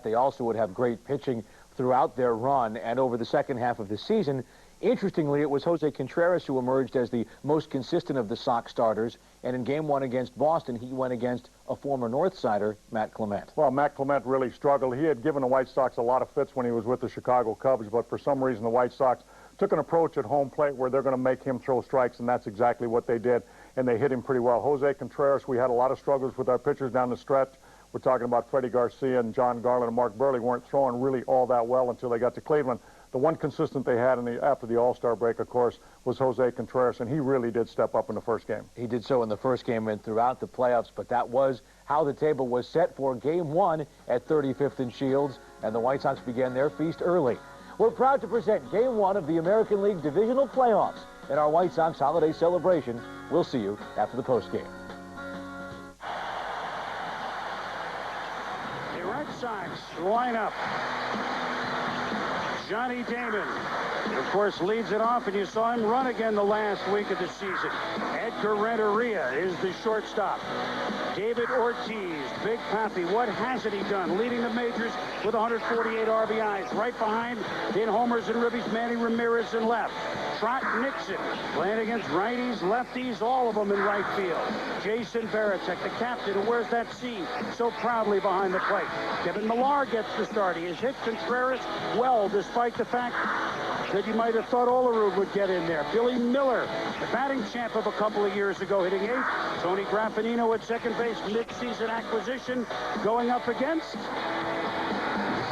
They also would have great pitching throughout their run and over the second half of the season. Interestingly, it was Jose Contreras who emerged as the most consistent of the Sox starters, and in Game 1 against Boston, he went against a former North Sider, Matt Clement. Well, Matt Clement really struggled. He had given the White Sox a lot of fits when he was with the Chicago Cubs, but for some reason the White Sox took an approach at home plate where they're going to make him throw strikes, and that's exactly what they did, and they hit him pretty well. Jose Contreras, we had a lot of struggles with our pitchers down the stretch. We're talking about Freddie Garcia and John Garland and Mark Burley weren't throwing really all that well until they got to Cleveland. The one consistent they had after the All-Star break, of course, was Jose Contreras, and he really did step up in the first game. He did so in the first game and throughout the playoffs, but that was how the table was set for Game 1 at 35th and Shields, and the White Sox began their feast early. We're proud to present Game 1 of the American League Divisional Playoffs in our White Sox holiday celebration. We'll see you after the postgame. The Red Sox line up. Johnny Damon, of course, leads it off, and you saw him run again the last week of the season. Edgar Renteria is the shortstop. David Ortiz, Big Papi, what hasn't he done? Leading the majors with 148 RBIs. Right behind, in homers and ribbies, Manny Ramirez in left. Trot Nixon, playing against righties, lefties, all of them in right field. Jason Varitek, the captain, who wears that C so proudly behind the plate. Kevin Millar gets the start. He has hit Contreras well, despite the fact that you might have thought Olerud would get in there. Billy Miller, the batting champ of a couple of years ago, hitting 8th. Tony Graffinino at second base, mid-season acquisition, going up against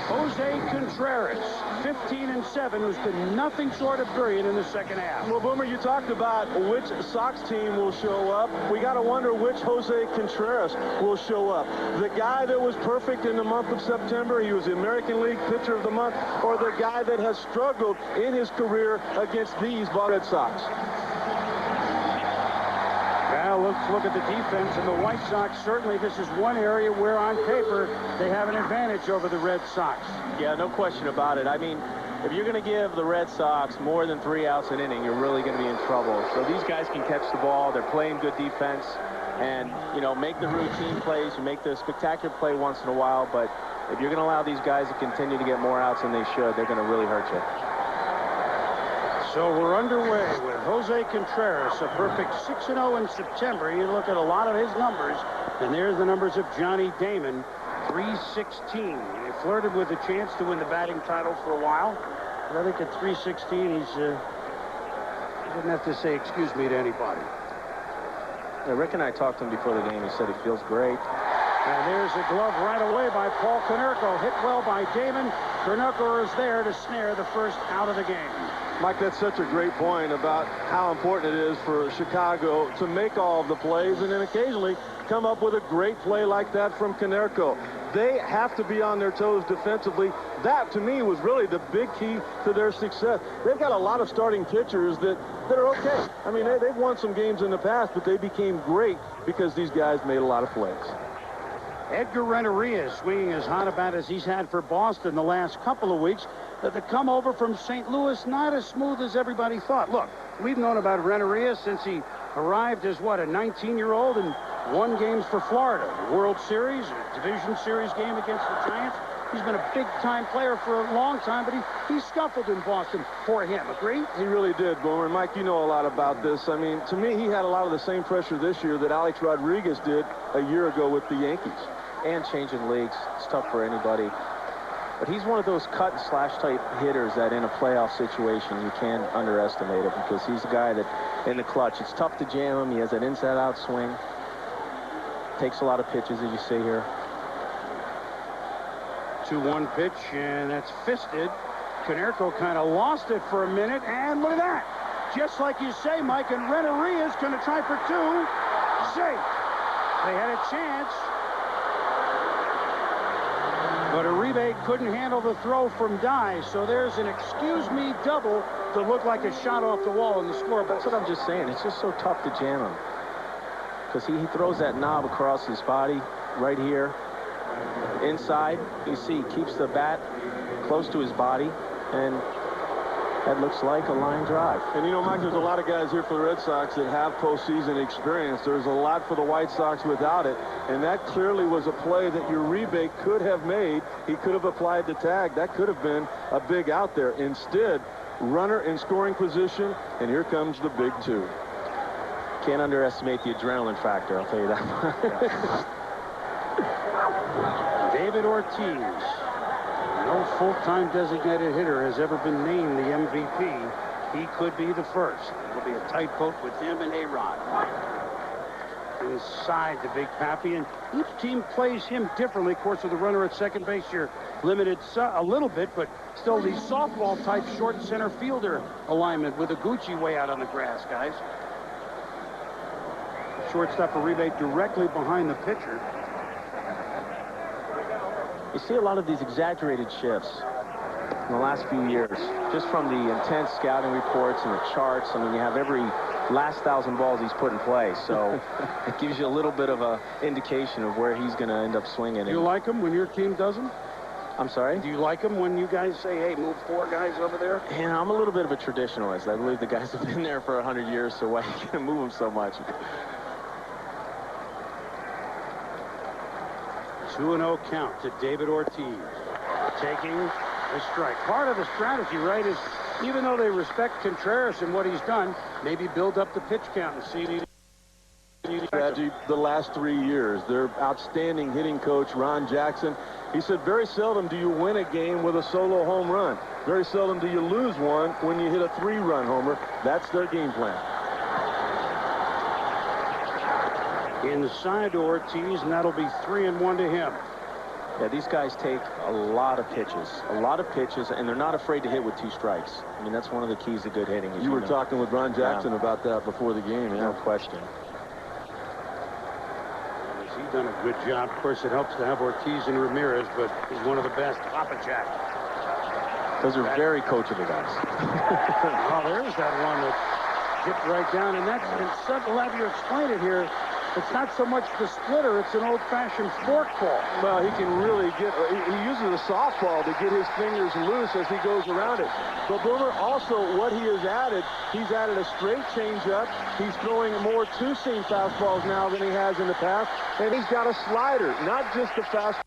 Jose Contreras, 15-7, who's been nothing short of brilliant in the second half. Well, Boomer, you talked about which Sox team will show up. We got to wonder which Jose Contreras will show up. The guy that was perfect in the month of September, he was the American League Pitcher of the Month, or the guy that has struggled in his career against these Red Sox. Well, let's look at the defense, and the White Sox, certainly this is one area where on paper they have an advantage over the Red Sox. Yeah, no question about it. I mean, if you're going to give the Red Sox more than 3 outs an inning, you're really going to be in trouble. So these guys can catch the ball. They're playing good defense and, you know, make the routine plays. You make the spectacular play once in a while, but if you're going to allow these guys to continue to get more outs than they should, they're going to really hurt you. So we're underway with Jose Contreras, a perfect 6-0 in September. You look at a lot of his numbers, and there's the numbers of Johnny Damon, 316. He flirted with a chance to win the batting title for a while. But I think at 316, he didn't have to say excuse me to anybody. Yeah, Rick and I talked to him before the game. He said he feels great. And there's a glove right away by Paul Konerko, hit well by Damon. Konerko is there to snare the first out of the game. Mike, that's such a great point about how important it is for Chicago to make all of the plays and then occasionally come up with a great play like that from Konerko. They have to be on their toes defensively. That, to me, was really the big key to their success. They've got a lot of starting pitchers that are okay. I mean, they've won some games in the past, but they became great because these guys made a lot of plays. Edgar Renteria swinging as hot a bat as he's had for Boston the last couple of weeks. The come over from St. Louis, not as smooth as everybody thought. Look, we've known about Renteria since he arrived as, what, a 19-year-old and won games for Florida. The World Series, a Division Series game against the Giants. He's been a big-time player for a long time, but he scuffled in Boston for him. Agree? He really did, Boomer. Mike, you know a lot about this. I mean, to me, he had a lot of the same pressure this year that Alex Rodriguez did a year ago with the Yankees. And changing leagues, it's tough for anybody. But he's one of those cut-and-slash type hitters that in a playoff situation you can't underestimate it, because he's a guy that in the clutch, it's tough to jam him. He has that inside-out swing. Takes a lot of pitches, as you see here. 2-1 pitch, and that's fisted. Konerko kind of lost it for a minute, and look at that. Just like you say, Mike, and Renteria is going to try for 2. Safe. They had a chance. But Uribe couldn't handle the throw from Dye, so there's an excuse-me double to look like a shot off the wall in the scoreboard. That's what I'm just saying. It's just so tough to jam him, because he throws that knob across his body right here. Inside, you see, he keeps the bat close to his body, and That looks like a line drive. And, you know, Mike, there's a lot of guys here for the Red Sox that have postseason experience. There's a lot for the White Sox without it, and that clearly was a play that Uribe could have made. He could have applied the tag. That could have been a big out there. Instead, runner in scoring position, and here comes the big 2. Can't underestimate the adrenaline factor, I'll tell you that. David Ortiz. No full-time designated hitter has ever been named the MVP. He could be the first. It'll be a tight vote with him and A-Rod. Inside the Big Pappy, and each team plays him differently. Of course, with the runner at second base, you're limited a little bit, but still the softball-type short center fielder alignment with a Gucci way out on the grass, guys. Shortstop Uribe directly behind the pitcher. You see a lot of these exaggerated shifts in the last few years, just from the intense scouting reports and the charts. I mean, you have every last 1,000 balls he's put in play, so it gives you a little bit of an indication of where he's going to end up swinging. Do you like him when your team does him? I'm sorry? Do you like him when you guys say, hey, move 4 guys over there? Yeah, I'm a little bit of a traditionalist. I believe the guys have been there for 100 years, so why are you going to move them so much? 2-0 count to David Ortiz. Taking a strike. Part of the strategy, right, is even though they respect Contreras and what he's done, maybe build up the pitch count and see. Strategy the last 3 years. Their outstanding hitting coach, Ron Jackson, he said very seldom do you win a game with a solo home run. Very seldom do you lose one when you hit a 3-run homer. That's their game plan. Inside to Ortiz, and that'll be 3-1 to him. Yeah, these guys take a lot of pitches, and they're not afraid to hit with 2 strikes. I mean, that's one of the keys to good hitting. You were talking with Ron Jackson about that before the game. No question. He's done a good job. Of course, it helps to have Ortiz and Ramirez, but he's one of the best. Papa Jack. Those are very coachable guys. Oh, there's that one that dipped right down, and that's, and we'll have you explain it here. It's not so much the splitter, it's an old-fashioned forkball. Well, he can really get, he uses a softball to get his fingers loose as he goes around it. But Boomer, also what he has added, he's added a straight changeup. He's throwing more two-seam fastballs now than he has in the past. And he's got a slider, not just the fastball.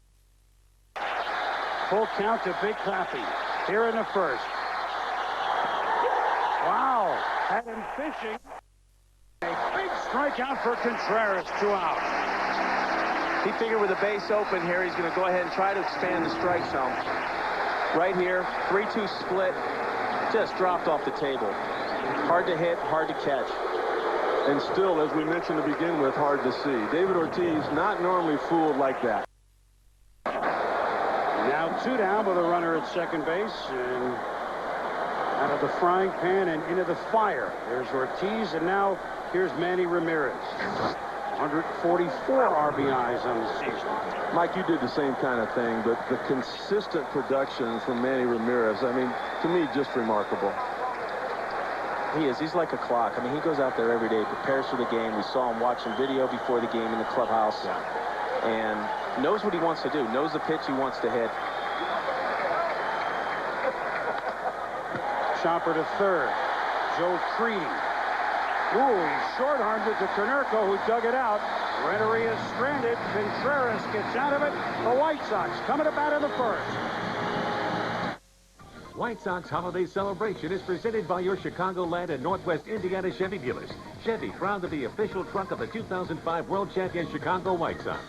Full count to Big Pappy here in the first. Wow, had him fishing. A big strikeout for Contreras, 2 out. He figured with the base open here, he's going to go ahead and try to expand the strike zone. Right here, 3-2 split, just dropped off the table. Hard to hit, hard to catch. And still, as we mentioned to begin with, hard to see. David Ortiz not normally fooled like that. Now 2 down with a runner at second base, and out of the frying pan and into the fire. There's Ortiz, and now here's Manny Ramirez. 144 RBIs on the season. Mike, you did the same kind of thing, but the consistent production from Manny Ramirez, I mean, to me, just remarkable. He is. He's like a clock. I mean, he goes out there every day, prepares for the game. We saw him watching video before the game in the clubhouse, and knows what he wants to do, knows the pitch he wants to hit. Chopper to third. Joe Creedy. Ooh, he's short-armed it to Konerko, who dug it out. Renteria is stranded. Contreras gets out of it. The White Sox coming to bat in the first. White Sox holiday celebration is presented by your Chicagoland and Northwest Indiana Chevy dealers. Chevy, proud to be official truck of the 2005 World Champion Chicago White Sox.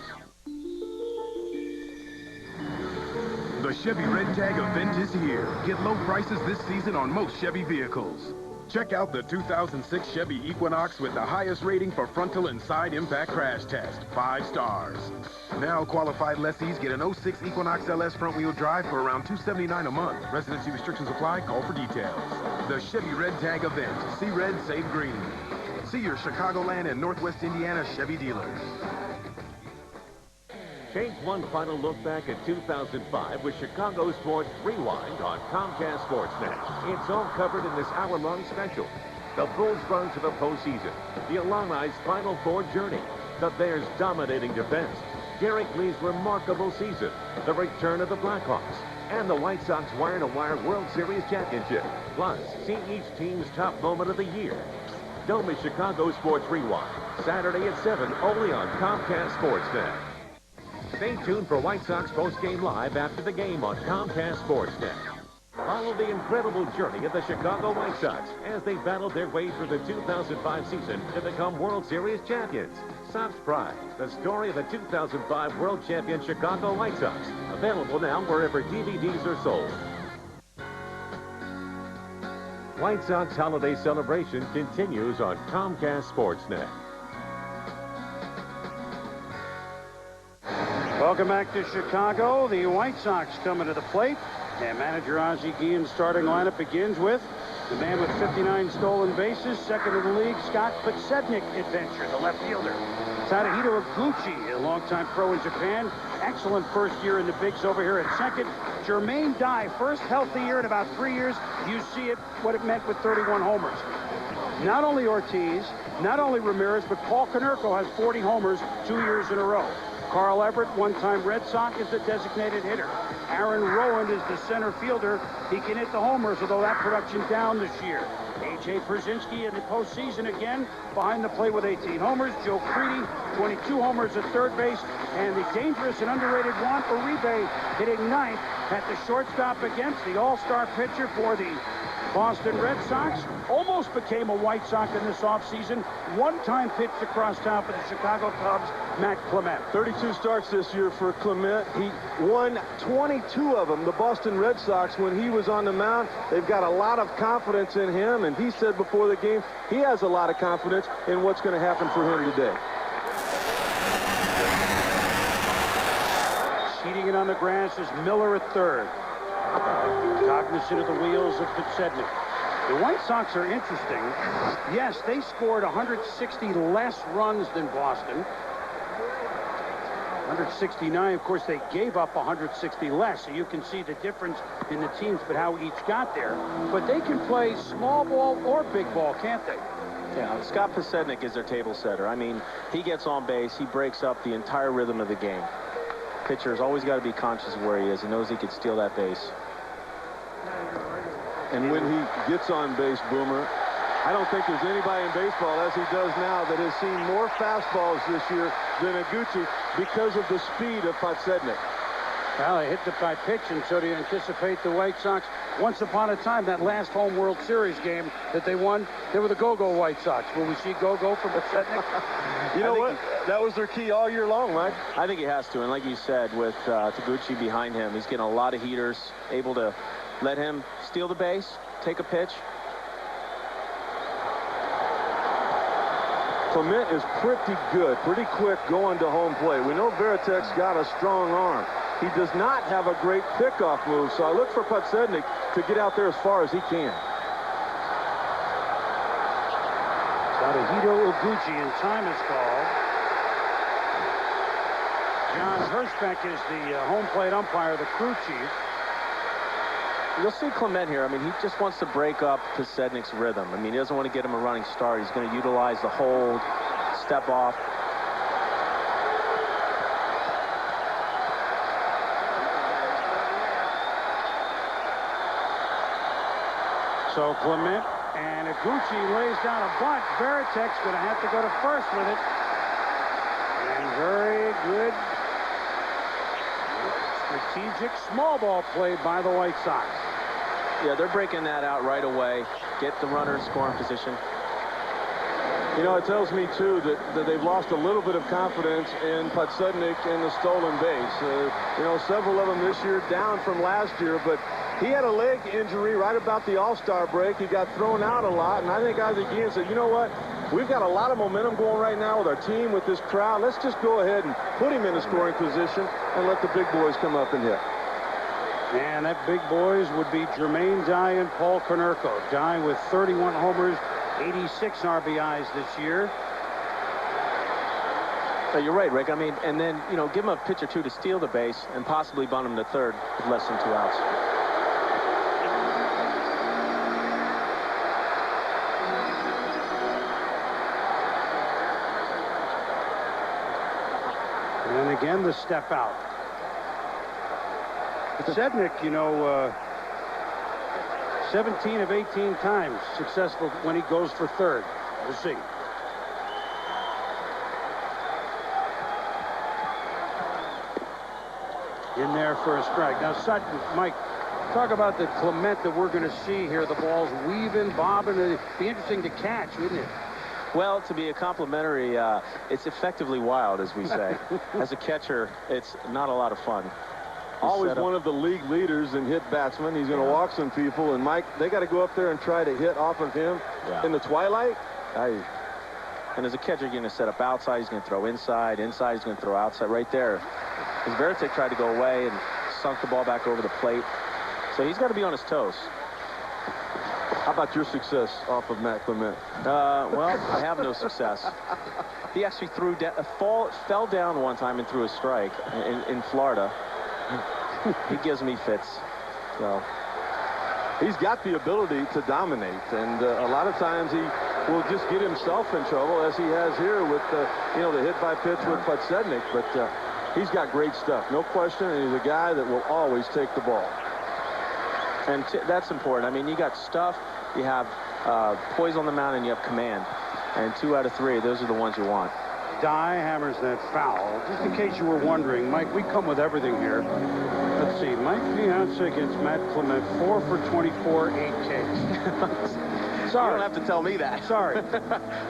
The Chevy Red Tag event is here. Get low prices this season on most Chevy vehicles. Check out the 2006 Chevy Equinox with the highest rating for frontal and side impact crash test, 5 stars. Now qualified lessees get an 06 Equinox LS front-wheel drive for around $279 a month. Residency restrictions apply. Call for details. The Chevy Red Tag event. See red, save green. See your Chicagoland and Northwest Indiana Chevy dealers. Take one final look back at 2005 with Chicago Sports Rewind on Comcast Sportsnet. It's all covered in this hour-long special. The Bulls' run to the postseason, the Illini's Final Four journey, the Bears' dominating defense, Derek Lee's remarkable season, the return of the Blackhawks, and the White Sox Wire-to-Wire World Series Championship. Plus, see each team's top moment of the year. Don't miss Chicago Sports Rewind, Saturday at 7, only on Comcast Sportsnet. Stay tuned for White Sox Postgame Live after the game on Comcast Sportsnet. Follow the incredible journey of the Chicago White Sox as they battled their way through the 2005 season to become World Series champions. Sox Pride, the story of the 2005 World Champion Chicago White Sox. Available now wherever DVDs are sold. White Sox holiday celebration continues on Comcast Sportsnet. Welcome back to Chicago. The White Sox coming to the plate. And manager Ozzie Guillen's starting lineup begins with the man with 59 stolen bases, second in the league, Scott Podsednik adventure, the left fielder. Tadahito Iguchi, a longtime pro in Japan. Excellent first year in the bigs over here at second. Jermaine Dye, first healthy year in about 3 years. You see it, what it meant with 31 homers. Not only Ortiz, not only Ramirez, but Paul Konerko has 40 homers 2 years in a row. Carl Everett, one-time Red Sox, is the designated hitter. Aaron Rowand is the center fielder. He can hit the homers, although that production down this year. A.J. Przinsky in the postseason again, behind the plate with 18 homers. Joe Creedy, 22 homers at third base. And the dangerous and underrated Juan Uribe hitting ninth at the shortstop against the all-star pitcher for the Boston Red Sox. Almost became a White Sox in this offseason. One-time pitched across town for the Chicago Cubs, Matt Clement. 32 starts this year for Clement. He won 22 of them. The Boston Red Sox, when he was on the mound, they've got a lot of confidence in him, and he said before the game he has a lot of confidence in what's going to happen for him today. Seating it on the grass is Miller at third. Cognizant of the wheels of Podsednik. The White Sox are interesting. Yes, they scored 160 less runs than Boston. 169, of course, they gave up 160 less, so you can see the difference in the teams, but how each got there. But they can play small ball or big ball, can't they? Yeah, Scott Podsednik is their table setter. I mean, he gets on base, he breaks up the entire rhythm of the game. Pitcher's always got to be conscious of where he is. He knows he could steal that base. And when he gets on base, Boomer, I don't think there's anybody in baseball, as he does now, that has seen more fastballs this year than Iguchi because of the speed of Podsednik. Well, they hit the by pitch, and so do you anticipate the White Sox? Once upon a time, that last home World Series game that they won, they were the go-go White Sox. Will we see go-go from Podsednik? You know what? That was their key all year long, Mike. I think he has to, and like you said, with Taguchi behind him, he's getting a lot of heaters, able to let him steal the base, take a pitch. Clement is pretty good, pretty quick going to home plate. We know Veritek's got a strong arm. He does not have a great pickoff move, so I look for Podsednik to get out there as far as he can. Tadahito Iguchi, and time is called. John Hirschbeck is the home plate umpire, the crew chief. You'll see Clement here. I mean, he just wants to break up Podsednik's rhythm. I mean, he doesn't want to get him a running start. He's going to utilize the hold, step off. So Clement and Iguchi lays down a bunt. Veritek's going to have to go to first with it. And very good strategic small ball played by the White Sox. Yeah, they're breaking that out right away. Get the runner in scoring position. You know, it tells me, too, that they've lost a little bit of confidence in Podsednik and the stolen base. You know, several of them this year down from last year, but he had a leg injury right about the All-Star break. He got thrown out a lot, and I think Ozzie Guillen said, you know what? We've got a lot of momentum going right now with our team, with this crowd. Let's just go ahead and put him in a scoring position and let the big boys come up and hit. And that big boys would be Jermaine Dye and Paul Konerko. Dye with 31 homers, 86 RBIs this year. You're right, Rick. I mean, and then, you know, give him a pitch or two to steal the base and possibly bunt him to third with less than 2 outs. And again, the step out. Sednick, you know, 17 of 18 times successful when he goes for third. We'll see. In there for a strike. Now, Sutton, Mike, talk about the Clement that we're going to see here. The ball's weaving, bobbing. It'd be interesting to catch, wouldn't it? Well, to be a complimentary, it's effectively wild, as we say. As a catcher, it's not a lot of fun. Always one of the league leaders in hit batsmen. He's going to walk some people. And, Mike, they got to go up there and try to hit off of him in the twilight. And as a catcher, you're going to set up outside. He's going to throw inside. Inside, he's going to throw outside. Right there. As Veritek tried to go away and sunk the ball back over the plate. So he's got to be on his toes. How about your success off of Matt Clement? Well, I have no success. He actually fell down one time and threw a strike in Florida. He gives me fits. So he's got the ability to dominate, and a lot of times he will just get himself in trouble, as he has here with the hit by pitch with Sednick. But he's got great stuff, no question, and he's a guy that will always take the ball. And that's important. I mean, you got stuff, you have poise on the mound, and you have command. And 2 out of 3, those are the ones you want. Dye hammers that foul. Just in case you were wondering, Mike, we come with everything here. Let's see. Mike Piazza against Matt Clement, 4 for 24, 8 Ks. Sorry. You don't have to tell me that. Sorry.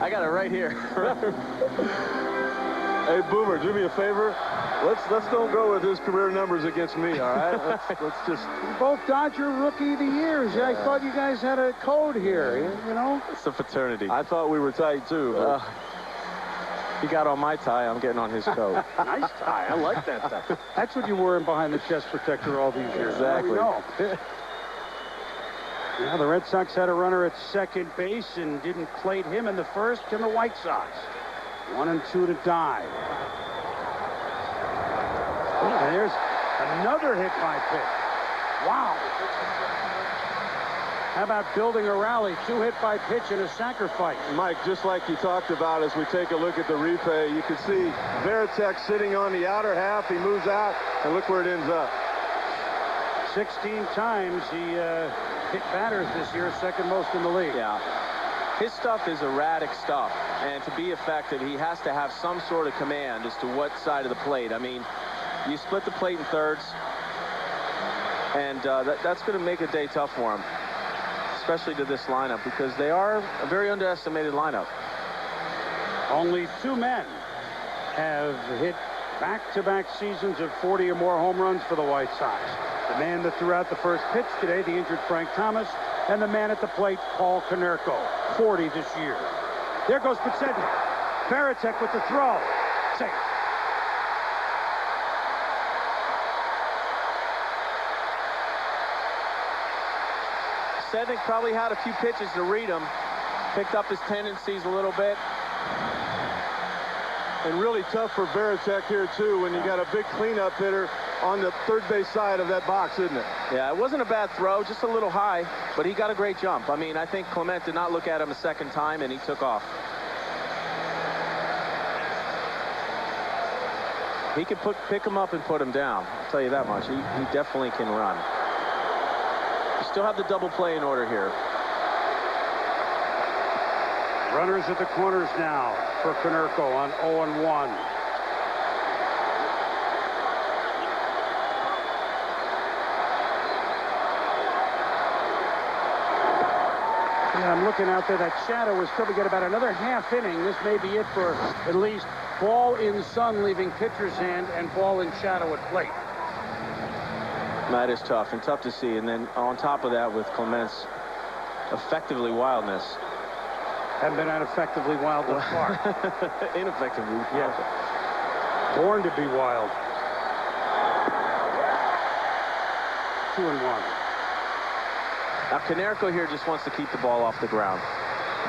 I got it right here. Hey, Boomer, do me a favor. Let's don't go with his career numbers against me, all right? Let's just... Both Dodger Rookie of the Years. I thought you guys had a code here, you know? It's a fraternity. I thought we were tight, too. He got on my tie. I'm getting on his coat. Nice tie. I like that tie. That's what you were wearing behind the chest protector all these years. Exactly. Now, the Red Sox had a runner at second base and didn't plate him in the first. And the White Sox 1 and 2 to Dye. And there's another hit by pitch. Wow. How about building a rally? 2 hit by pitch and a sacrifice. Mike, just like you talked about, as we take a look at the replay, you can see Veritek sitting on the outer half. He moves out, and look where it ends up. 16 times he hit batters this year, second most in the league. Yeah. His stuff is erratic stuff, and to be effective, he has to have some sort of command as to what side of the plate. I mean, you split the plate in thirds, and that's going to make a day tough for him, especially to this lineup, because they are a very underestimated lineup. Only 2 men have hit back-to-back seasons of 40 or more home runs for the White Sox. The man that threw out the first pitch today, the injured Frank Thomas, and the man at the plate, Paul Konerko, 40 this year. There goes Sednick. Veritek with the throw. Safe. Sednick probably had a few pitches to read him, picked up his tendencies a little bit. And really tough for Veritek here, too, when you got a big cleanup hitter on the third base side of that box, isn't it? Yeah, it wasn't a bad throw, just a little high, but he got a great jump. I mean, I think Clement did not look at him a second time, and he took off. He could pick him up and put him down. I'll tell you that much. He definitely can run. You still have the double play in order here. Runners at the corners now for Konerko on 0-1. Yeah, I'm looking out there. That shadow is still to get about another half inning. This may be it for at least ball in sun leaving pitcher's hand and ball in shadow at plate. That is tough and tough to see. And then on top of that, with Clement's effectively wildness. Haven't been out effectively wild thus far. Ineffectively. Yes. Born to be wild. 2-1. Now, Konerko here just wants to keep the ball off the ground.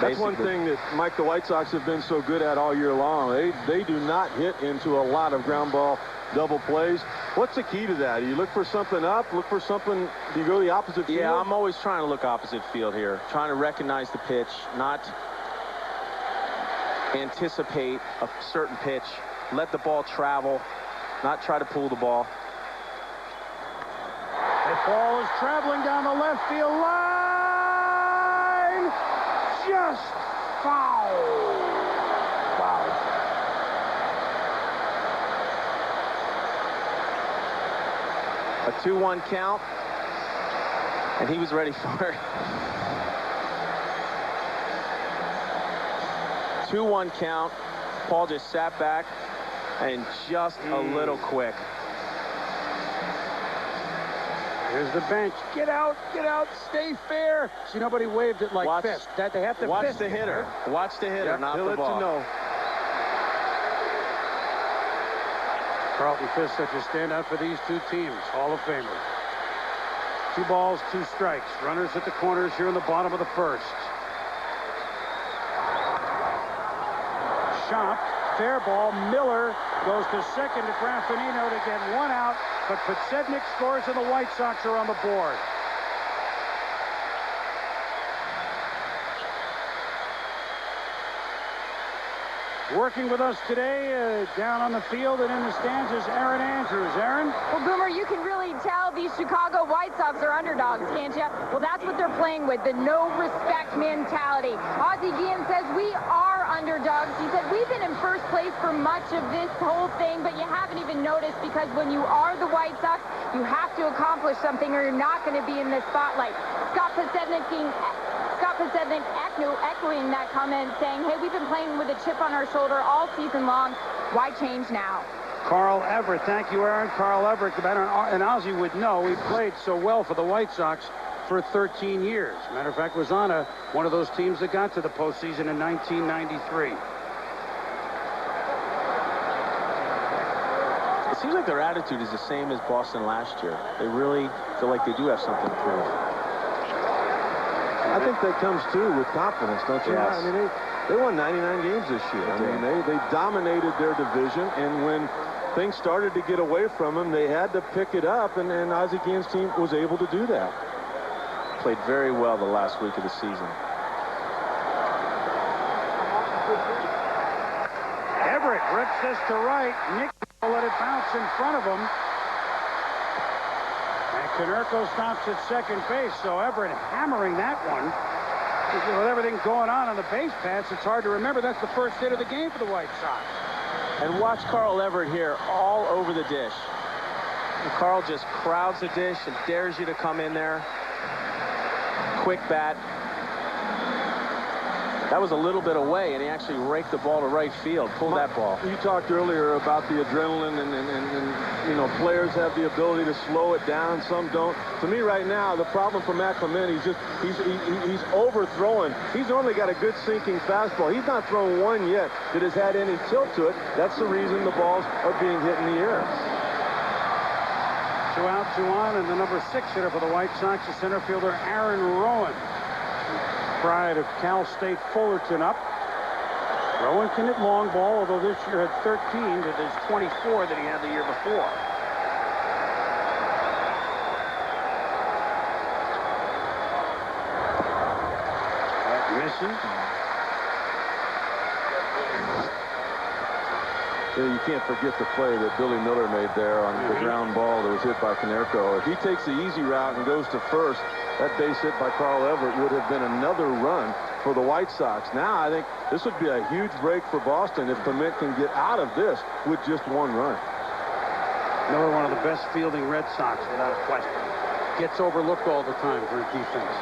That's one thing that, Mike, the White Sox have been so good at all year long. They do not hit into a lot of ground ball double plays. What's the key to that? Do you look for something up? Look for something? Do you go the opposite field? Yeah, I'm always trying to look opposite field here. Trying to recognize the pitch, not anticipate a certain pitch. Let the ball travel, not try to pull the ball. Ball is traveling down the left field line. Just foul. Wow. A 2-1 count, and he was ready for it. 2-1 count. Paul just sat back and just a little quick. Here's the bench. Get out, stay fair. See, nobody waved it like fist. That they have to watch fist the hitter. Watch the hitter, not the ball. He'll let you know. Carlton Fisk, such a standout for these two teams. Hall of Famer. 2 balls, 2 strikes. Runners at the corners here in the bottom of the first. Chopped. Fair ball. Miller goes to second to Graffinino to get 1 out, but Podsednik scores and the White Sox are on the board. Working with us today, down on the field and in the stands, is Aaron Andrews. Aaron? Well, Boomer, you can really tell these Chicago White Sox are underdogs, can't you? Well, that's what they're playing with, the no-respect mentality. Ozzie Guillen says we are underdogs. He said we've been in first place for much of this whole thing, but you haven't even noticed because when you are the White Sox, you have to accomplish something or you're not going to be in the spotlight. Scott Podsednik echoing that comment, saying, hey, we've been playing with a chip on our shoulder all season long. Why change now? Carl Everett. Thank you, Aaron. Carl Everett, the batter, and Ozzie would know, he played so well for the White Sox for 13 years. Matter of fact, was on one of those teams that got to the postseason in 1993. It seems like their attitude is the same as Boston last year. They really feel like they do have something to prove. I think that comes too with confidence, don't you? Yes. I mean, they won 99 games this year. I mean, they dominated their division, and when things started to get away from them, they had to pick it up, and Ozzie Guillen's team was able to do that. Played very well the last week of the season. Everett rips this to right. Nick will let it bounce in front of him. Konerko stops at second base, so Everett hammering that one. With everything going on the base paths, it's hard to remember that's the first hit of the game for the White Sox. And watch Carl Everett here all over the dish. And Carl just crowds the dish and dares you to come in there. Quick bat. That was a little bit away, and he actually raked the ball to right field. Pulled that ball. You talked earlier about the adrenaline, and you know, players have the ability to slow it down. Some don't. To me, right now, the problem for Matt Clement, he's overthrowing. He's normally got a good sinking fastball. He's not thrown one yet that has had any tilt to it. That's the reason the balls are being hit in the air. 2 out, 2 on, and the number 6 hitter for the White Sox is center fielder Aaron Rowan. Pride of Cal State Fullerton up. Rowan can hit long ball, although this year had 13 to his 24 that he had the year before. That misses. You can't forget the play that Billy Miller made there on the ground ball that was hit by Konerko. If he takes the easy route and goes to first, that base hit by Carl Everett would have been another run for the White Sox. Now I think this would be a huge break for Boston if Clement can get out of this with just 1 run. Miller, one of the best fielding Red Sox, without a question. Gets overlooked all the time for his defense.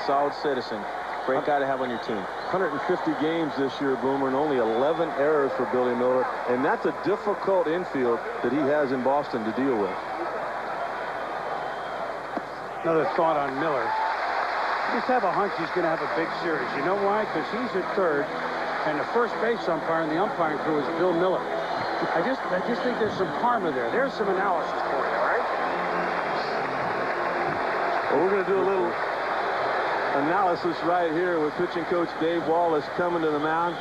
Solid citizen. Great guy to have on your team. 150 games this year, Boomer, and only 11 errors for Billy Miller. And that's a difficult infield that he has in Boston to deal with. Another thought on Miller. I just have a hunch he's going to have a big series. You know why? Because he's at third, and the first base umpire and the umpiring crew is Bill Miller. I just think there's some karma there. There's some analysis for you, all right? Well, we're going to do a little analysis right here with pitching coach Dave Wallace coming to the mound.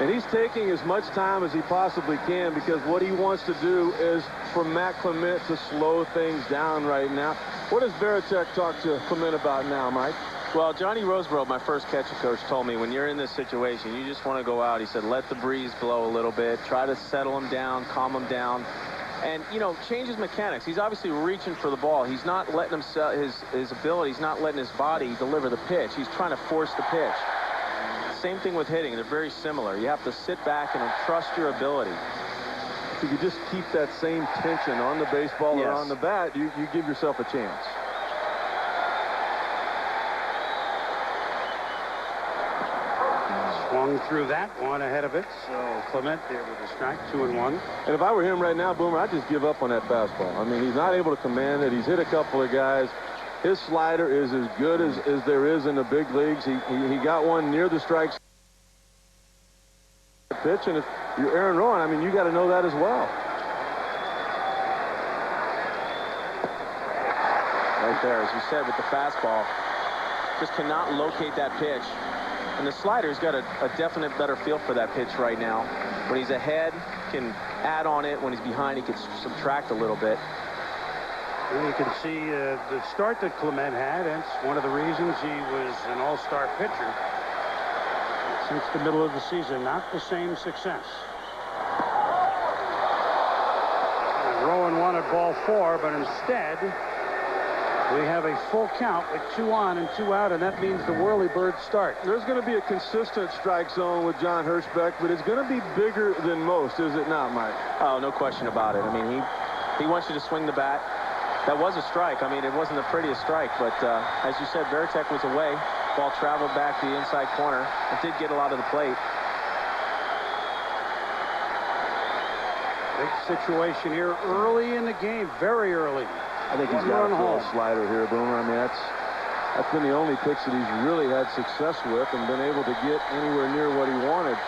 And he's taking as much time as he possibly can because what he wants to do is for Matt Clement to slow things down right now. What does Varitek talk to Clement about now, Mike? Well, Johnny Roseborough, my first catcher coach, told me when you're in this situation, you just want to go out. He said, let the breeze blow a little bit. Try to settle him down, calm him down. and, you know, change his mechanics. He's obviously reaching for the ball. He's not letting his ability, he's not letting his body deliver the pitch. He's trying to force the pitch. Same thing with hitting. They're very similar. You have to sit back and trust your ability. If you just keep that same tension on the baseball or on the bat, you give yourself a chance. Swung through that one ahead of it. So Clement there with a strike, 2-1. And if I were him right now, Boomer, I'd just give up on that fastball. I mean, he's not able to command it. He's hit a couple of guys. His slider is as good as there is in the big leagues. He got one near the strike pitch, and if you're Aaron Rowan, I mean, you got to know that as well. Right there, as you said, with the fastball, just cannot locate that pitch. And the slider's got a definite better feel for that pitch right now. When he's ahead, can add on it. When he's behind, he can subtract a little bit. And you can see the start that Clement had. That's one of the reasons he was an all-star pitcher. Since the middle of the season, not the same success. And Rowan wanted ball 4, but instead we have a full count with 2 on and 2 out, and that means the Whirlybirds start. There's going to be a consistent strike zone with John Hirschbeck, but it's going to be bigger than most, is it not, Mike? Oh, no question about it. I mean, he wants you to swing the bat. That was a strike. I mean, it wasn't the prettiest strike, but as you said, Veritek was away. Ball traveled back to the inside corner. It did get a lot of the plate. Big situation here early in the game, very early. I think he's got a full slider here, Boomer. I mean, that's been the only pitch that he's really had success with and been able to get anywhere near what he wanted.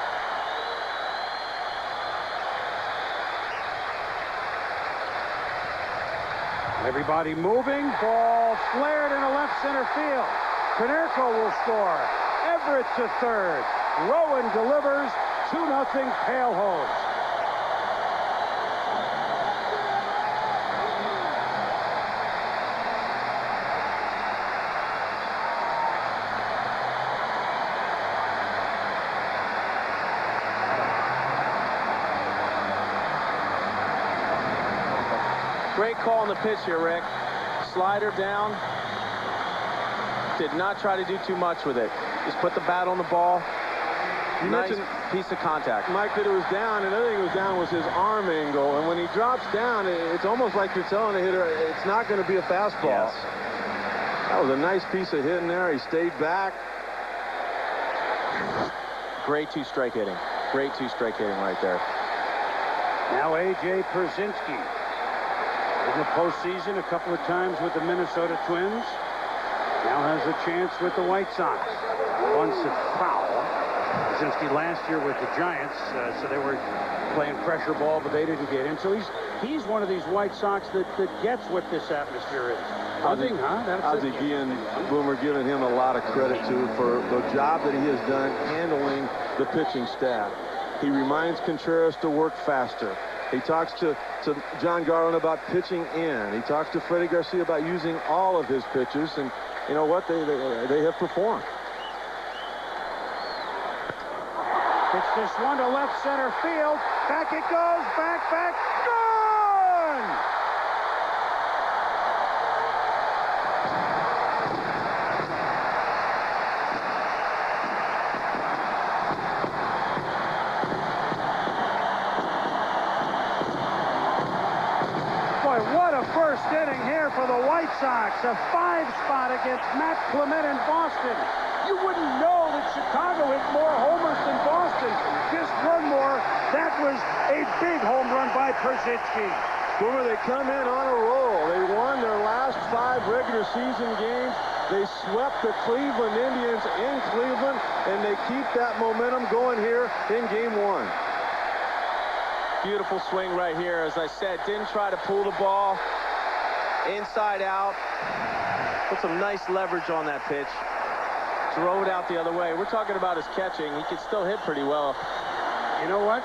Everybody moving. Ball flared into left center field. Konerko will score. Everett to third. Rowan delivers. 2-0 Pale Hose. Great call on the pitch here, Rick. Slider down. Did not try to do too much with it. Just put the bat on the ball. You nice mentioned, piece of contact. Mike, that it was down. Another thing that was down was his arm angle. And when he drops down, it's almost like you're telling the hitter it's not going to be a fastball. Yes. That was a nice piece of hitting there. He stayed back. Great 2-strike hitting. Great 2-strike hitting right there. Now A.J. Pierzynski. In the postseason a couple of times with the Minnesota Twins. Now has a chance with the White Sox. Once it's foul. Pierzynski last year with the Giants, so they were playing pressure ball, but they didn't get in. So he's one of these White Sox that gets what this atmosphere is. Nothing, huh? Ozzie Guillen, Boomer, giving him a lot of credit, too, for the job that he has done handling the pitching staff. He reminds Contreras to work faster. He talks to John Garland about pitching in. He talks to Freddie Garcia about using all of his pitches, and you know what? They have performed. It's this one to left center field. Back it goes. Back. Gone! Boy, what a first inning here for the White Sox. A 5 spot against Matt Clement in Boston. You wouldn't know that Chicago hit more homers than Boston. Just one more. That was a big home run by Pierzynski. Boomer, they come in on a roll. They won their last 5 regular season games. They swept the Cleveland Indians in Cleveland, and they keep that momentum going here in Game 1. Beautiful swing right here. As I said, didn't try to pull the ball inside out. Put some nice leverage on that pitch. Drove it out the other way. We're talking about his catching. He can still hit pretty well. You know what?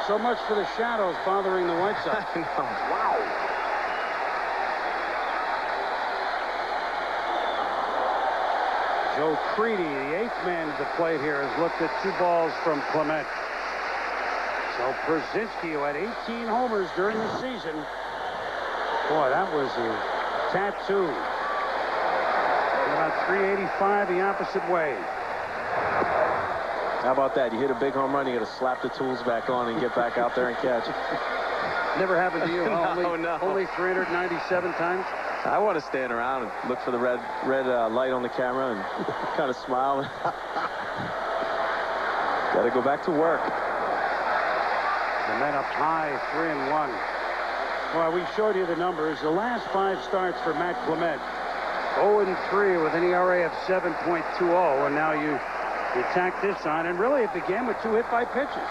So much for the shadows bothering the White Sox. I know. Wow. Joe Creedy, the 8th man at the plate here, has looked at 2 balls from Clement. So Brzezinski, who had 18 homers during the season. Boy, that was a tattoo. About 385 the opposite way. How about that? You hit a big home run, you got to slap the tools back on and get back out there and catch. Never happened to you? No. Only 397 times? I want to stand around and look for the red light on the camera and kind of smile. Got to go back to work. And then up high, 3-1. Well, we showed you the numbers. The last 5 starts for Matt Clement. 0-3 with an ERA of 7.20, and now you tack this on, and really it began with 2 hit-by pitches.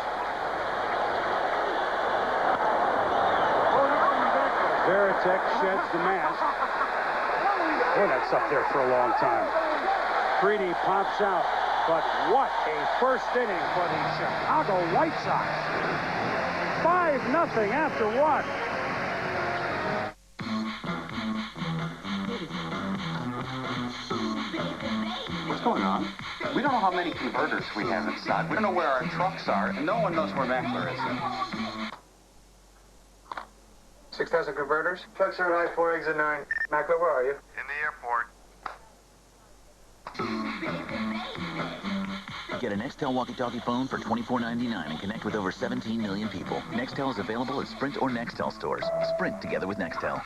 Veritek sheds the mask. Boy, that's up there for a long time. Freedy pops out, but what a first inning for the Chicago White Sox. 5-0 after 1. What's going on? We don't know how many converters we have inside. We don't know where our trucks are, and no one knows where Mackler is. 6,000 converters. Trucks are at I-4, exit 9. Mackler, where are you? In the airport. Get a Nextel walkie-talkie phone for $24.99 and connect with over 17 million people. Nextel is available at Sprint or Nextel stores. Sprint together with Nextel.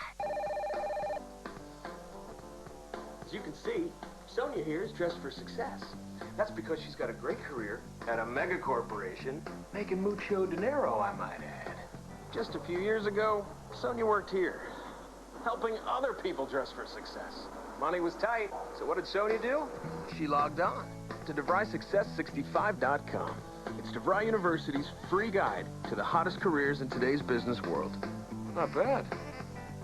As you can see, Sonia here is dressed for success. That's because she's got a great career at a mega corporation, making mucho dinero, I might add. Just a few years ago, Sonia worked here, helping other people dress for success. Money was tight, so what did Sonia do? She logged on to DeVrySuccess65.com. It's DeVry University's free guide to the hottest careers in today's business world. Not bad.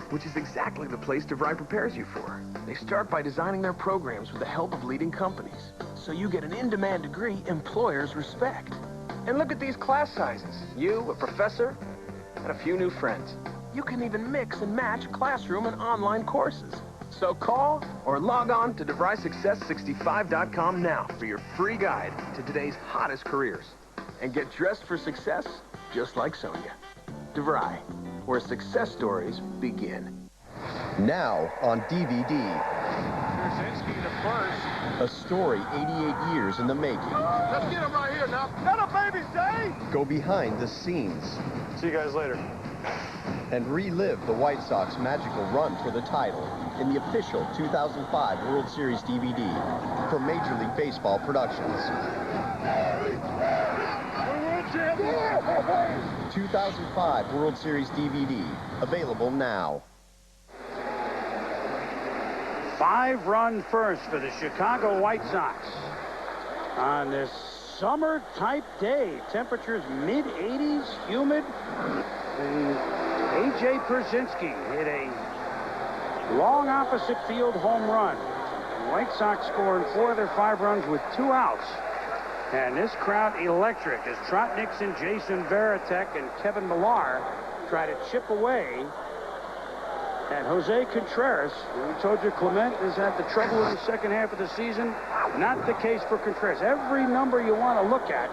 Which is exactly the place DeVry prepares you for. They start by designing their programs with the help of leading companies, so you get an in-demand degree employers respect. And look at these class sizes. You, a professor, and a few new friends. You can even mix and match classroom and online courses. So call or log on to DeVrySuccess65.com now for your free guide to today's hottest careers. And get dressed for success just like Sonia. DeVry, where success stories begin. Now on DVD. Brzezinski to first. A story 88 years in the making. Let's get him right here now. Not a baby, say! Go behind the scenes. See you guys later. And relive the White Sox magical run for the title in the official 2005 World Series DVD from Major League Baseball Productions. 2005 World Series DVD, available now. 5-run first for the Chicago White Sox on this summer-type day. Temperatures mid-80s, humid. And A.J. Brzezinski hit a long opposite field home run. The White Sox scoring 4 of their 5 runs with 2 outs. And this crowd electric as Trot Nixon, Jason Veritek, and Kevin Millar try to chip away at Jose Contreras. We told you Clement has had the trouble in the second half of the season. Not the case for Contreras. Every number you want to look at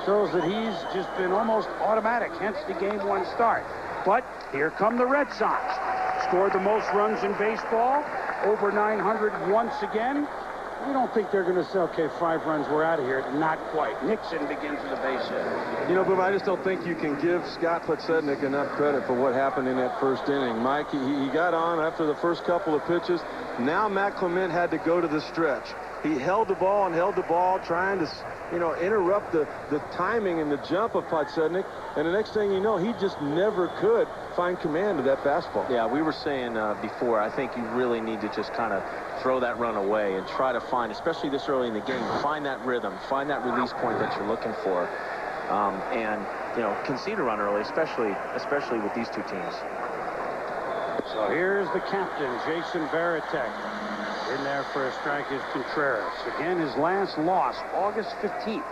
shows that he's just been almost automatic, hence the Game 1 start. But here come the Red Sox. Scored the most runs in baseball, over 900 once again. We don't think they're going to say, okay, 5 runs, we're out of here. Not quite. Nixon begins with a base hit. You know, Boom, I just don't think you can give Scott Podsednik enough credit for what happened in that first inning. Mike, he got on after the first couple of pitches. Now Matt Clement had to go to the stretch. He held the ball and held the ball, trying to, you know, interrupt the timing and the jump of Podsednik. And the next thing you know, he just never could find command of that fastball. Yeah, we were saying before, I think you really need to just kind of throw that run away and try to find, especially this early in the game, find that rhythm, find that release point that you're looking for. And, you know, concede a run early, especially with these two teams. So here's the captain, Jason Veritek. In there for a strike is Contreras. Again, his last loss, August 15th.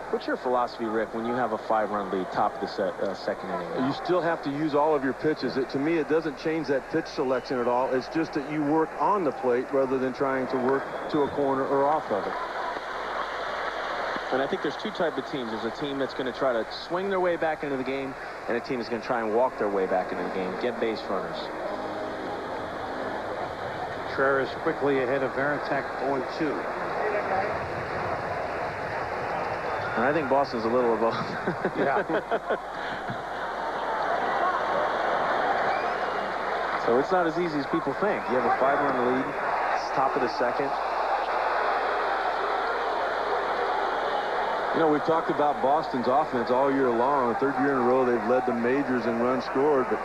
What's your philosophy, Rick, when you have a 5-run lead, top of the second inning? You still have to use all of your pitches. To me, it doesn't change that pitch selection at all. It's just that you work on the plate rather than trying to work to a corner or off of it. And I think there's two types of teams. There's a team that's going to try to swing their way back into the game, and a team that's going to try and walk their way back into the game, get base runners. Contreras quickly ahead of Varitek, 0-2. And I think Boston's a little above. Yeah. So it's not as easy as people think. You have a 5-run lead. It's top of the second. You know, we've talked about Boston's offense all year long. Third year in a row, they've led the majors in runs scored. But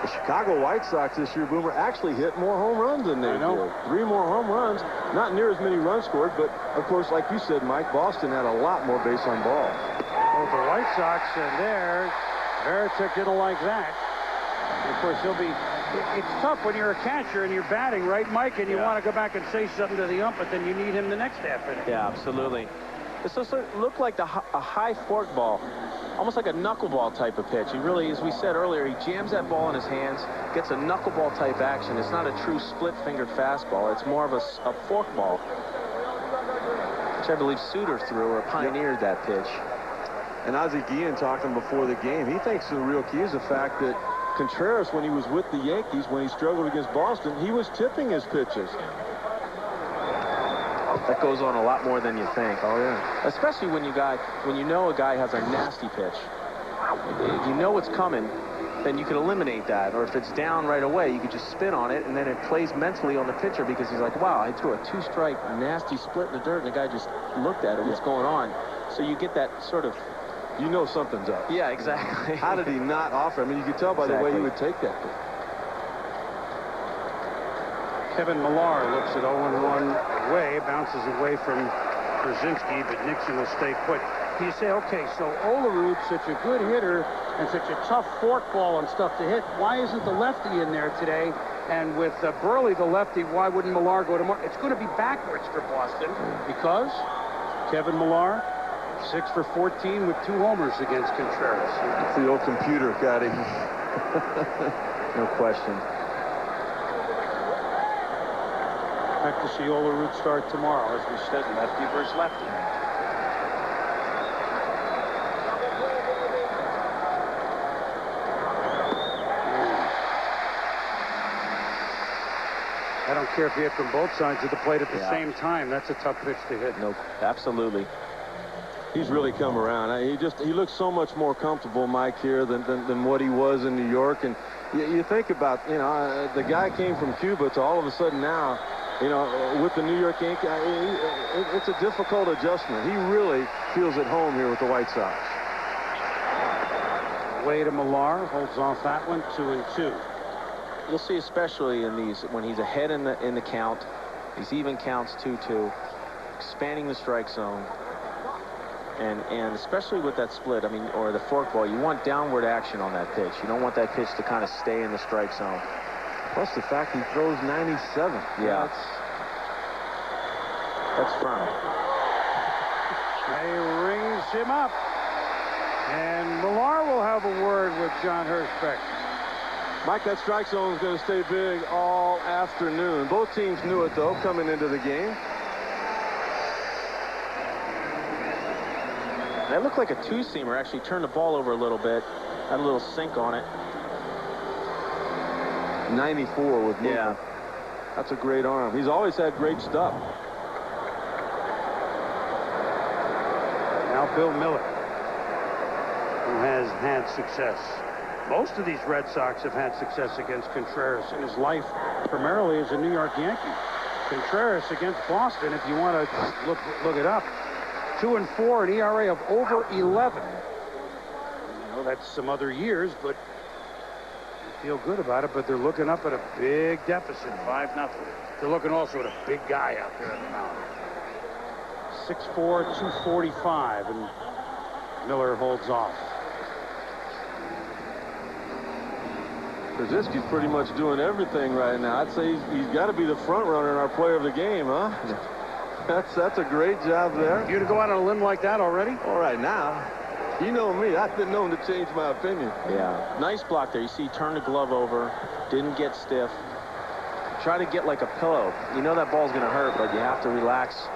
the Chicago White Sox this year, Boomer, actually hit more home runs than they did. 3 more home runs. Not near as many runs scored, but, of course, like you said, Mike, Boston had a lot more base on balls. Well, the White Sox, and there, Varitek didn't like that. And of course, he'll be... It's tough when you're a catcher and you're batting, right, Mike? And you want to go back and say something to the ump, but then you need him the next half inning. Yeah, absolutely. This looked like a high fork ball, almost like a knuckleball type of pitch. He really, as we said earlier, he jams that ball in his hands, gets a knuckleball type action. It's not a true split-fingered fastball. It's more of a fork ball, which I believe Suter threw or pioneered that pitch. And Ozzie Guillen talking before the game, he thinks the real key is the fact that Contreras, when he was with the Yankees, when he struggled against Boston, he was tipping his pitches. That goes on a lot more than you think. Oh, yeah. Especially when you know a guy has a nasty pitch. If you know what's coming, then you could eliminate that. Or if it's down right away, you could just spin on it, and then it plays mentally on the pitcher because he's like, wow, I threw a 2-strike nasty split in the dirt, and the guy just looked at it. What's going on? So you get that sort of... You know something's up. Yeah, exactly. How did he not offer? I mean, you could tell by the way he would take that pitch. Kevin Millar looks at 0-1 away, bounces away from Krasinski, but Nixon will stay put. You say, okay, so Olerud's such a good hitter and such a tough fork ball and stuff to hit. Why isn't the lefty in there today? And with Burley, the lefty, why wouldn't Millar go to Millar? It's going to be backwards for Boston because Kevin Millar, 6 for 14 with 2 homers against Contreras. It's the old computer got him. No question. Expect to see Olerud start tomorrow, as we said, lefty versus lefty. I don't care if you hit from both sides of the plate at the same time. That's a tough pitch to hit. No, absolutely. He's really come around. He looks so much more comfortable, Mike, here than what he was in New York. And you think about, the guy came from Cuba to all of a sudden now, with the New York Yankees, it's a difficult adjustment. He really feels at home here with the White Sox. Way to Millar, holds off that one, 2-2. You'll see, especially in these, when he's ahead in the count, these even counts 2-2, expanding the strike zone. And especially with that split, or the fork ball, you want downward action on that pitch. You don't want that pitch to kind of stay in the strike zone. Plus the fact he throws 97. Yeah. That's firm. He rings him up. And Millar will have a word with John Hirschbeck. Mike, that strike zone is going to stay big all afternoon. Both teams knew it, though, coming into the game. That looked like a 2-seamer. Actually turned the ball over a little bit. Had a little sink on it. 94 with movement. Yeah. That's a great arm. He's always had great stuff. Now Bill Miller, who has had success. Most of these Red Sox have had success against Contreras in his life, primarily as a New York Yankee. Contreras against Boston, if you want to look it up, 2-4, an ERA of over 11. That's some other years, but feel good about it, but they're looking up at a big deficit, 5-0. They're looking also at a big guy out there at the mound. 6'4", 245, and Miller holds off. Krasinski's pretty much doing everything right now. I'd say he's got to be the front runner and our player of the game, huh? That's a great job there. You to go out on a limb like that already? All right, now. You know me. I've been known to change my opinion. Yeah. Nice block there. You see, turn the glove over. Didn't get stiff. Try to get like a pillow. You know that ball's going to hurt, but you have to relax.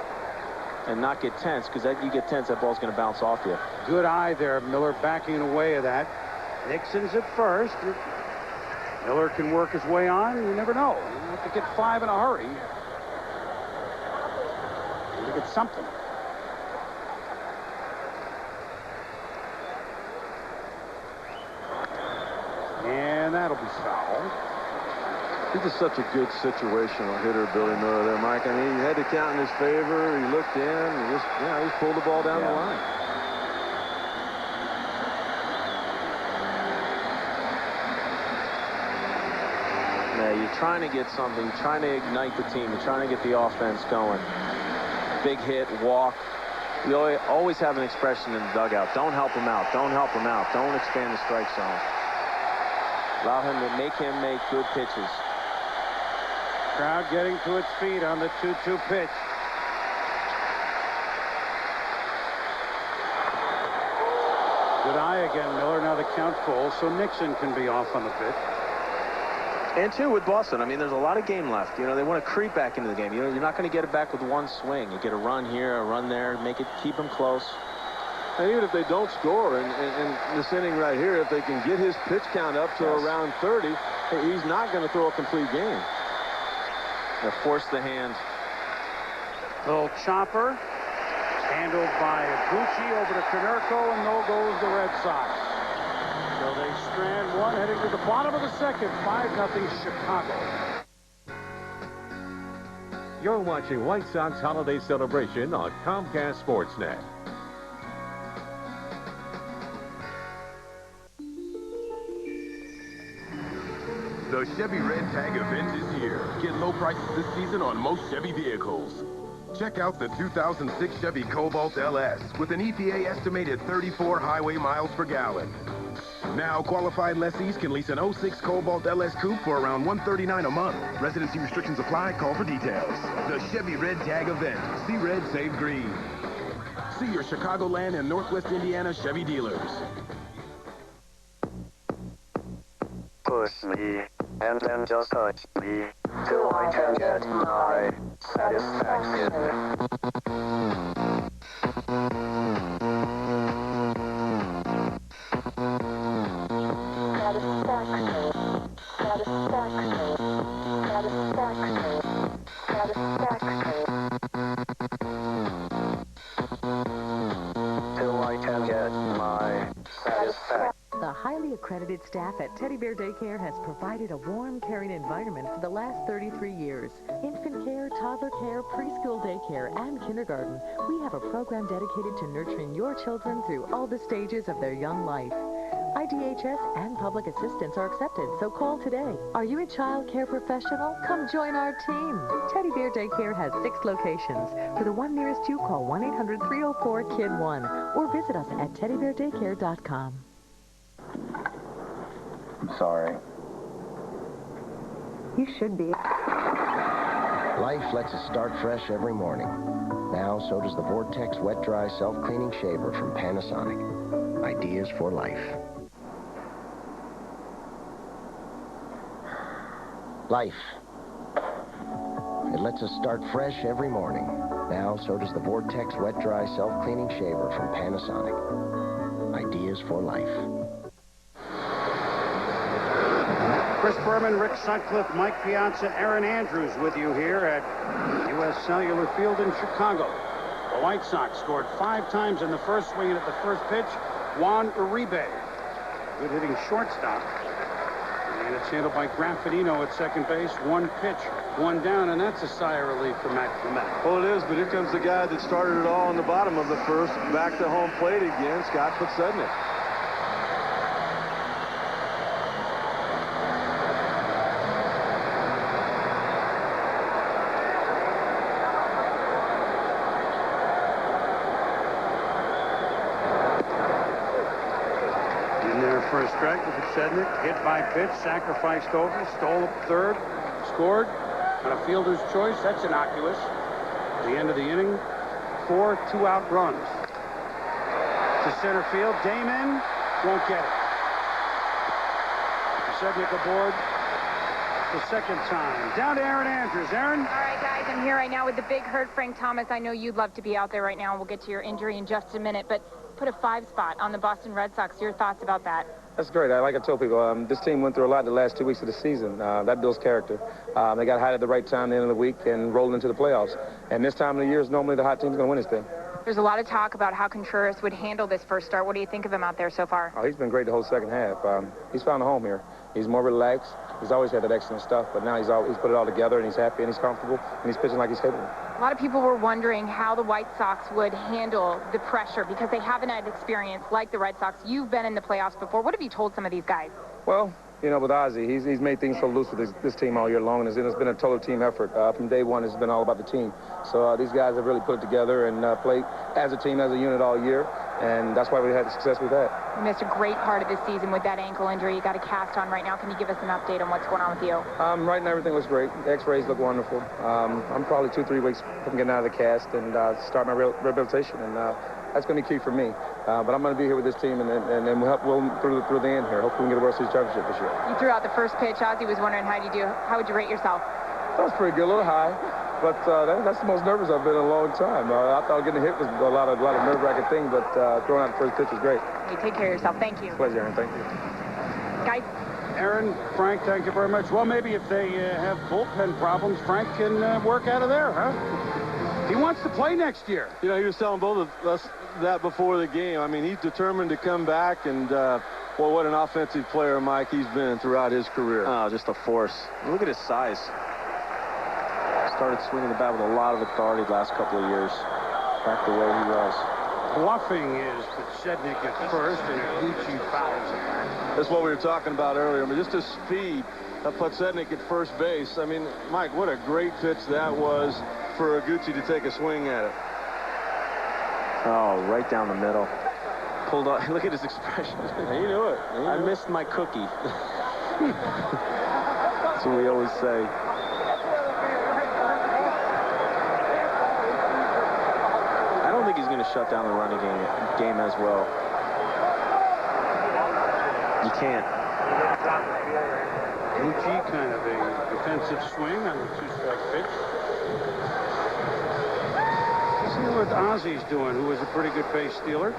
and not get tense, because you get tense, that ball's going to bounce off you. Good eye there. Miller backing away of that. Nixon's at first. Miller can work his way on. You never know. You have to get 5 in a hurry. You get something. And that'll be foul. He's just such a good situational hitter, Billy Miller there, Mike. I mean, he had to count in his favor. He looked in and just pulled the ball down the line. Yeah, you're trying to get something, you're trying to ignite the team, you're trying to get the offense going. Big hit, walk. We always have an expression in the dugout. Don't help him out. Don't help him out. Don't expand the strike zone. Allow him to make good pitches. Crowd getting to its feet on the 2-2 pitch. Good eye again, Miller. Now the count full, so Nixon can be off on the pitch. And too, with Boston, I mean, there's a lot of game left. You know, they want to creep back into the game. You know, you're not going to get it back with one swing. You get a run here, a run there, keep them close. And even if they don't score in this inning right here, if they can get his pitch count up to around 30, he's not going to throw a complete game. They'll force the hand. Little chopper handled by Acucci over to Konerko, and no goes the Red Sox. So they strand one heading to the bottom of the second. 5-0 Chicago. You're watching White Sox Holiday Celebration on Comcast Sportsnet. The Chevy Red Tag event is here. Get low prices this season on most Chevy vehicles. Check out the 2006 Chevy Cobalt LS with an EPA estimated 34 highway miles per gallon. Now, qualified lessees can lease an 06 Cobalt LS Coupe for around $139 a month. Residency restrictions apply. Call for details. The Chevy Red Tag event. See red, save green. See your Chicagoland and Northwest Indiana Chevy dealers. Push me, and then just touch me, till I can get my satisfaction. Till I can get my satisfaction. The highly accredited staff at Teddy Bear Daycare has provided a warm, caring environment for the last 33 years. Infant care, toddler care, preschool daycare, and kindergarten. We have a program dedicated to nurturing your children through all the stages of their young life. IDHS and public assistance are accepted, so call today. Are you a child care professional? Come join our team. Teddy Bear Daycare has 6 locations. For the one nearest you, call 1-800-304-KID1 or visit us at teddybeardaycare.com. I'm sorry. You should be. Life lets us start fresh every morning. Now, so does the Vortex Wet Dry Self-Cleaning Shaver from Panasonic. Ideas for life. Life. It lets us start fresh every morning. Now, so does the Vortex Wet Dry Self-Cleaning Shaver from Panasonic. Ideas for life. Chris Berman, Rick Sutcliffe, Mike Piazza, Aaron Andrews with you here at U.S. Cellular Field in Chicago. The White Sox scored 5 times in the first swing, and at the first pitch, Juan Uribe. Good hitting shortstop. And it's handled by Graffinino at second base. 1 pitch, 1 down, and that's a sigh of relief for Matt Clement. Oh, it is, but here comes the guy that started it all in the bottom of the first. Back to home plate again, Scott Podsednik. For a strike with Podsednik, hit by pitch, sacrificed over, stole up third, scored on a fielder's choice. That's innocuous. At the end of the inning, 4 2-out runs. To center field, Damon won't get it. Podsednik aboard the second time. Down to Aaron Andrews. Aaron? All right, guys, I'm here right now with the big hurt Frank Thomas. I know you'd love to be out there right now, and we'll get to your injury in just a minute, but put a 5 spot on the Boston Red Sox. Your thoughts about that? That's great. Like I told people, this team went through a lot the last 2 weeks of the season. That builds character. They got hot at the right time at the end of the week and rolled into the playoffs. And this time of the year is normally the hot team's going to win this thing. There's a lot of talk about how Contreras would handle this first start. What do you think of him out there so far? Oh, he's been great the whole second half. He's found a home here. He's more relaxed. He's always had that excellent stuff, but now he's put it all together, and he's happy, and he's comfortable, and he's pitching like he's capable. A lot of people were wondering how the White Sox would handle the pressure because they haven't had experience like the Red Sox. You've been in the playoffs before. What have you told some of these guys? Well, you know, with Ozzie, he's made things so loose with this team all year long, and it's been a total team effort. From day one, it's been all about the team. So these guys have really put it together and played as a team, as a unit all year, and that's why we had the success we've had. You missed a great part of the season with that ankle injury. You got a cast on right now. Can you give us an update on what's going on with you? Right now, everything looks great. The X-rays look wonderful. I'm probably 2-3 weeks from getting out of the cast and start my rehabilitation, and that's going to be key for me. But I'm going to be here with this team, and we'll help through the end here. Hopefully we can get a World Series championship this year. You threw out the first pitch. Ozzie was wondering how would you rate yourself? That was pretty good, a little high. But that's the most nervous I've been in a long time. I thought getting hit was a lot of nerve-wracking thing, but throwing out the first pitch was great. You take care of yourself. Thank you. Pleasure, Aaron. Thank you. Guys. Aaron, Frank, thank you very much. Well, maybe if they have bullpen problems, Frank can work out of there, huh? He wants to play next year. You know, he was telling both of us that before the game. I mean, he's determined to come back, and well, what an offensive player, Mike, he's been throughout his career. Oh, just a force. Look at his size. Started swinging the bat with a lot of authority the last couple of years. Back the way he was. Bluffing is Podsednik at first, and Gucci fouls him. That's what we were talking about earlier. I mean, just the speed of Podsednik at first base. I mean, Mike, what a great pitch that was for Gucci to take a swing at it. Oh, right down the middle. Pulled up. Look at his expression. He knew it. I missed my cookie. That's what we always say. I don't think he's going to shut down the running game as well. You can't. Gucci, kind of a defensive swing on the 2-strike pitch. See what Ozzie's doing, who was a pretty good base stealer.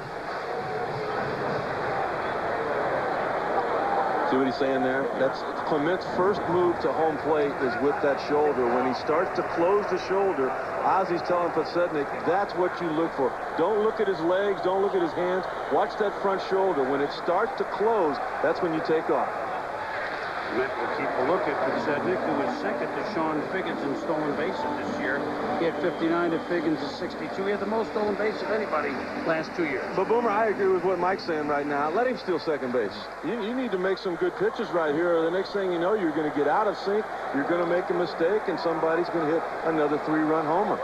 See what he's saying there? That's Clement's first move to home plate is with that shoulder. When he starts to close the shoulder, Ozzie's telling Podsednik, that's what you look for. Don't look at his legs, don't look at his hands. Watch that front shoulder. When it starts to close, that's when you take off. Met will keep a look at Podsednik, who is second to Sean Figgins in stolen bases this year. He had 59 to Figgins' 62. He had the most stolen bases of anybody last 2 years. But, Boomer, I agree with what Mike's saying right now. Let him steal second base. You need to make some good pitches right here, or the next thing you know, you're going to get out of sync, you're going to make a mistake, and somebody's going to hit another 3-run homer.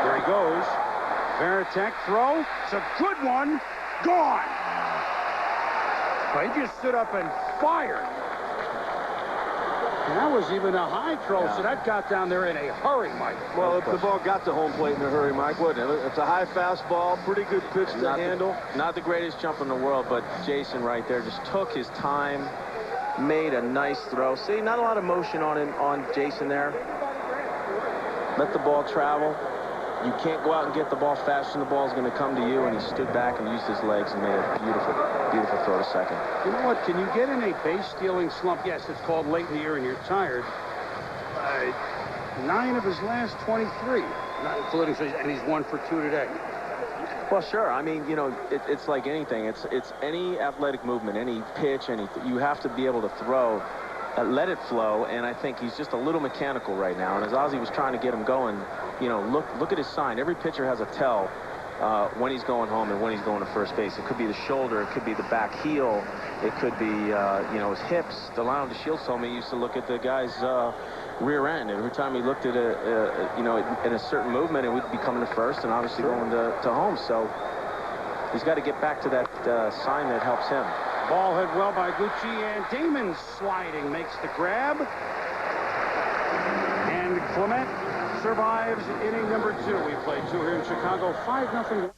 There he goes. Varitek throw. It's a good one. Gone. Well, he just stood up and fired. And that was even a high throw, so that got down there in a hurry, Mike. Well, if the ball got to home plate in a hurry, Mike, wouldn't it? It's a high fastball, pretty good pitch to handle. Not the greatest jump in the world, but Jason right there just took his time, made a nice throw. See, not a lot of motion on Jason there. Let the ball travel. You can't go out and get the ball fast, and the ball's going to come to you, and he stood back and used his legs and made a beautiful, beautiful throw to second. You know what? Can you get in a base-stealing slump? Yes, it's called late in the year and you're tired. 9 of his last 23, not including, and he's 1 for 2 today. Well, sure. I mean, you know, it's like anything. It's any athletic movement, any pitch, anything. You have to be able to throw, let it flow, and I think he's just a little mechanical right now. And as Ozzie was trying to get him going, you know, look at his sign. Every pitcher has a tell when he's going home and when he's going to first base. It could be the shoulder, it could be the back heel, it could be you know, his hips. DeLon DeShields told me he used to look at the guy's rear end. Every time he looked at you know, in a certain movement, it would be coming to first and obviously going to home. So he's got to get back to that sign that helps him. Ball hit well by Gucci, and Damon sliding makes the grab. And Clement survives inning number 2. We played 2 here in Chicago. 5-0.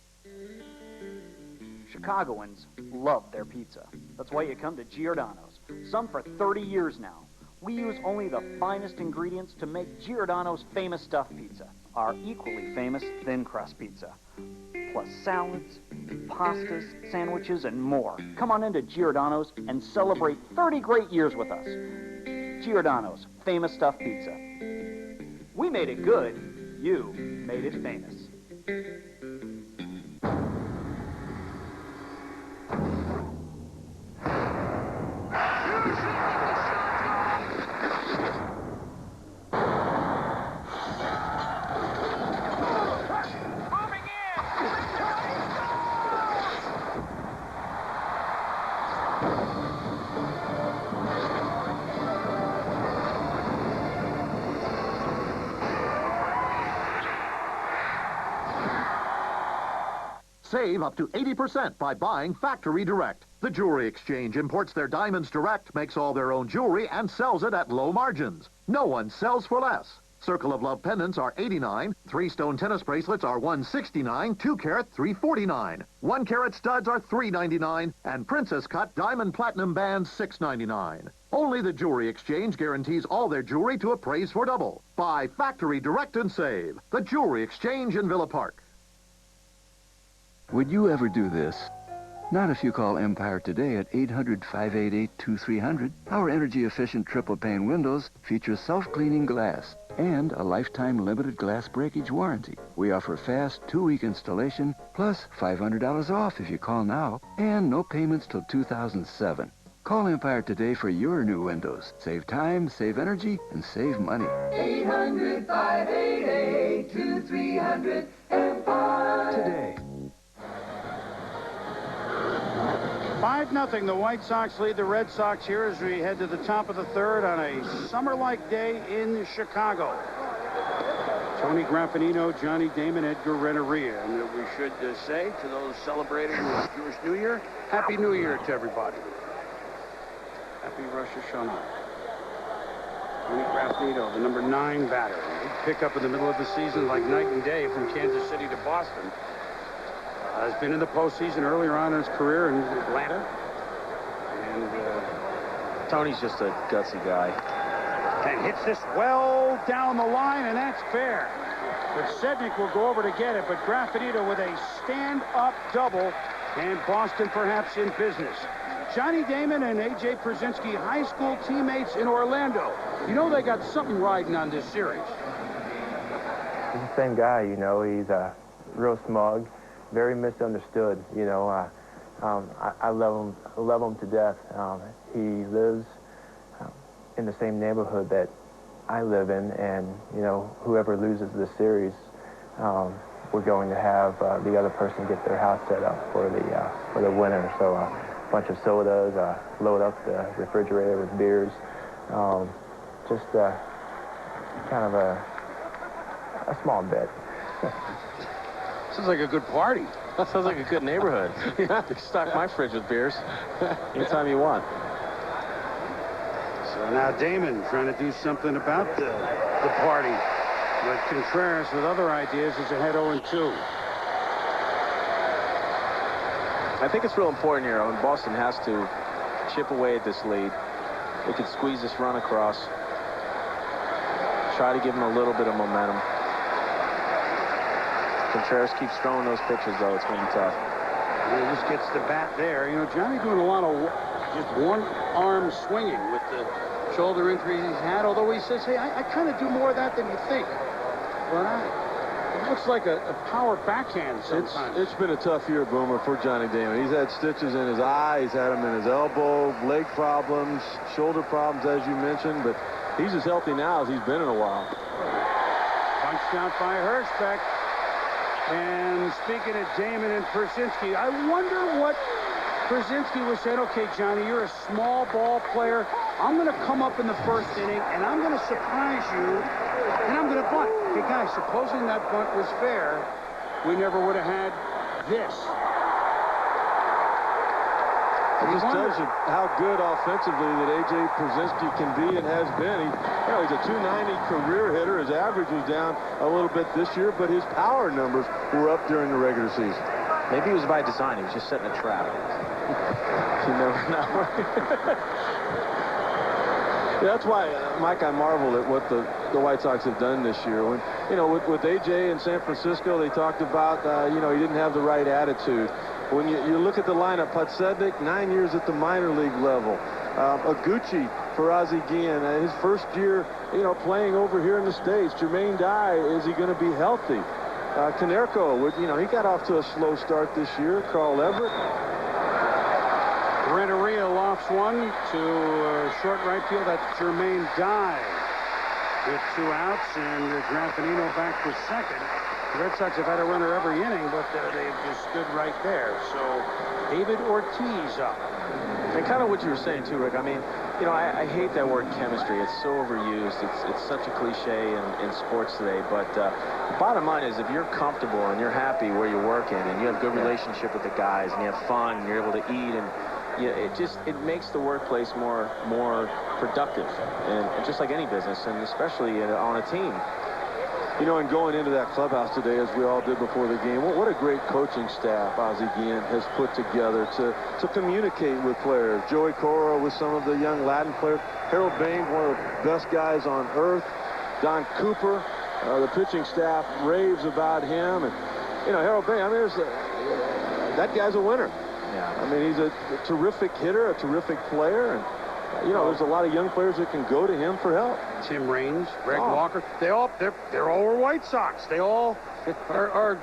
Chicagoans love their pizza. That's why you come to Giordano's, some for 30 years now. We use only the finest ingredients to make Giordano's famous stuffed pizza, our equally famous thin crust pizza. Plus salads, pastas, sandwiches, and more. Come on into Giordano's and celebrate 30 great years with us. Giordano's famous stuffed pizza. We made it good, you made it famous. Save up to 80% by buying Factory Direct. The Jewelry Exchange imports their diamonds direct, makes all their own jewelry, and sells it at low margins. No one sells for less. Circle of Love pendants are $89, 3-stone tennis bracelets are $169, 2-carat $349, 1-carat studs are $399, and Princess Cut diamond platinum bands $699. Only the Jewelry Exchange guarantees all their jewelry to appraise for double. Buy Factory Direct and save. The Jewelry Exchange in Villa Park. Would you ever do this? Not if you call Empire today at 800-588-2300. Our energy-efficient triple-pane windows feature self-cleaning glass and a lifetime limited glass breakage warranty. We offer fast 2-week installation plus $500 off if you call now, and no payments till 2007. Call Empire today for your new windows. Save time, save energy, and save money. 800-588-2300 Empire. Today. 5-0, the White Sox lead the Red Sox here as we head to the top of the third on a summer-like day in Chicago. Tony Graffinino, Johnny Damon, Edgar Renteria. And we should say to those celebrating the Jewish New Year, Happy New Year to everybody. Happy Rosh Hashanah. Tony Graffinino, the number 9 batter. Big pickup in the middle of the season like night and day from Kansas City to Boston. Has been in the postseason earlier on in his career in Atlanta. And Tony's just a gutsy guy. And hits this well down the line, and that's fair. But Sednick will go over to get it, but Graffinino with a stand-up double, and Boston perhaps in business. Johnny Damon and A.J. Przinsky, high school teammates in Orlando. You know they got something riding on this series. He's the same guy, you know. He's real smug. Very misunderstood, you know. I love him to death. He lives in the same neighborhood that I live in, and you know, whoever loses this series, we're going to have the other person get their house set up for the winner. So a bunch of sodas, load up the refrigerator with beers, just kind of a small bit. Sounds like a good party. That sounds like a good neighborhood. Stock my fridge with beers anytime you want. So now Damon trying to do something about the party. But Contreras with other ideas is ahead 0-2. I think it's real important here when Boston has to chip away at this lead. They could squeeze this run across. Try to give them a little bit of momentum. Contreras keeps throwing those pitches, though. It's going to be tough. He just gets the bat there. You know, Johnny doing a lot of just one arm swinging with the shoulder injury he's had, although he says, hey, I kind of do more of that than you think. But it looks like a power backhand sometimes. It's been a tough year, Boomer, for Johnny Damon. He's had stitches in his eye. He's had them in his elbow, leg problems, shoulder problems, as you mentioned. But he's as healthy now as he's been in a while. Punched out by Hirschbeck. And speaking of Damon and Przinsky, I wonder what Przinsky was saying. Okay, Johnny, you're a small ball player. I'm going to come up in the first inning, and I'm going to surprise you, and I'm going to bunt. Okay, guys, supposing that bunt was fair, we never would have had this. It just tells you how good offensively that A.J. Przinsky can be and has been. He's a 290 career hitter. His average was down a little bit this year, but his power numbers were up during the regular season. Maybe it was by design. He was just setting a trap. You never know. Yeah, that's why, Mike, I marvel at what the White Sox have done this year. When, you know, with A.J. in San Francisco, they talked about, you know, he didn't have the right attitude. When you look at the lineup, Podsednik, 9 years at the minor league level. Aguchi for Ozzie Guillen, his first year, you know, playing over here in the States. Jermaine Dye, is he going to be healthy? Konerko, you know, he got off to a slow start this year. Carl Everett. Renteria lofts one to short right field. That's Jermaine Dye with 2 outs, and Graffinino back to second. The Red Sox have had a runner every inning, but they've just stood right there. So David Ortiz up. And kind of what you were saying too, Rick. I mean, you know, I hate that word chemistry. It's so overused. It's such a cliche in sports today. But the bottom line is, if you're comfortable and you're happy where you're working and you have good relationship with the guys and you have fun and you're able to eat, and it makes the workplace more productive, and just like any business, and especially on a team. You know, and going into that clubhouse today, as we all did before the game, what a great coaching staff Ozzie Guillen has put together to communicate with players. Joey Cora with some of the young Latin players. Harold Baines, one of the best guys on earth. Don Cooper, the pitching staff raves about him. And, you know, Harold Baines, I mean, that guy's a winner. Yeah. I mean, he's a terrific hitter, a terrific player, and you know, there's a lot of young players that can go to him for help. Tim Raines, Greg Walker, they're all were White Sox. They all are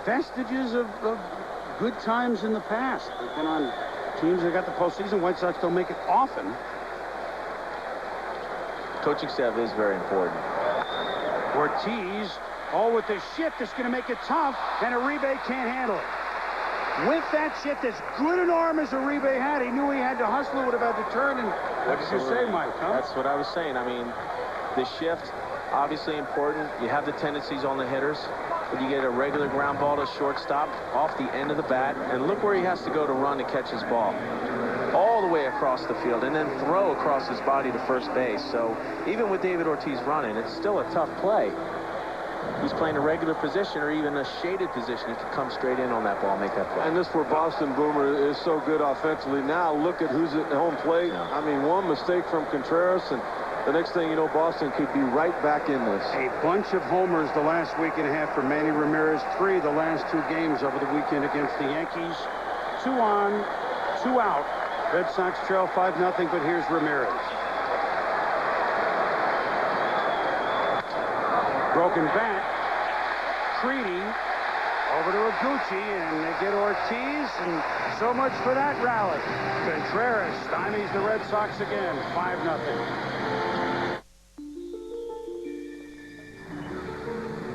vestiges of good times in the past. They've been on teams that got the postseason. White Sox don't make it often. Coaching staff is very important. Ortiz, with the shift, it's going to make it tough, and Uribe can't handle it. With that shift, as good an arm as Uribe had, he knew he had to hustle, would have had to turn, and what did you say, Mike? Huh? That's what I was saying. I mean, the shift, obviously important. You have the tendencies on the hitters, but you get a regular ground ball to shortstop off the end of the bat, and look where he has to go to run to catch his ball. All the way across the field, and then throw across his body to first base. So even with David Ortiz running, it's still a tough play. He's playing a regular position or even a shaded position. He can come straight in on that ball and make that play. And this for Boston Boomer is so good offensively. Now look at who's at home plate. Yeah. I mean, one mistake from Contreras, and the next thing you know, Boston could be right back in this. A bunch of homers the last week and a half for Manny Ramirez. 3 the last 2 games over the weekend against the Yankees. 2 on, 2 out. Red Sox trail 5-0, but here's Ramirez. Broken bat. Creedy over to Aguchi, and they get Ortiz, and so much for that rally. Contreras stymies the Red Sox again, 5-0.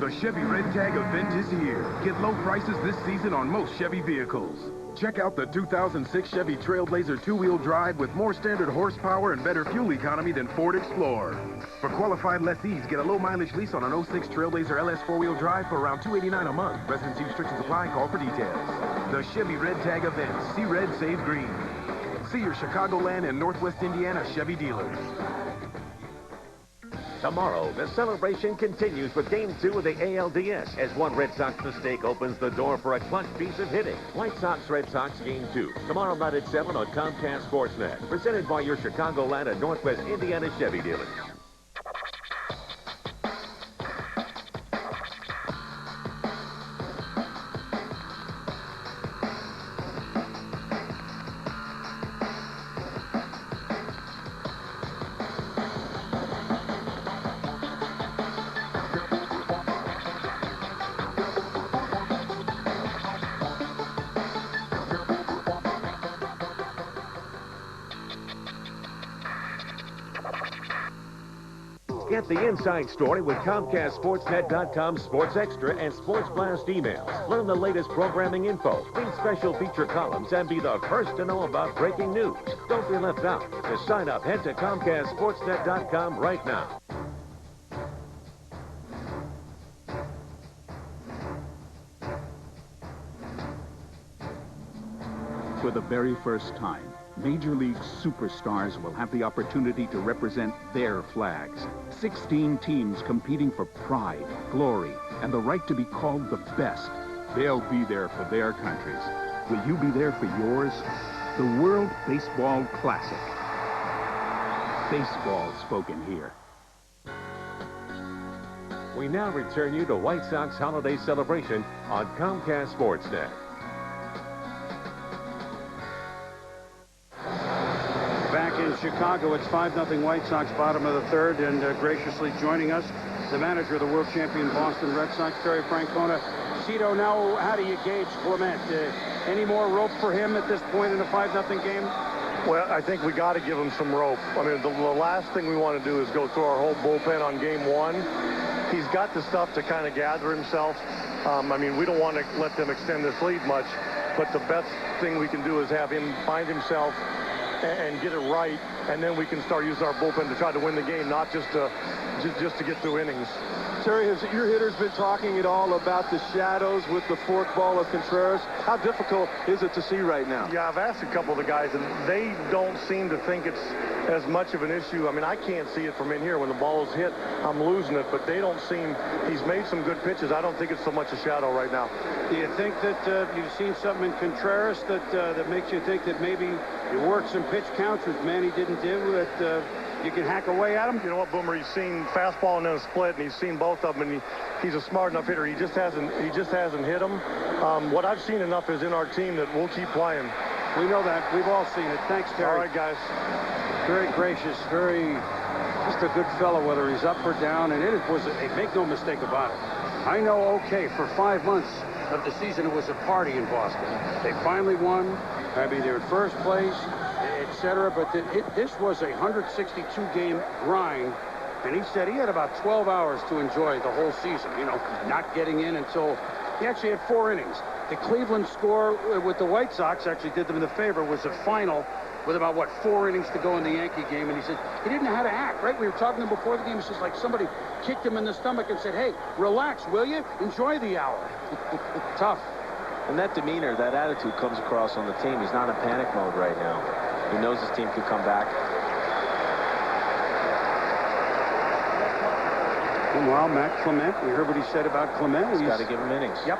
The Chevy Red Tag event is here. Get low prices this season on most Chevy vehicles. Check out the 2006 Chevy Trailblazer 2-wheel drive with more standard horsepower and better fuel economy than Ford Explorer. For qualified lessees, get a low-mileage lease on an 06 Trailblazer LS 4-wheel drive for around $289 a month. Residency restrictions apply. Call for details. The Chevy Red Tag event. See red, save green. See your Chicagoland and Northwest Indiana Chevy dealers. Tomorrow, the celebration continues with Game 2 of the ALDS as one Red Sox mistake opens the door for a clutch piece of hitting. White Sox-Red Sox Game 2, tomorrow night at 7 on Comcast Sportsnet. Presented by your Chicagoland and Northwest Indiana Chevy dealers. Get the inside story with ComcastSportsNet.com Sports Extra and Sports Blast emails. Learn the latest programming info, read special feature columns, and be the first to know about breaking news. Don't be left out. To sign up, head to ComcastSportsNet.com right now. For the very first time, Major League superstars will have the opportunity to represent their flags. 16 teams competing for pride, glory, and the right to be called the best. They'll be there for their countries. Will you be there for yours? The World Baseball Classic. Baseball spoken here. We now return you to White Sox holiday celebration on Comcast Sportsnet. Back in Chicago, it's 5-0 White Sox, bottom of the third, and graciously joining us, the manager of the world champion Boston Red Sox, Terry Francona. Cito, now how do you gauge Clement? Any more rope for him at this point in a 5-0 game? Well, I think we got to give him some rope. I mean, the last thing we want to do is go through our whole bullpen on game one. He's got the stuff to kind of gather himself. I mean, we don't want to let them extend this lead much, but the best thing we can do is have him find himself and get it right, and then we can start using our bullpen to try to win the game, not just to get through innings. Terry, has your hitters been talking at all about the shadows with the fork ball of Contreras? How difficult is it to see right now? Yeah, I've asked a couple of the guys, and they don't seem to think it's as much of an issue. I mean, I can't see it from in here. When the ball is hit, I'm losing it, but they don't seem, he's made some good pitches. I don't think it's so much a shadow right now. Do you think that you've seen something in Contreras that makes you think that maybe you worked some pitch counts, which Manny didn't do, that you can hack away at him? You know what, Boomer? He's seen fastball and then a split, and he's seen both of them, and he's a smart enough hitter. He just hasn't hit them. What I've seen enough is in our team that we'll keep playing. We know that. We've all seen it. Thanks, Terry. All right, guys. Very gracious, just a good fellow, whether he's up or down, and make no mistake about it. I know, okay, for 5 months of the season, it was a party in Boston. They finally won. I mean, they're in first place, etc. But this was a 162-game grind, and he said he had about 12 hours to enjoy the whole season, you know, not getting in until he actually had 4 innings. The Cleveland score with the White Sox actually did them the favor, was a final with about, 4 innings to go in the Yankee game, and he said he didn't know how to act, right? We were talking to him before the game. It's just like somebody kicked him in the stomach and said, hey, relax, will you? Enjoy the hour. Tough. And that demeanor, that attitude comes across on the team. He's not in panic mode right now. He knows his team could come back. Meanwhile, Matt Clement, we heard what he said about Clement. He's got to give him innings. Yep.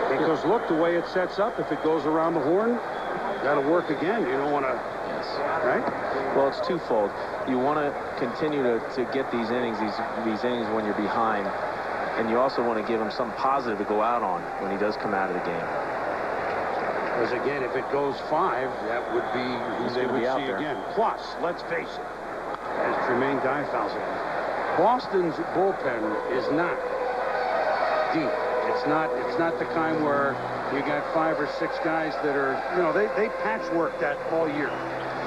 Because look, the way it sets up, if it goes around the horn, that'll work again. You don't want to... Yes. Right? Well, it's twofold. You want to continue to get these innings, these innings when you're behind. And you also want to give him something positive to go out on when he does come out of the game. Because again, if it goes 5, that would be who they would see again. Plus, let's face it, as Tremaine Dye fouls it, Boston's bullpen is not deep. It's not the kind where you got 5 or 6 guys that are, you know, they patchwork that all year.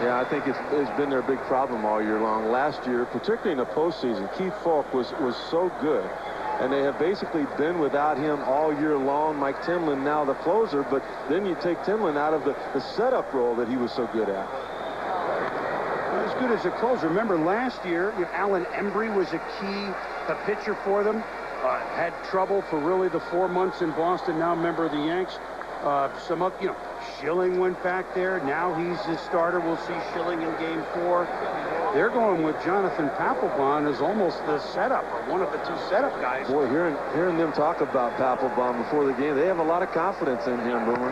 Yeah, I think it's been their big problem all year long. Last year, particularly in the postseason, Keith Falk was so good. And they have basically been without him all year long. Mike Timlin now the closer, but then you take Timlin out of the setup role that he was so good at. Not as good as a closer. Remember last year, Alan Embry was a pitcher for them. Had trouble for really the 4 months in Boston. Now a member of the Yanks. Schilling went back there. Now he's the starter. We'll see Schilling in Game 4. They're going with Jonathan Papelbon as almost the setup, or one of the 2 setup guys. Boy, hearing them talk about Papelbon before the game, they have a lot of confidence in him, Boomer.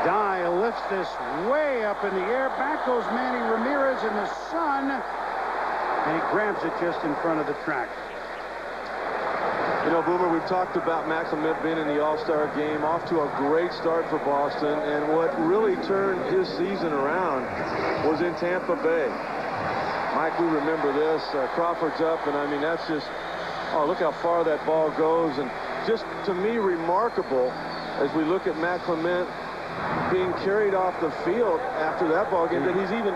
Dye lifts this way up in the air. Back goes Manny Ramirez in the sun. And he grabs it just in front of the track. You know, Boomer, we've talked about Matt Clement being in the All-Star game, off to a great start for Boston, and what really turned his season around was in Tampa Bay. Mike, we remember this. Crawford's up, and I mean, that's just, oh, look how far that ball goes, and just, to me, remarkable as we look at Matt Clement being carried off the field after that ball game, that he's even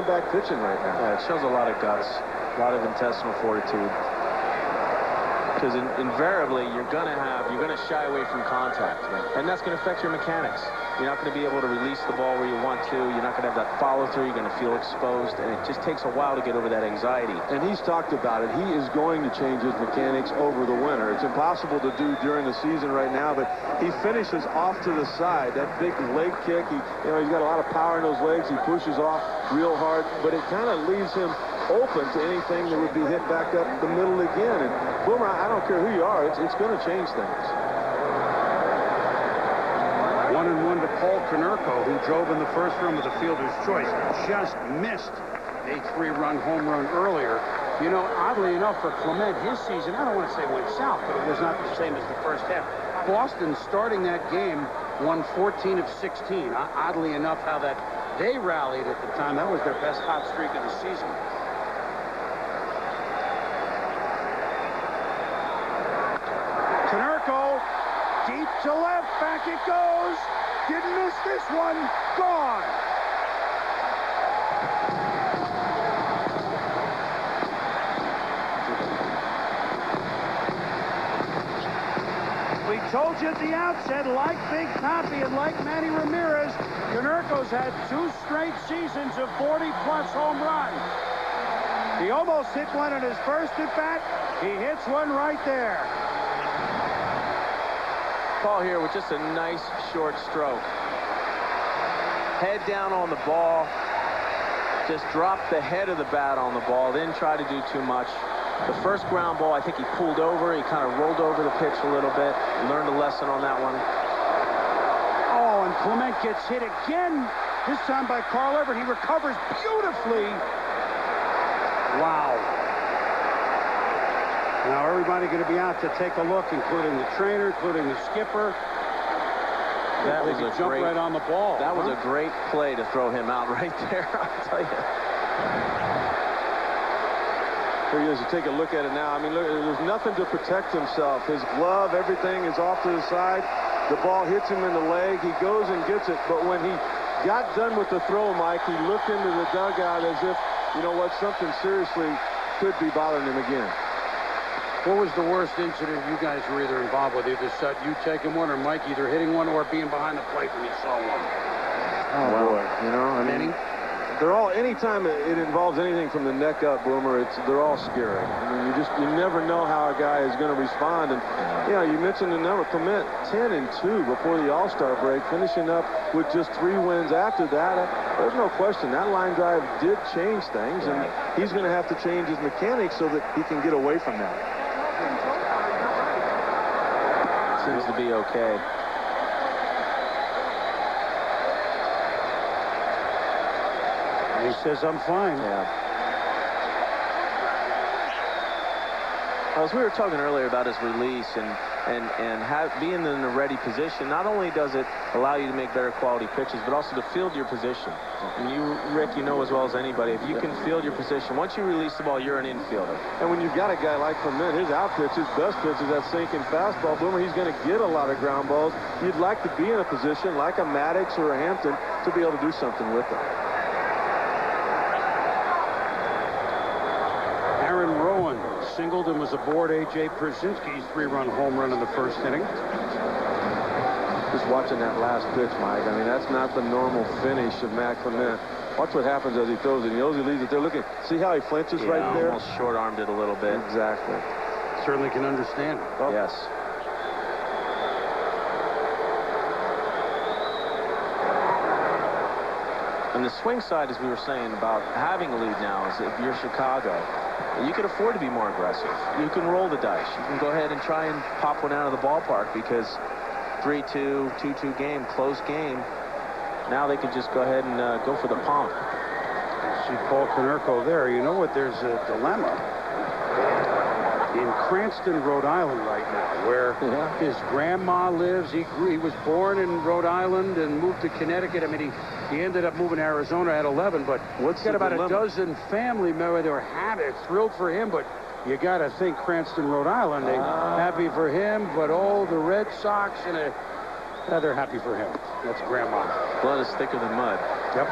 back pitching right now. Yeah, it shows a lot of guts, a lot of intestinal fortitude. Because invariably, you're going to shy away from contact. And that's going to affect your mechanics. You're not going to be able to release the ball where you want to. You're not going to have that follow-through. You're going to feel exposed. And it just takes a while to get over that anxiety. And he's talked about it. He is going to change his mechanics over the winter. It's impossible to do during the season right now, but he finishes off to the side. That big leg kick, he's got a lot of power in those legs. He pushes off real hard, but it kind of leaves him open to anything that would be hit back up the middle again. And Boomer, I don't care who you are, it's going to change things. 1-1 to Paul Konerko, who drove in the first run with the fielder's choice. Just missed a 3-run home run earlier. You know, oddly enough, for Clement, his season, I don't want to say went south, but it was not the same as the first half. Boston, starting that game, won 14 of 16. Oddly enough, how that they rallied at the time. That was their best hot streak of the season. Konerko, deep to left, back it goes. Didn't miss this one. Gone. We told you at the outset, like Big Papi and like Manny Ramirez, Konerko's had 2 straight seasons of 40-plus home runs. He almost hit one in his first at-bat. He hits one right there. Paul here with just a nice short stroke. Head down on the ball. Just dropped the head of the bat on the ball. Didn't try to do too much. The first ground ball, I think he pulled over. He kind of rolled over the pitch a little bit. Learned a lesson on that one. Oh, and Clement gets hit again, this time by Carl Everett. He recovers beautifully. Wow. Now everybody going to be out to take a look, including the trainer, including the skipper. That was a jump great, right on the ball. That was a great play to throw him out right there, I'll tell you. Here he is. You take a look at it now. I mean, look, there's nothing to protect himself. His glove, everything is off to the side. The ball hits him in the leg. He goes and gets it. But when he got done with the throw, Mike, he looked into the dugout as if, you know what, something seriously could be bothering him again. What was the worst incident you guys were either involved with? Either you taking one or Mike either hitting one or being behind the plate when you saw one? Oh, well, boy. You know, I mean, they're all, anytime it involves anything from the neck up, Boomer, they're all scary. I mean, you never know how a guy is going to respond. And, you know, you mentioned the number, Clement, 10-2 before the All-Star break, finishing up with just 3 wins after that. There's no question that line drive did change things, and he's going to have to change his mechanics so that he can get away from that. Seems to be okay. He says, I'm fine. Yeah. As we were talking earlier about his release and being in a ready position, not only does it allow you to make better quality pitches, but also to field your position. And you, Rick, you know as well as anybody, if you can field your position, once you release the ball, you're an infielder. And when you've got a guy like Clement, his out pitch, his best pitch is that sinking fastball. Boomer, he's going to get a lot of ground balls. You'd like to be in a position like a Maddox or a Hampton to be able to do something with it. Aaron Rowan singled and was aboard A.J. Przinsky's 3-run home run in the first inning. Just watching that last pitch, Mike, I mean, that's not the normal finish of Matt Clement. Watch what happens as he throws it. He knows he leaves it there. Look at, see how he flinches right there? Almost short-armed it a little bit. Exactly. Certainly can understand it. Oh. Yes. And the swing side, as we were saying, about having a lead now, is if you're Chicago, you can afford to be more aggressive. You can roll the dice. You can go ahead and try and pop one out of the ballpark because 3-2, 2-2 game, close game. Now they can just go ahead and go for the pump. See Paul Konerko there. You know what? There's a dilemma in Cranston, Rhode Island right now, where his grandma lives. He was born in Rhode Island and moved to Connecticut. I mean, he ended up moving to Arizona at 11, but he's got about a dozen family members that are thrilled for him, but you got to think Cranston, Rhode Island, they're happy for him, but the Red Sox, they're happy for him. That's grandma. Blood is thicker than mud. Yep.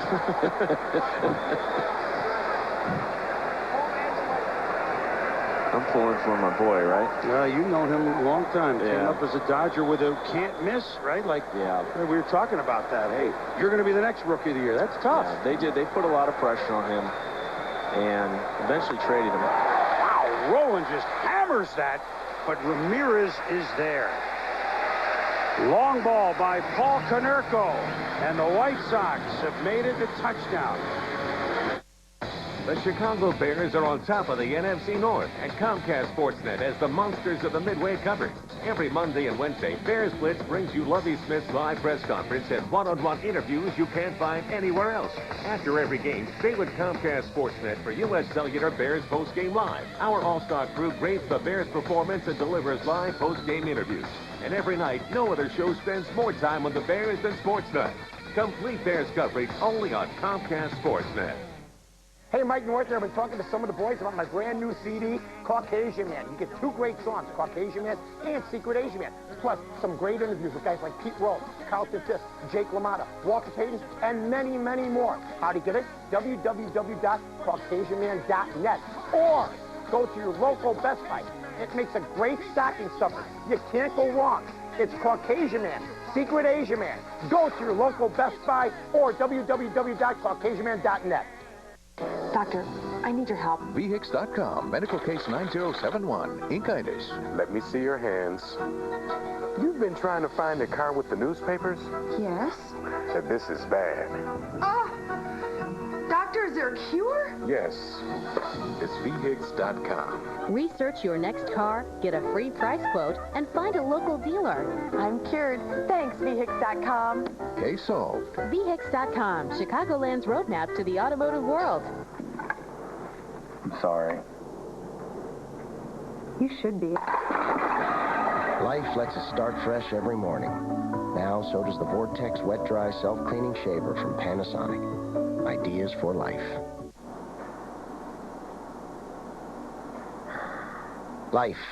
I'm pulling for my boy, right? Yeah, you've known him a long time. Yeah. Came up as a Dodger with a can't miss, right? Like, we were talking about that. Hey, you're going to be the next Rookie of the Year. That's tough. Yeah, they did. They put a lot of pressure on him and eventually traded him. Wow, Rowan just hammers that, but Ramirez is there. Long ball by Paul Konerko, and the White Sox have made it a touchdown. The Chicago Bears are on top of the NFC North, and Comcast Sportsnet has the monsters of the Midway covered. Every Monday and Wednesday, Bears Blitz brings you Lovie Smith's live press conference and one-on-one interviews you can't find anywhere else. After every game, stay with Comcast Sportsnet for U.S. Cellular Bears Postgame Live. Our all-star crew grades the Bears' performance and delivers live postgame interviews. And every night, no other show spends more time with the Bears than Sports Night. Complete Bears coverage only on Comcast Sportsnet. Hey, Mike North here. I've been talking to some of the boys about my brand new CD, Caucasian Man. You get 2 great songs, Caucasian Man and Secret Asian Man. Plus, some great interviews with guys like Pete Rose, Carlton Fisk, Jake LaMotta, Walter Payton, and many, many more. How to get it? www.caucasianman.net. Or go to your local Best Buy. It makes a great stocking stuffer. You can't go wrong. It's Caucasian Man, Secret Asian Man. Go to your local Best Buy or www.caucasianman.net. Doctor, I need your help. VHIX.com, medical case 9071, ink-itis. Let me see your hands. You've been trying to find a car with the newspapers? Yes. This is bad. Oh! Doctor, is there a cure? Yes. It's VHIX.com. Research your next car, get a free price quote, and find a local dealer. I'm cured. Thanks, VHIX.com. Case solved. VHIX.com, Chicagoland's roadmap to the automotive world. I'm sorry. You should be. Life lets us start fresh every morning. Now, so does the Vortex Wet Dry Self-Cleaning Shaver from Panasonic. Ideas for life. Life.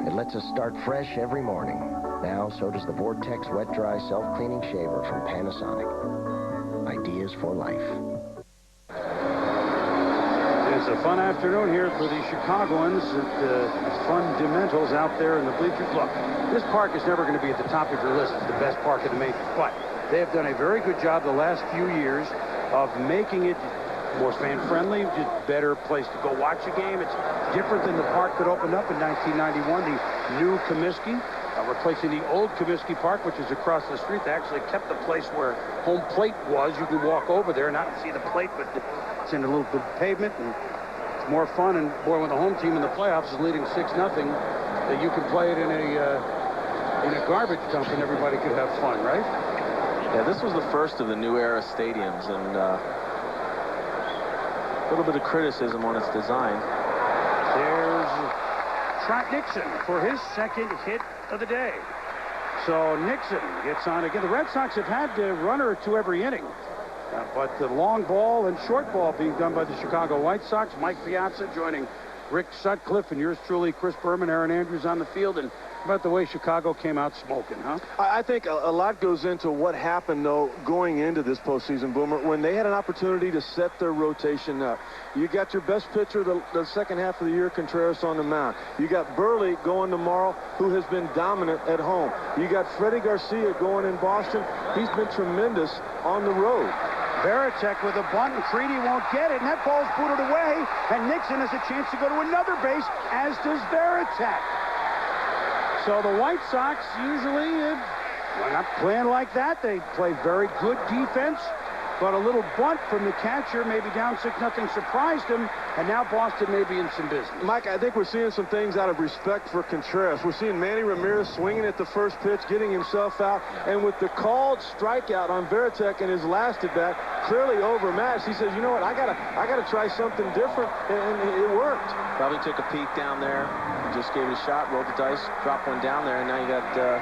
It lets us start fresh every morning. Now, so does the Vortex Wet Dry Self-Cleaning Shaver from Panasonic. Ideas for life. It's a fun afternoon here for the Chicagoans at Fundamentals out there in the bleachers. Look, this park is never going to be at the top of your list. It's the best park in the majors, but they have done a very good job the last few years of making it more fan-friendly, just better place to go watch a game. It's different than the park that opened up in 1991, the new Comiskey, replacing the old Comiskey Park, which is across the street. They actually kept the place where home plate was. You can walk over there, not see the plate, but it's in a little bit of pavement, and it's more fun. And boy, when the home team in the playoffs is leading 6-0, that you can play it in a garbage dump and everybody could have fun, right? Yeah, this was the first of the new era stadiums, and a little bit of criticism on its design. There's Trot Nixon for his second hit of the day. So Nixon gets on again. The Red Sox have had a runner or two every inning. But the long ball and short ball being done by the Chicago White Sox. Mike Piazza joining Rick Sutcliffe and yours truly, Chris Berman, Aaron Andrews on the field. And about the way Chicago came out smoking, huh? I think a lot goes into what happened, though, going into this postseason, Boomer, when they had an opportunity to set their rotation up. You got your best pitcher the second half of the year, Contreras, on the mound. You got Burley going tomorrow, who has been dominant at home. You got Freddie Garcia going in Boston. He's been tremendous on the road. Varitek with a bunt, and Creedy won't get it, and that ball's booted away, and Nixon has a chance to go to another base, as does Varitek. So the White Sox usually, when not playing like that, they play very good defense, but a little bunt from the catcher, maybe down 6-0, surprised him, and now Boston may be in some business. Mike, I think we're seeing some things out of respect for Contreras. We're seeing Manny Ramirez swinging at the first pitch, getting himself out, and with the called strikeout on Varitek in his last at-bat, clearly overmatched, he says, you know what, I gotta try something different, and it worked. Probably took a peek down there, just gave it a shot, rolled the dice, dropped one down there, and now you got a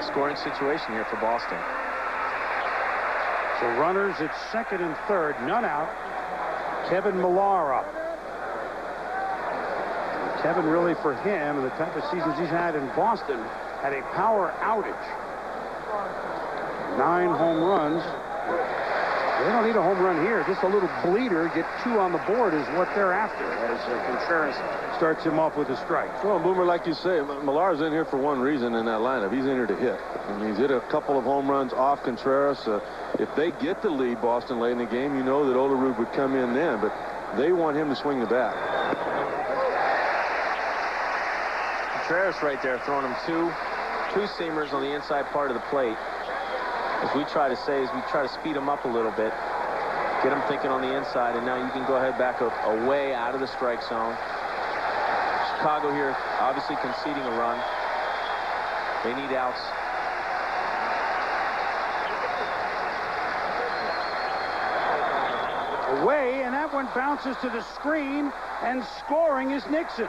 scoring situation here for Boston. So runners at second and third, none out. Kevin Millar up. Kevin, really for him, and the type of seasons he's had in Boston, had a power outage. 9 home runs. They don't need a home run here. Just a little bleeder. Get 2 on the board is what they're after, as Contreras starts him off with a strike. Well, Boomer, like you say, Millar's in here for one reason in that lineup. He's in here to hit. I mean, he's hit a couple of home runs off Contreras. If they get the lead, Boston, late in the game, you know that Olerud would come in then, but they want him to swing the bat. Contreras right there throwing him two seamers on the inside part of the plate. As we try to say, as we try to speed him up a little bit. Get them thinking on the inside, and now you can go ahead back away out of the strike zone. Chicago here obviously conceding a run. They need outs. Away, and that one bounces to the screen, and scoring is Nixon.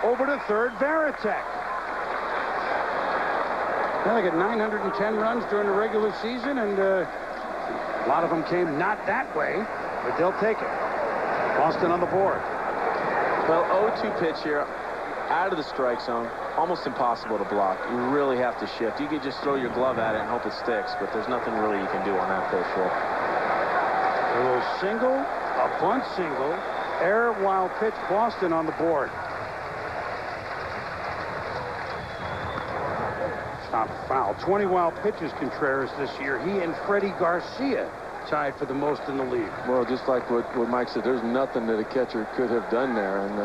Over to third, Varitek. Well, they got 910 runs during the regular season, and a lot of them came not that way, but they'll take it. Boston on the board. Well, 0-2 pitch here, out of the strike zone. Almost impossible to block. You really have to shift. You could just throw your glove at it and hope it sticks, but there's nothing really you can do on that pitch here. A little single, a bunt single, error, wild pitch, Boston on the board. Stop foul. 20 wild pitches, Contreras, this year. He and Freddie Garcia tied for the most in the league. Well, just like what Mike said, there's nothing that a catcher could have done there. And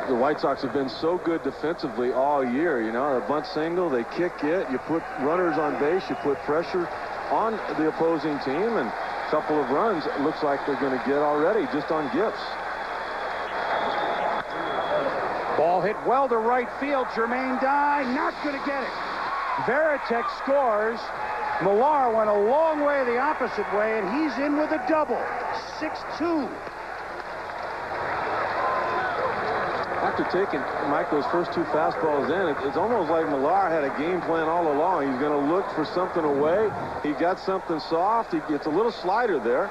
the White Sox have been so good defensively all year. You know, a bunt single, they kick it, you put runners on base, you put pressure on the opposing team, and a couple of runs it looks like they're going to get already just on gifts. Ball hit well to right field. Jermaine Dye not going to get it. Varitek scores. Millar went a long way the opposite way, and he's in with a double. 6-2. After taking Mike those first two fastballs in, it's almost like Millar had a game plan all along. He's going to look for something away. He got something soft. He gets a little slider there.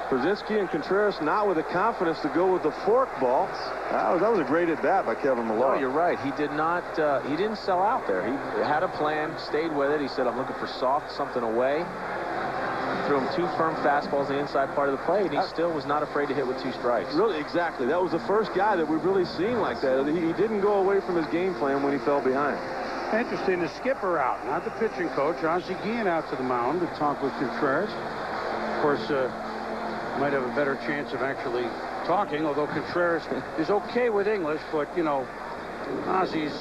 Brzezinski and Contreras not with the confidence to go with the fork ball. That was a great at-bat by Kevin Millar. No, you're right. He did not, he didn't sell out there. He had a plan, stayed with it. He said, I'm looking for soft, something away. Threw him two firm fastballs in the inside part of the plate, and he still was not afraid to hit with two strikes. Really, exactly. That was the first guy that we've really seen like that. He didn't go away from his game plan when he fell behind. Interesting, the skipper out, not the pitching coach. Ozzie Guillen out to the mound to talk with Contreras. Of course, might have a better chance of actually talking, although Contreras is okay with English, but, you know, Ozzie's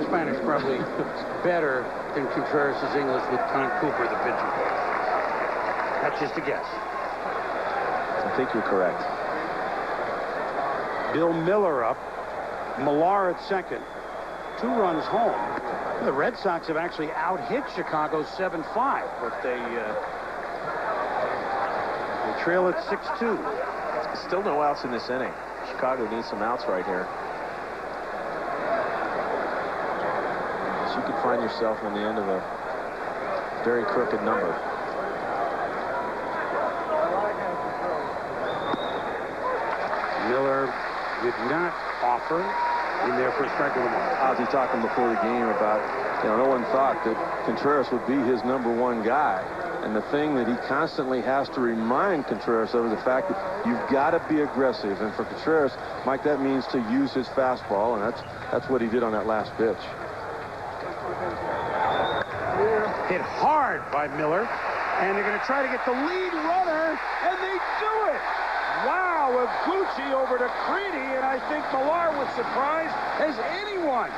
Spanish probably better than Contreras' English with Tom Cooper, the pitching coach. That's just a guess. I think you're correct. Bill Miller up. Millar at second. 2 runs home. The Red Sox have actually out-hit Chicago 7-5, but they trail at 6-2. Still no outs in this inning. Chicago needs some outs right here. So you could find yourself on the end of a very crooked number. Miller did not offer in there for a strike on the ball. Ozzie talking before the game about, you know, no one thought that Contreras would be his #1 guy. And the thing that he constantly has to remind Contreras of is the fact that you've got to be aggressive. And for Contreras, Mike, that means to use his fastball, and that's what he did on that last pitch. Hit hard by Miller, and they're going to try to get the lead runner, and they do it. Wow, with Gucci over to Creedy, and I think Millar was surprised as anyone.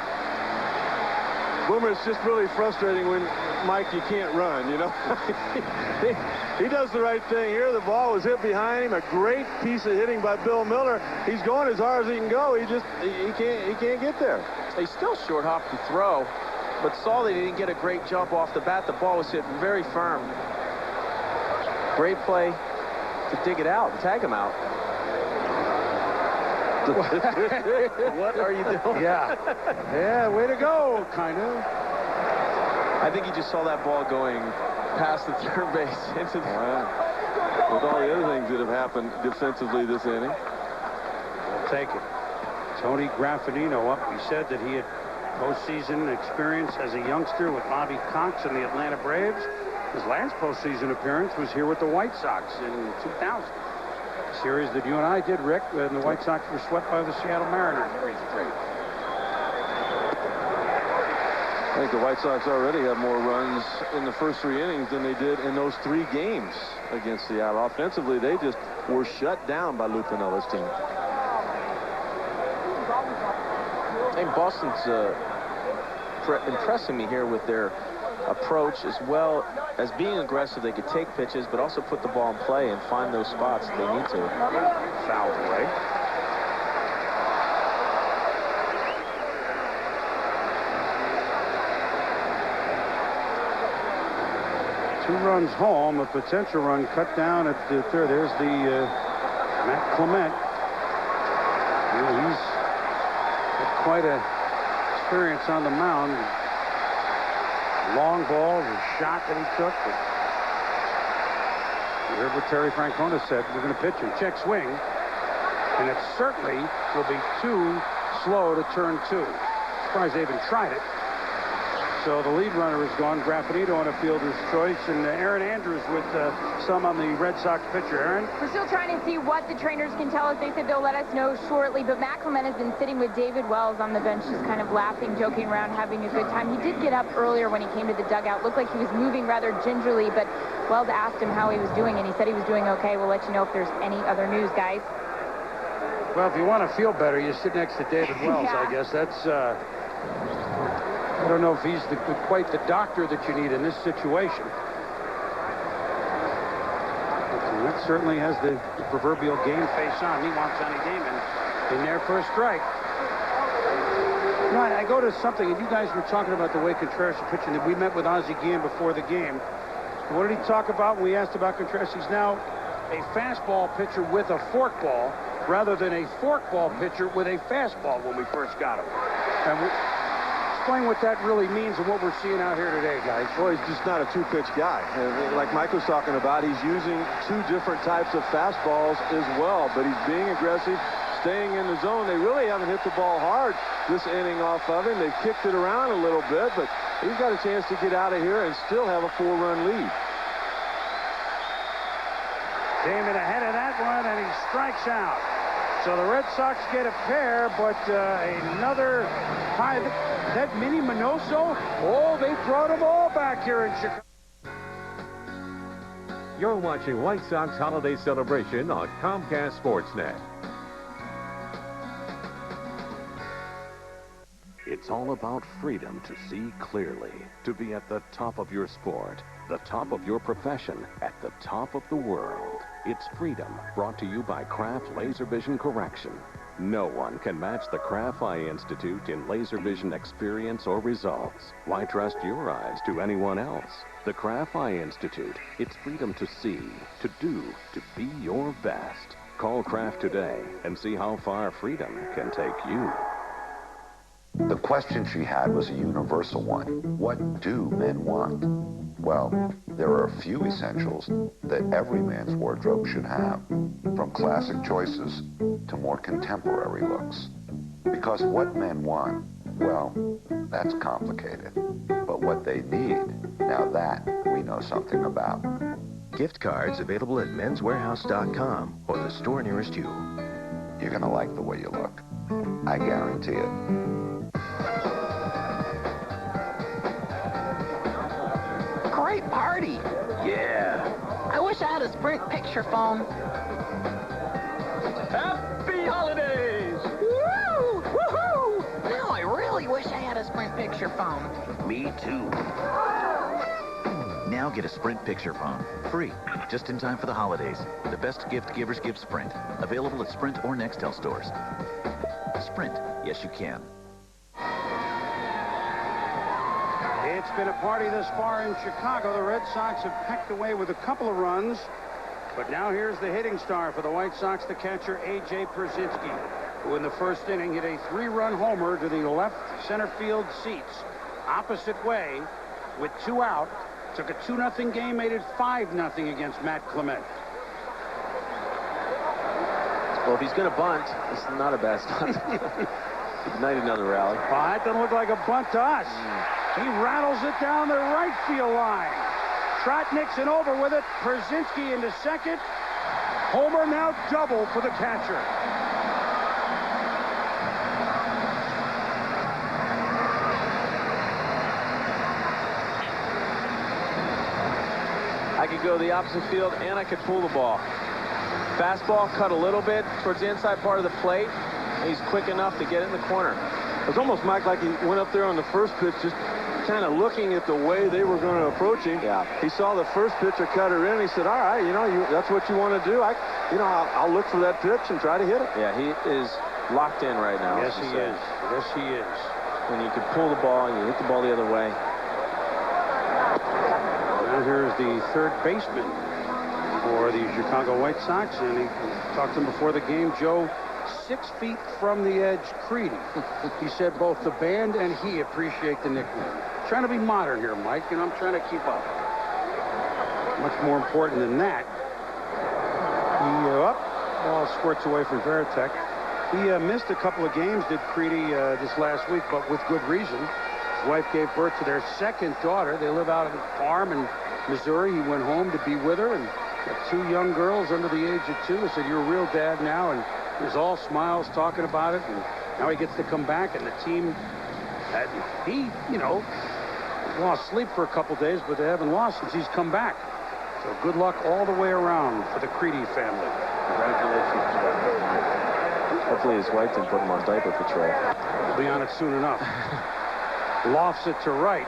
Boomer, it's just really frustrating when, Mike, you can't run, you know. he does the right thing here. The ball was hit behind him. A great piece of hitting by Bill Miller. He's going as hard as he can go. He can't get there. He still short hopped the throw, but saw that he didn't get a great jump off the bat. The ball was hit very firm. Great play to dig it out and tag him out. What are you doing? Yeah, way to go, kind of. I think he just saw that ball going past the third base into the... With all the other things that have happened defensively this inning. We'll take it. Tony Graffinino up. He said that he had postseason experience as a youngster with Bobby Cox and the Atlanta Braves. His last postseason appearance was here with the White Sox in 2000. A series that you and I did, Rick, and the White Sox were swept by the Seattle Mariners. I think the White Sox already have more runs in the first 3 innings than they did in those 3 games against Seattle. Offensively, they just were shut down by Lou Pinilla's team. I think Boston's impressing me here with their approach as well as being aggressive. They could take pitches, but also put the ball in play and find those spots if they need to. Fouled away. Two runs home, a potential run cut down at the third. There's the Matt Clement. You know, he's got quite a experience on the mound. Long ball, the shot that he took. But you heard what Terry Francona said. We're going to pitch him. Check swing. And it certainly will be too slow to turn two. Surprised they even tried it. So the lead runner is gone. Graffinito on a fielder's choice, and Aaron Andrews with some on the Red Sox pitcher. Aaron? We're still trying to see what the trainers can tell us. They said they'll let us know shortly, but Matt Clement has been sitting with David Wells on the bench, just kind of laughing, joking around, having a good time. He did get up earlier when he came to the dugout. Looked like he was moving rather gingerly, but Wells asked him how he was doing, and he said he was doing okay. We'll let you know if there's any other news, guys. Well, if you want to feel better, you sit next to David Wells, Yeah. I guess. That's... I don't know if he's quite the doctor that you need in this situation. But that certainly has the proverbial game face on. Meanwhile, Johnny Damon in there for a strike. You know, I go to something, and you guys were talking about the way Contreras is pitching. That we met with Ozzie Guillen before the game. What did he talk about when we asked about Contreras? He's now a fastball pitcher with a forkball rather than a forkball pitcher with a fastball when we first got him. And explain what that really means and what we're seeing out here today, guys. Well, he's just not a two-pitch guy. Like Mike was talking about, he's using two different types of fastballs as well, but he's being aggressive, staying in the zone. They really haven't hit the ball hard this inning off of him. They've kicked it around a little bit, but he's got a chance to get out of here and still have a 4-run lead. Damon ahead of that one, and he strikes out. So the Red Sox get a pair, but another high. That Minnie Minoso? Oh, they brought them all back here in Chicago. You're watching White Sox Holiday Celebration on Comcast Sportsnet. It's all about freedom to see clearly, to be at the top of your sport, the top of your profession, at the top of the world. It's freedom, brought to you by Kraft Laser Vision Correction. No one can match the Kraft Eye Institute in laser vision experience or results. Why trust your eyes to anyone else? The Kraft Eye Institute. It's freedom to see, to do, to be your best. Call Kraft today and see how far freedom can take you. The question she had was a universal one. What do men want? Well, there are a few essentials that every man's wardrobe should have, from classic choices to more contemporary looks. Because what men want, well, that's complicated. But what they need, now that we know something about. Gift cards available at menswarehouse.com or the store nearest you. You're gonna like the way you look. I guarantee it. Great party. Yeah. I wish I had a Sprint picture phone. Happy holidays! Woo! Woohoo! Now I really wish I had a Sprint picture phone. Me too. Now get a Sprint picture phone. Free. Just in time for the holidays. The best gift givers give Sprint. Available at Sprint or Nextel stores. Sprint. Yes, you can. It's been a party thus far in Chicago. The Red Sox have pecked away with a couple of runs. But now here's the hitting star for the White Sox, the catcher, A.J. Pierzynski, who in the first inning hit a 3-run homer to the left center field seats. Opposite way, with 2 out, took a 2-0 game, made it 5-0 against Matt Clement. Well, if he's going to bunt, it's not a bad stunt. Ignite another rally. Well, that doesn't look like a bunt to us. He rattles it down the right field line. Trot Nixon over with it. Pierzynski into second. Homer now double for the catcher. I could go the opposite field and I could pull the ball. Fastball cut a little bit towards the inside part of the plate. He's quick enough to get it in the corner. It was almost, Mike, like he went up there on the first pitch, just kind of looking at the way they were going to approach him. Yeah. He saw the first pitcher cut her in. He said, all right, that's what you want to do. I'll look for that pitch and try to hit it. Yeah, he is locked in right now. Yes, he is. Yes, he is. When you can pull the ball and you hit the ball the other way. Now here's the third baseman for the Chicago White Sox, and he talked to him before the game. Joe, 6 feet from the edge, Creedy. He said both the band and he appreciate the nickname. Trying to be modern here, Mike, and I'm trying to keep up. Much more important than that, ball squirts away from Veritek. He missed a couple of games, did Creedy, this last week, but with good reason. His wife gave birth to their second daughter. They live out on a farm in Missouri. He went home to be with her, and got 2 young girls under the age of 2. He said, you're a real dad now, and he was all smiles talking about it, and now he gets to come back, and the team, he lost sleep for a couple days, but they haven't lost since he's come back. So good luck all the way around for the Creedy family. Congratulations. Hopefully his wife didn't put him on diaper patrol. We'll be on it soon enough. Lofts it to right.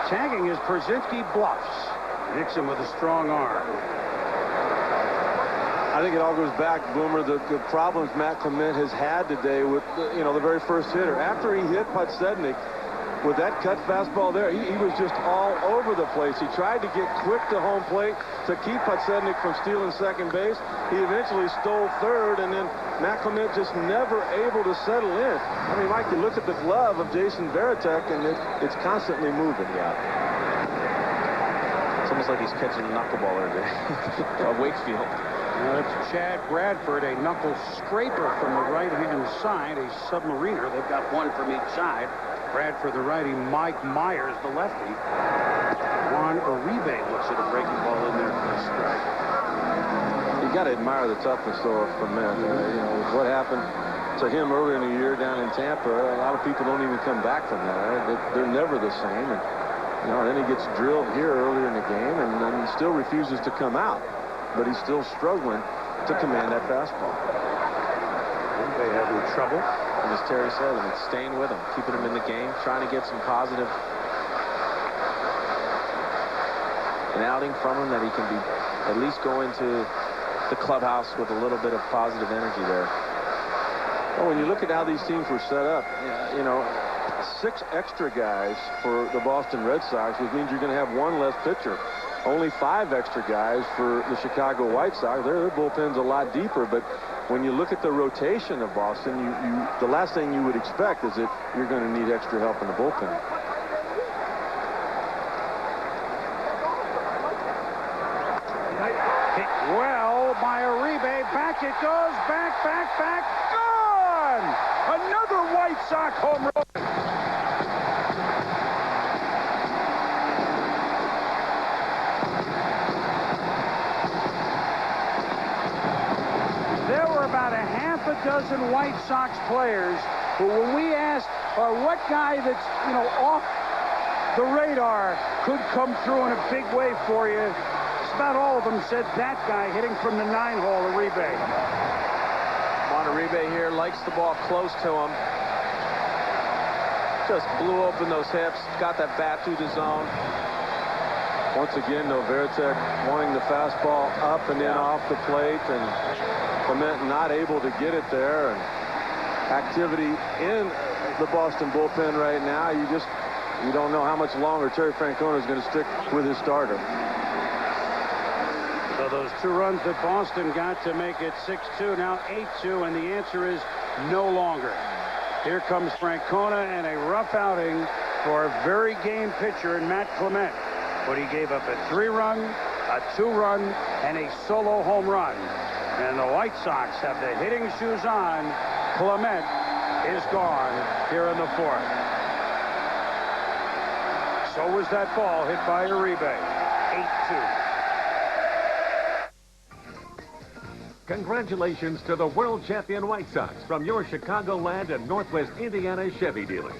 Tagging is Przinski bluffs. Nixon with a strong arm. I think it all goes back, Boomer, the problems Matt Clement has had today with, the very first hitter. After he hit Podsednik with that cut fastball there, he was just all over the place. He tried to get quick to home plate to keep Podsednik from stealing second base. He eventually stole third, and then Matt Clement just never able to settle in. I mean, Mike, you look at the glove of Jason Veritek, and it's constantly moving. Yeah. It's almost like he's catching a knuckleballer at Wakefield. That's Chad Bradford, a knuckle scraper from the right-hand side, a submariner. They've got one from each side. Bradford, the righty, Mike Myers, the lefty. Juan Uribe looks at a breaking ball in there for a strike. You got to admire the toughness, though, of Clement. What happened to him earlier in the year down in Tampa, a lot of people don't even come back from that. They're never the same. And then he gets drilled here earlier in the game, and then still refuses to come out. But he's still struggling to command that fastball. They having trouble. And as Terry said, it's staying with him, keeping him in the game, trying to get some positive an outing from him that he can be at least go into the clubhouse with a little bit of positive energy there. Well, when you look at how these teams were set up, 6 extra guys for the Boston Red Sox, which means you're going to have 1 less pitcher. Only 5 extra guys for the Chicago White Sox. Their bullpen's a lot deeper, but when you look at the rotation of Boston, the last thing you would expect is that you're going to need extra help in the bullpen. Hit well by Uribe. Back it goes. Back. Gone! Another White Sox home run. About a half a dozen White Sox players who, when we asked what guy that's off the radar could come through in a big way for you, just about all of them said that guy hitting from the 9-hole, Uribe. Uribe here likes the ball close to him. Just blew open those hips, got that bat through the zone. Once again, though, Veritek wanting the fastball up and then off the plate, and Clement not able to get it there. And activity in the Boston bullpen right now, you don't know how much longer Terry Francona is going to stick with his starter. So those 2 runs that Boston got to make it 6-2, now 8-2, and the answer is no longer. Here comes Francona, and a rough outing for a very game pitcher in Matt Clement. But he gave up a 3-run, a 2-run, and a solo home run. And the White Sox have the hitting shoes on. Clement is gone here in the 4th. So was that ball hit by Uribe. 8-2. Congratulations to the world champion White Sox from your Chicagoland and Northwest Indiana Chevy dealers.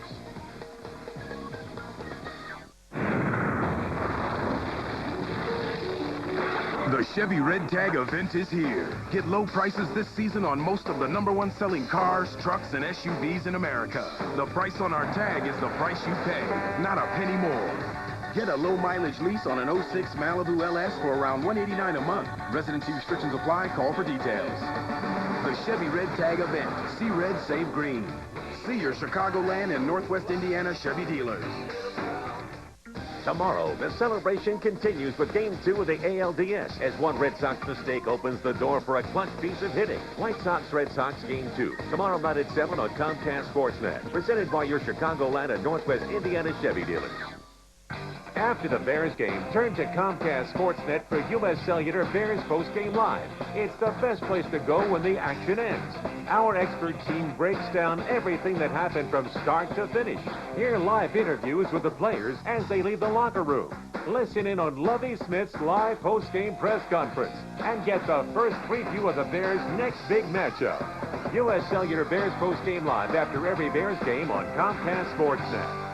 The Chevy Red Tag event is here. Get low prices this season on most of the #1 selling cars, trucks, and SUVs in America. The price on our tag is the price you pay, not a penny more. Get a low mileage lease on an 06 Malibu LS for around $189 a month. Residency restrictions apply. Call for details. The Chevy Red Tag event. See red, save green. See your Chicagoland and Northwest Indiana Chevy dealers. Tomorrow, the celebration continues with Game 2 of the ALDS as one Red Sox mistake opens the door for a clutch piece of hitting. White Sox-Red Sox Game 2, tomorrow night at 7 on Comcast Sportsnet. Presented by your Chicagoland and Northwest Indiana Chevy dealers. After the Bears game, turn to Comcast Sportsnet for U.S. Cellular Bears Postgame Live. It's the best place to go when the action ends. Our expert team breaks down everything that happened from start to finish. Hear live interviews with the players as they leave the locker room. Listen in on Lovie Smith's live postgame press conference and get the first preview of the Bears' next big matchup. U.S. Cellular Bears Postgame Live after every Bears game on Comcast Sportsnet.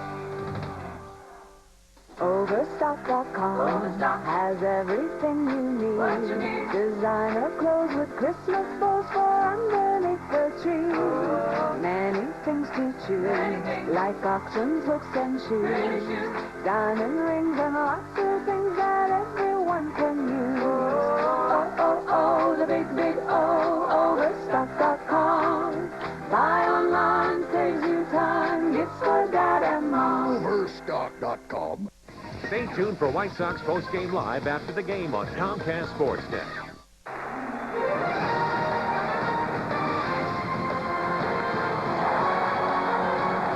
Overstock.com has everything you need. Designer clothes with Christmas bows for underneath the tree. Many things to choose, like auctions, hooks, and shoes. Diamond rings and lots of things that everyone can use. Oh, oh, oh, the big, big O, Overstock.com. Buy online, saves you time, gifts for dad and mom. Overstock.com. Stay tuned for White Sox Postgame Live after the game on Comcast Sportsnet.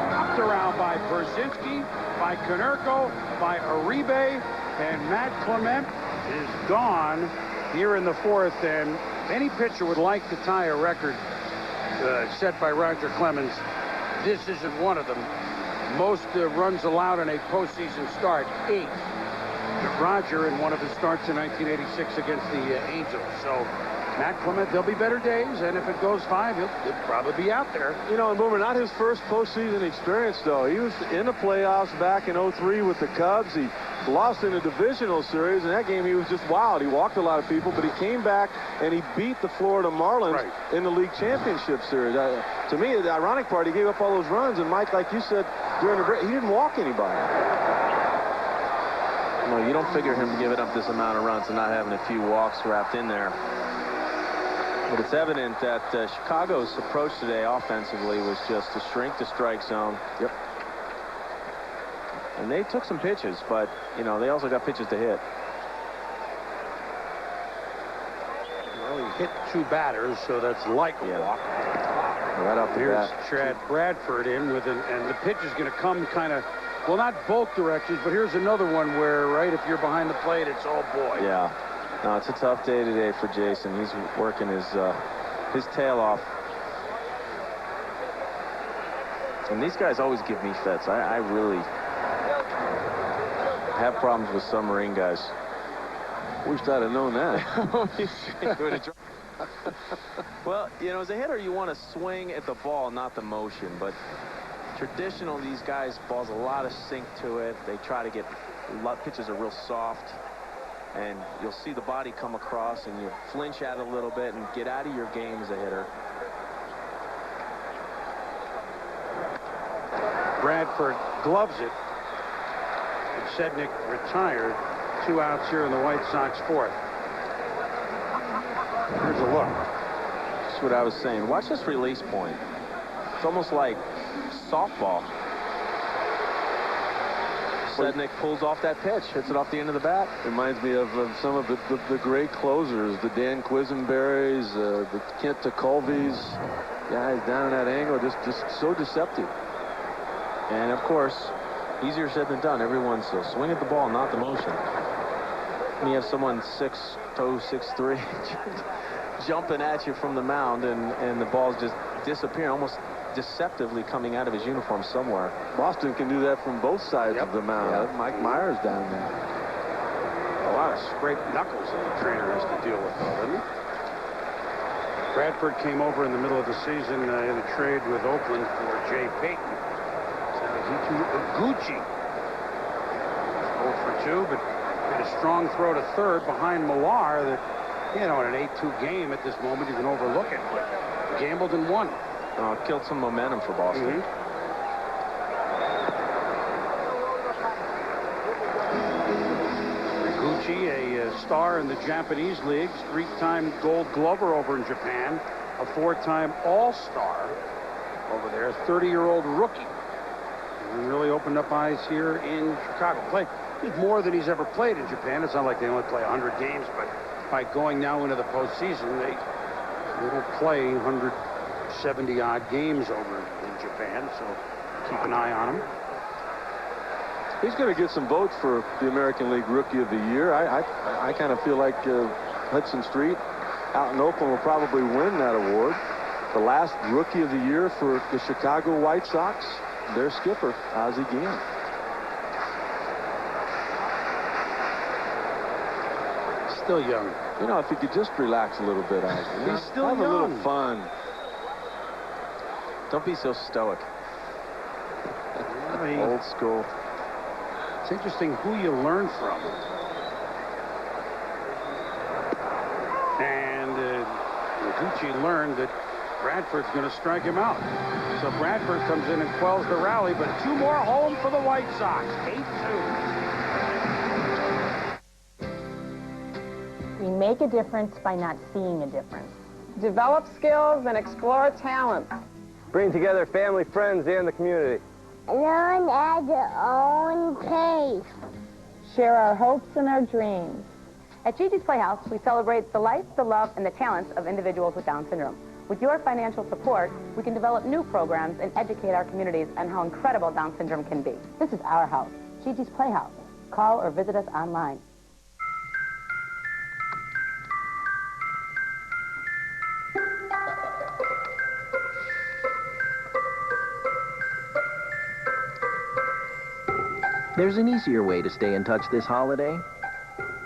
Knocked around by Brzezinski, by Konerko, by Uribe, and Matt Clement is gone here in the fourth. And any pitcher would like to tie a record set by Roger Clemens. This isn't one of them. Most runs allowed in a postseason start, 8. Roger in one of his starts in 1986 against the Angels. So, Matt Clement, there'll be better days, and if it goes 5, he'll probably be out there. You know, and Boomer, not his first postseason experience, though. He was in the playoffs back in 03 with the Cubs. He lost in a divisional series. In that game, he was just wild. He walked a lot of people, but he came back and he beat the Florida Marlins in the league championship series. To me, the ironic part, he gave up all those runs, and Mike, like you said during the break, he didn't walk anybody. No, you don't figure him giving up this amount of runs and not having a few walks wrapped in there. But it's evident that Chicago's approach today offensively was just to shrink the strike zone. Yep. And they took some pitches, but, you know, they also got pitches to hit. Well, he hit 2 batters, so that's like a walk. Right off the Here's bat. Chad Bradford in with and the pitch is going to come kind of, well, not both directions, but here's another one where, right, if you're behind the plate, it's oh boy. Yeah. No, it's a tough day today for Jason. He's working his tail off. And these guys always give me fits. I really have problems with submarine guys. Wish I'd have known that. Well, you know, as a hitter, you want to swing at the ball, not the motion. But traditional, these guys, balls a lot of sink to it. They try to get, pitches are real soft. And you'll see the body come across, and you flinch at it a little bit and get out of your game as a hitter. Bradford gloves it. And Sednick retired. 2 outs here in the White Sox fourth. Here's a look. That's what I was saying. Watch this release point. It's almost like softball. Sednick pulls off that pitch, hits it off the end of the bat. Reminds me of some of the great closers, the Dan Quisenberrys, the Kent Tekulves, guys down in that angle, just so deceptive. And of course, easier said than done. Everyone's swing at the ball, not the motion. When you have someone 6'2", 6'3", jumping at you from the mound, and the ball's just disappearing, almost deceptively coming out of his uniform somewhere. Boston can do that from both sides of the mound. Yep. Mike Myers down there. A lot of scraped knuckles that the trainer has to deal with, doesn't he? Bradford came over in the middle of the season in a trade with Oakland for Jay Payton. Gucci. 0 for 2, but a strong throw to third behind Millar that, you know, in an 8-2 game at this moment, you can overlook it. But gambled and won. Killed some momentum for Boston. A star in the Japanese leagues, 3-time Gold Glover over in Japan, a 4-time All-Star over there, 30-year-old rookie. And really opened up eyes here in Chicago. He's more than he's ever played in Japan. It's not like they only play 100 games, but by going now into the postseason, they don't play 170-odd games over in Japan, so keep an eye on him. He's going to get some votes for the American League Rookie of the Year. I kind of feel like Hudson Street out in Oakland will probably win that award. The last Rookie of the Year for the Chicago White Sox, their skipper, Ozzie Guillen. Still young. You know, if he could just relax a little bit, Ozzie. He's still have young. a little fun. Don't be so stoic. Old school. It's interesting who you learn from. And Gucci learned that Bradford's going to strike him out. So Bradford comes in and quells the rally, but 2 more home for the White Sox. 8-2. We make a difference by not seeing a difference. Develop skills and explore talent. Bring together family, friends, and the community. Learn at your own pace. Share our hopes and our dreams. At Gigi's Playhouse, we celebrate the life, the love, and the talents of individuals with Down syndrome. With your financial support, we can develop new programs and educate our communities on how incredible Down syndrome can be. This is our house, Gigi's Playhouse. Call or visit us online. There's an easier way to stay in touch this holiday.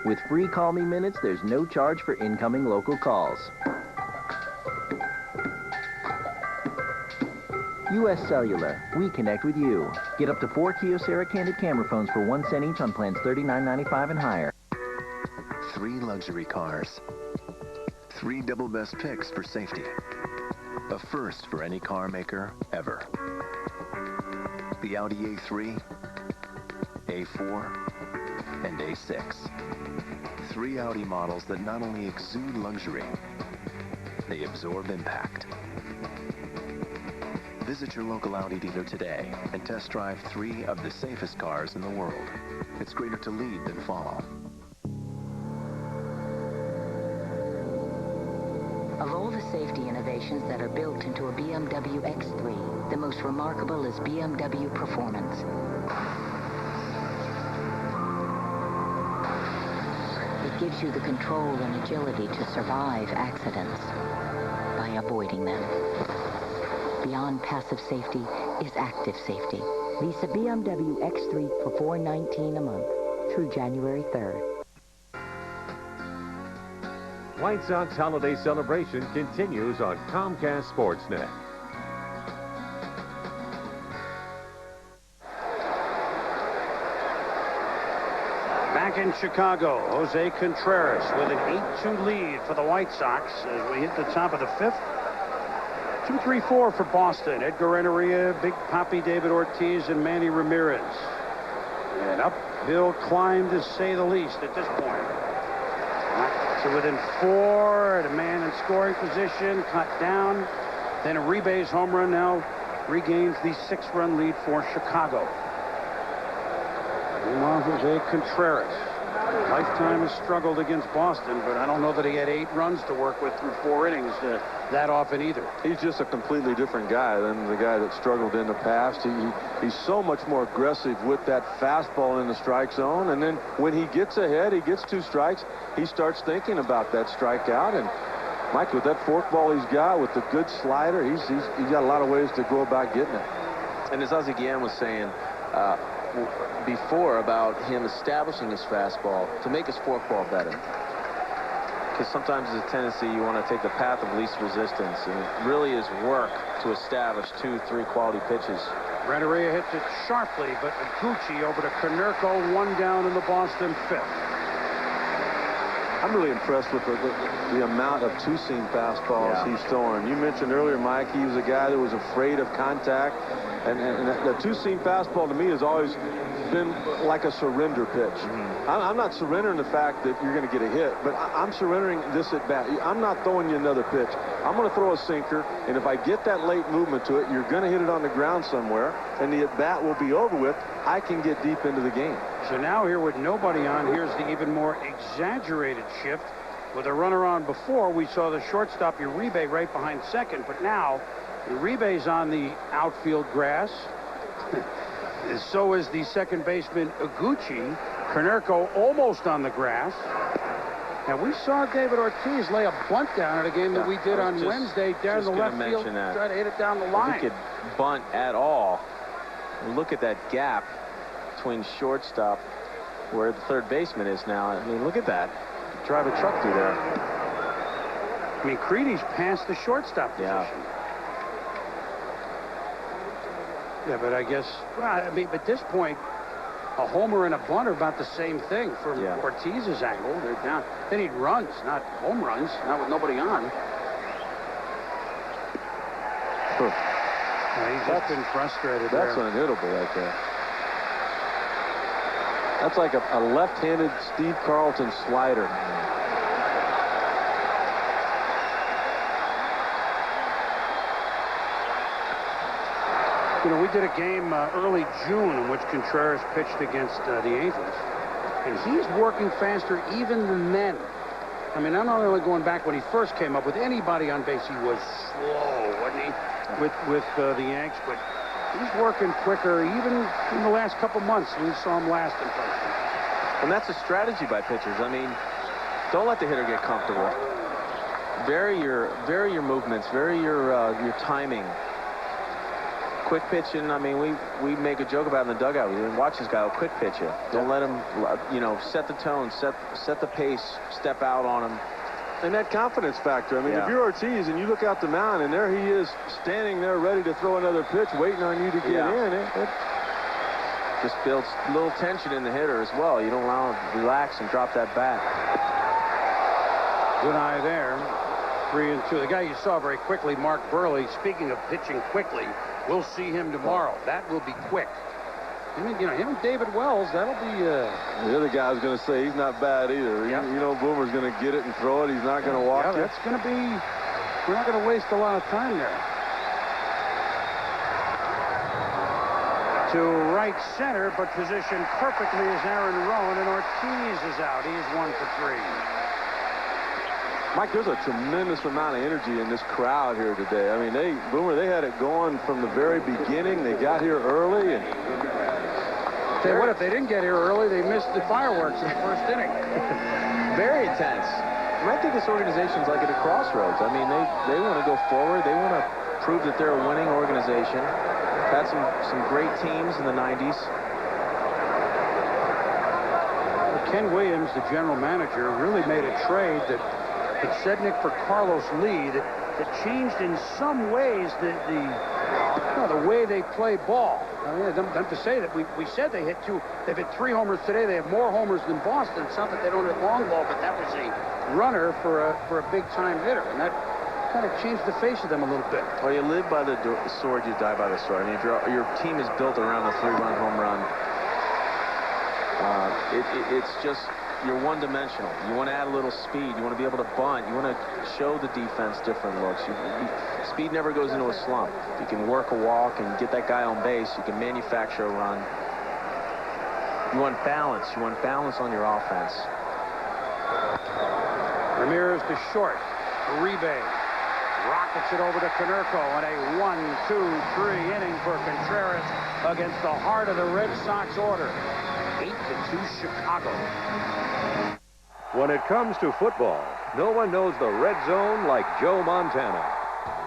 With free Call Me Minutes, there's no charge for incoming local calls. U.S. Cellular, we connect with you. Get up to 4 Kyocera candid camera phones for 1 cent each on plans $39.95 and higher. 3 luxury cars. 3 double best picks for safety. A first for any car maker ever. The Audi A3, A4, and A6. 3 Audi models that not only exude luxury, they absorb impact. Visit your local Audi dealer today and test drive 3 of the safest cars in the world. It's greater to lead than follow. Of all the safety innovations that are built into a BMW X3, the most remarkable is BMW Performance. It gives you the control and agility to survive accidents by avoiding them. Beyond passive safety is active safety. Lease a BMW X3 for $419 a month through January 3rd. White Sox holiday celebration continues on Comcast Sportsnet. Back in Chicago, Jose Contreras with an 8-2 lead for the White Sox as we hit the top of the 5th. 2-3-4 for Boston. Edgar Renteria, Big Papi David Ortiz, and Manny Ramirez. An uphill climb, to say the least, at this point. So within 4, and a man in scoring position, cut down. Then Uribe's home run now regains the 6-run lead for Chicago. Meanwhile, Jose Contreras. Lifetime has struggled against Boston, but I don't know that he had 8 runs to work with through 4 innings that often either. He's just a completely different guy than the guy that struggled in the past. He's so much more aggressive with that fastball in the strike zone, and then when he gets ahead, he gets 2 strikes, he starts thinking about that strikeout. And Mike, with that forkball he's got, with the good slider, he's got a lot of ways to go about getting it. And as Ozzie Guillen was saying before about him establishing his fastball to make his forkball better. Because sometimes there's a tendency you want to take the path of least resistance, and it really is work to establish 2-3 quality pitches. Renteria hits it sharply, but Gucci over to Konerko, 1 down in the Boston 5th. I'm really impressed with the amount of two-seam fastballs he's throwing. You mentioned earlier, Mike, he was a guy that was afraid of contact. And the two-seam fastball to me has always been like a surrender pitch. I'm not surrendering the fact that you're going to get a hit, but I'm surrendering this at bat. I'm not throwing you another pitch. I'm going to throw a sinker, and if I get that late movement to it, you're going to hit it on the ground somewhere, and the at bat will be over with. I can get deep into the game. So now here with nobody on, here's the even more exaggerated shift. With a runner on before, we saw the shortstop Uribe right behind second, but now Uribe's on the outfield grass. So is the second baseman Iguchi. Konerko almost on the grass. And we saw David Ortiz lay a bunt down at a game that we did on Wednesday down the left field, try to hit it down the line. If he could bunt at all, look at that gap between shortstop where the third baseman is now. I mean, look at that. Drive a truck through there. I mean, Creedy's past the shortstop position. Yeah, but I guess, well, I mean, at this point, a homer and a bunt are about the same thing from Ortiz's angle. They're down. They need runs, not home runs, not with nobody on. He's just been frustrated there. That's unhittable right there. That's like a left-handed Steve Carlton slider. You know, we did a game early June in which Contreras pitched against the Angels, and he's working faster even than then. I mean, I'm not only going back when he first came up with anybody on base, he was slow, wasn't he, with the Yanks, but he's working quicker even in the last couple months. We saw him last in person. And that's a strategy by pitchers. I mean, don't let the hitter get comfortable. Vary your movements, vary your timing. Quick pitching, I mean, we make a joke about it in the dugout. We watch this guy quick pitch you. Don't let him, you know, set the tone, set the pace, step out on him. And that confidence factor. I mean, if you're Ortiz and you look out the mound and there he is standing there ready to throw another pitch, waiting on you to get in, it just builds a little tension in the hitter as well. You don't allow him to relax and drop that bat. Good eye there. 3-2. The guy you saw very quickly, Mark Burley, speaking of pitching quickly, we'll see him tomorrow. That will be quick. I mean, you know, him and David Wells, that'll be... The other guy's going to say he's not bad either. You know, Boomer's going to get it and throw it. He's not going to walk it. That's going to be... We're not going to waste a lot of time there. To right center, but positioned perfectly is Aaron Rowan, and Ortiz is out. He's 1 for 3. Mike, there's a tremendous amount of energy in this crowd here today. I mean, Boomer, they had it going from the very beginning. They got here early. And tell you what, if they didn't get here early, they missed the fireworks in the first inning. Very intense. I might think this organization's like at a crossroads. I mean, they want to go forward. They want to prove that they're a winning organization. Had some great teams in the 90s. Ken Williams, the general manager, really made a trade that Sednick for Carlos Lee that changed in some ways the way they play ball. I mean, them to say that we said they've hit 3 homers today. They have more homers than Boston. It's not that they don't hit long ball, but that was a runner for a big time hitter, and that kind of changed the face of them a little bit. Well, you live by the sword, you die by the sword. I mean, if your team is built around the 3-run home run, it's just, you're one-dimensional. You want to add a little speed. You want to be able to bunt. You want to show the defense different looks. Speed never goes into a slump. If you can work a walk and get that guy on base, you can manufacture a run. You want balance. You want balance on your offense. Ramirez to short. Uribe rockets it over to Konerko, and a 1-2-3 inning for Contreras against the heart of the Red Sox order. 8-2 Chicago. When it comes to football, no one knows the red zone like Joe Montana.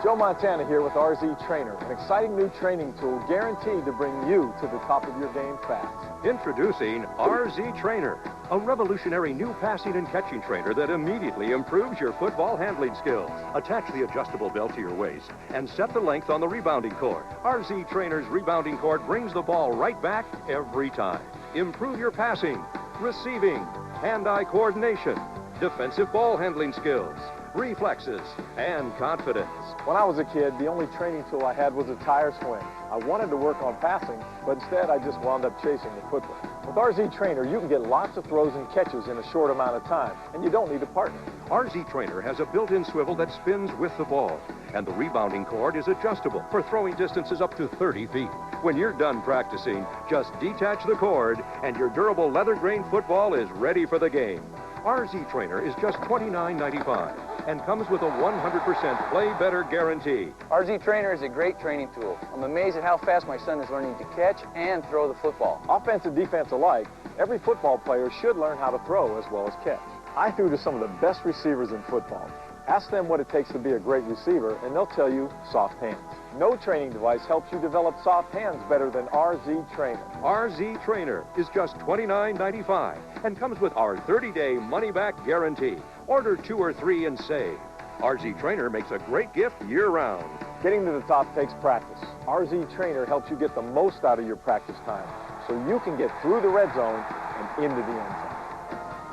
Joe Montana here with RZ Trainer, an exciting new training tool guaranteed to bring you to the top of your game fast. Introducing RZ Trainer, a revolutionary new passing and catching trainer that immediately improves your football handling skills. Attach the adjustable belt to your waist and set the length on the rebounding cord. RZ Trainer's rebounding cord brings the ball right back every time. Improve your passing, receiving, hand-eye coordination, defensive ball handling skills, reflexes, and confidence. When I was a kid, the only training tool I had was a tire swing. I wanted to work on passing, but instead I just wound up chasing the football. With RZ Trainer, you can get lots of throws and catches in a short amount of time, and you don't need a partner. RZ Trainer has a built-in swivel that spins with the ball, and the rebounding cord is adjustable for throwing distances up to 30 feet. When you're done practicing, just detach the cord, and your durable leather-grain football is ready for the game. RZ Trainer is just $29.95 and comes with a 100% play better guarantee. RZ Trainer is a great training tool. I'm amazed at how fast my son is learning to catch and throw the football. Offense and defense alike, every football player should learn how to throw as well as catch. I threw to some of the best receivers in football. Ask them what it takes to be a great receiver, and they'll tell you soft hands. No training device helps you develop soft hands better than RZ Trainer. RZ Trainer is just $29.95 and comes with our 30-day money-back guarantee. Order 2 or 3 and save. RZ Trainer makes a great gift year-round. Getting to the top takes practice. RZ Trainer helps you get the most out of your practice time so you can get through the red zone and into the end zone.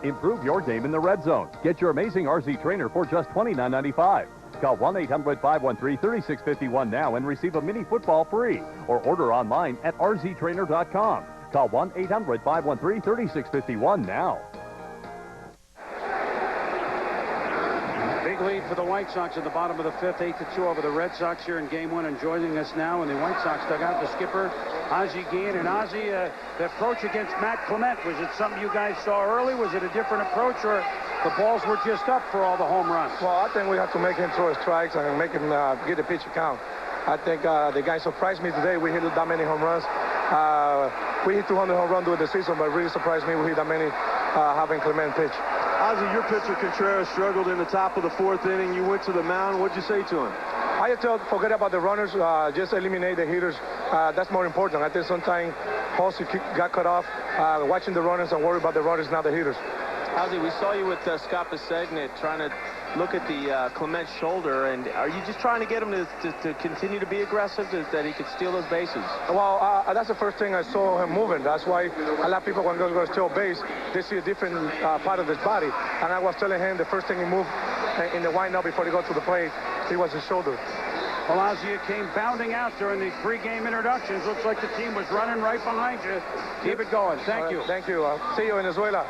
Improve your game in the red zone. Get your amazing RZ Trainer for just $29.95. Call 1-800-513-3651 now and receive a mini football free. Or order online at rztrainer.com. Call 1-800-513-3651 now. Big lead for the White Sox in the bottom of the 5th, 8-2 over the Red Sox here in Game 1. And joining us now in the White Sox dugout, the skipper, Ozzie Guillen. And Ozzie, the approach against Matt Clement, was it something you guys saw early? Was it a different approach, or the balls were just up for all the home runs? Well, I think we have to make him throw strikes and make him get the pitch count. I think the guy surprised me today. We hit that many home runs. We hit 200 home runs during the season, but really surprised me we hit that many having Clement pitch. Ozzie, your pitcher Contreras struggled in the top of the 4th inning. You went to the mound. What'd you say to him? I just told forget about the runners. Just eliminate the hitters. That's more important. I think sometimes Halsey got cut off watching the runners and worry about the runners, not the hitters. Ozzie, we saw you with Scott Pisegnet trying to look at the Clement shoulder, and are you just trying to get him to continue to be aggressive, that he could steal those bases? Well, that's the first thing I saw him moving. That's why a lot of people, when they go to steal base, they see a different part of his body. And I was telling him the first thing he moved in the windup before he got to the plate, it was his shoulder. Well, Ozzie came bounding out during the pregame introductions. Looks like the team was running right behind you. Keep it going. Thank you. Thank you. See you in Venezuela.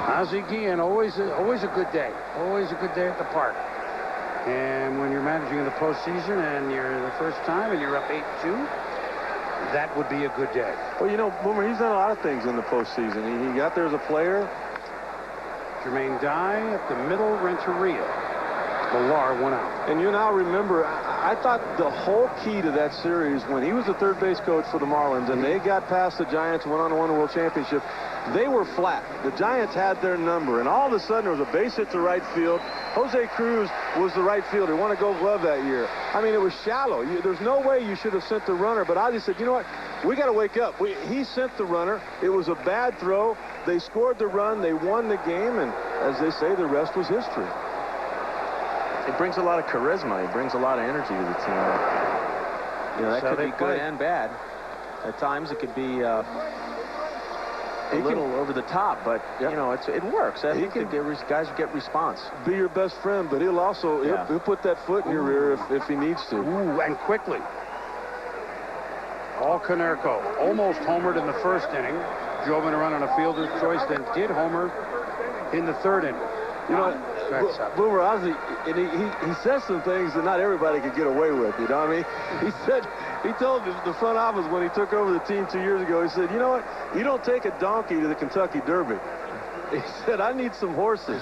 Ozzie Guillen, always a good day. Always a good day at the park. And when you're managing in the postseason and you're the first time and you're up 8-2, that would be a good day. Well, you know, Boomer, he's done a lot of things in the postseason. He got there as a player. Jermaine Dye at the middle, Renteria. Millar went out. And you now remember, I thought the whole key to that series, when he was the third base coach for the Marlins and they got past the Giants, went on to win the World Championship, they were flat. The Giants had their number, and all of a sudden there was a base hit to right field. Jose Cruz was the right fielder. He won a Gold Glove that year. I mean, it was shallow. There's no way you should have sent the runner, but Ozzie said, you know what, we got to wake up. He sent the runner. It was a bad throw. They scored the run. They won the game, and as they say, the rest was history. It brings a lot of charisma. It brings a lot of energy to the team. You know, that could be good and bad. At times it could be a little over the top, but you know, it works. I think guys get response. Be your best friend, but he'll also he'll put that foot in your rear if he needs to. Ooh, and quickly. Paul Konerko almost homered in the 1st inning. Drove in a run on a fielder's choice, then did homer in the 3rd inning. You know, Boomer Ozzie, he says some things that not everybody could get away with, you know what I mean? He told the front office when he took over the team 2 years ago, he said, you know what, you don't take a donkey to the Kentucky Derby. He said, I need some horses.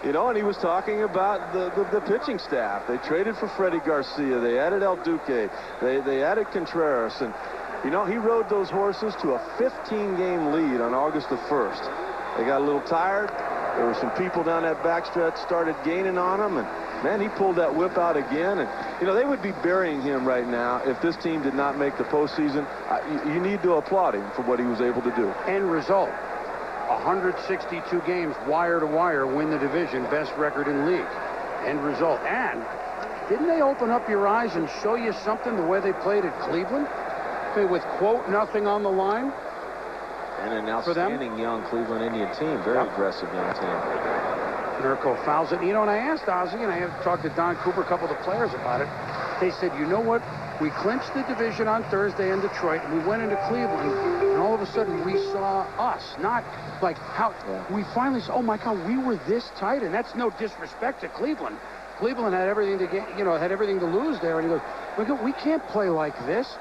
You know, and he was talking about the pitching staff. They traded for Freddie Garcia. They added El Duque. They added Contreras. And, you know, he rode those horses to a 15-game lead on August the 1st. They got a little tired. There were some people down that backstretch started gaining on him, and man, he pulled that whip out again. And you know, they would be burying him right now if this team did not make the postseason. You need to applaud him for what he was able to do. End result: 162 games wire to wire, win the division, best record in league. End result. And didn't they open up your eyes and show you something the way they played at Cleveland? With quote nothing on the line. And an outstanding young Cleveland Indian team. Very aggressive young team. Konerko fouls it. You know, and I asked Ozzie, and I have talked to Don Cooper, a couple of the players about it. They said, you know what? We clinched the division on Thursday in Detroit, and we went into Cleveland, and all of a sudden we saw us. Not like how we finally saw, oh my God, we were this tight, and that's no disrespect to Cleveland. Cleveland had everything to get, had everything to lose there, and he goes, we can't play like this.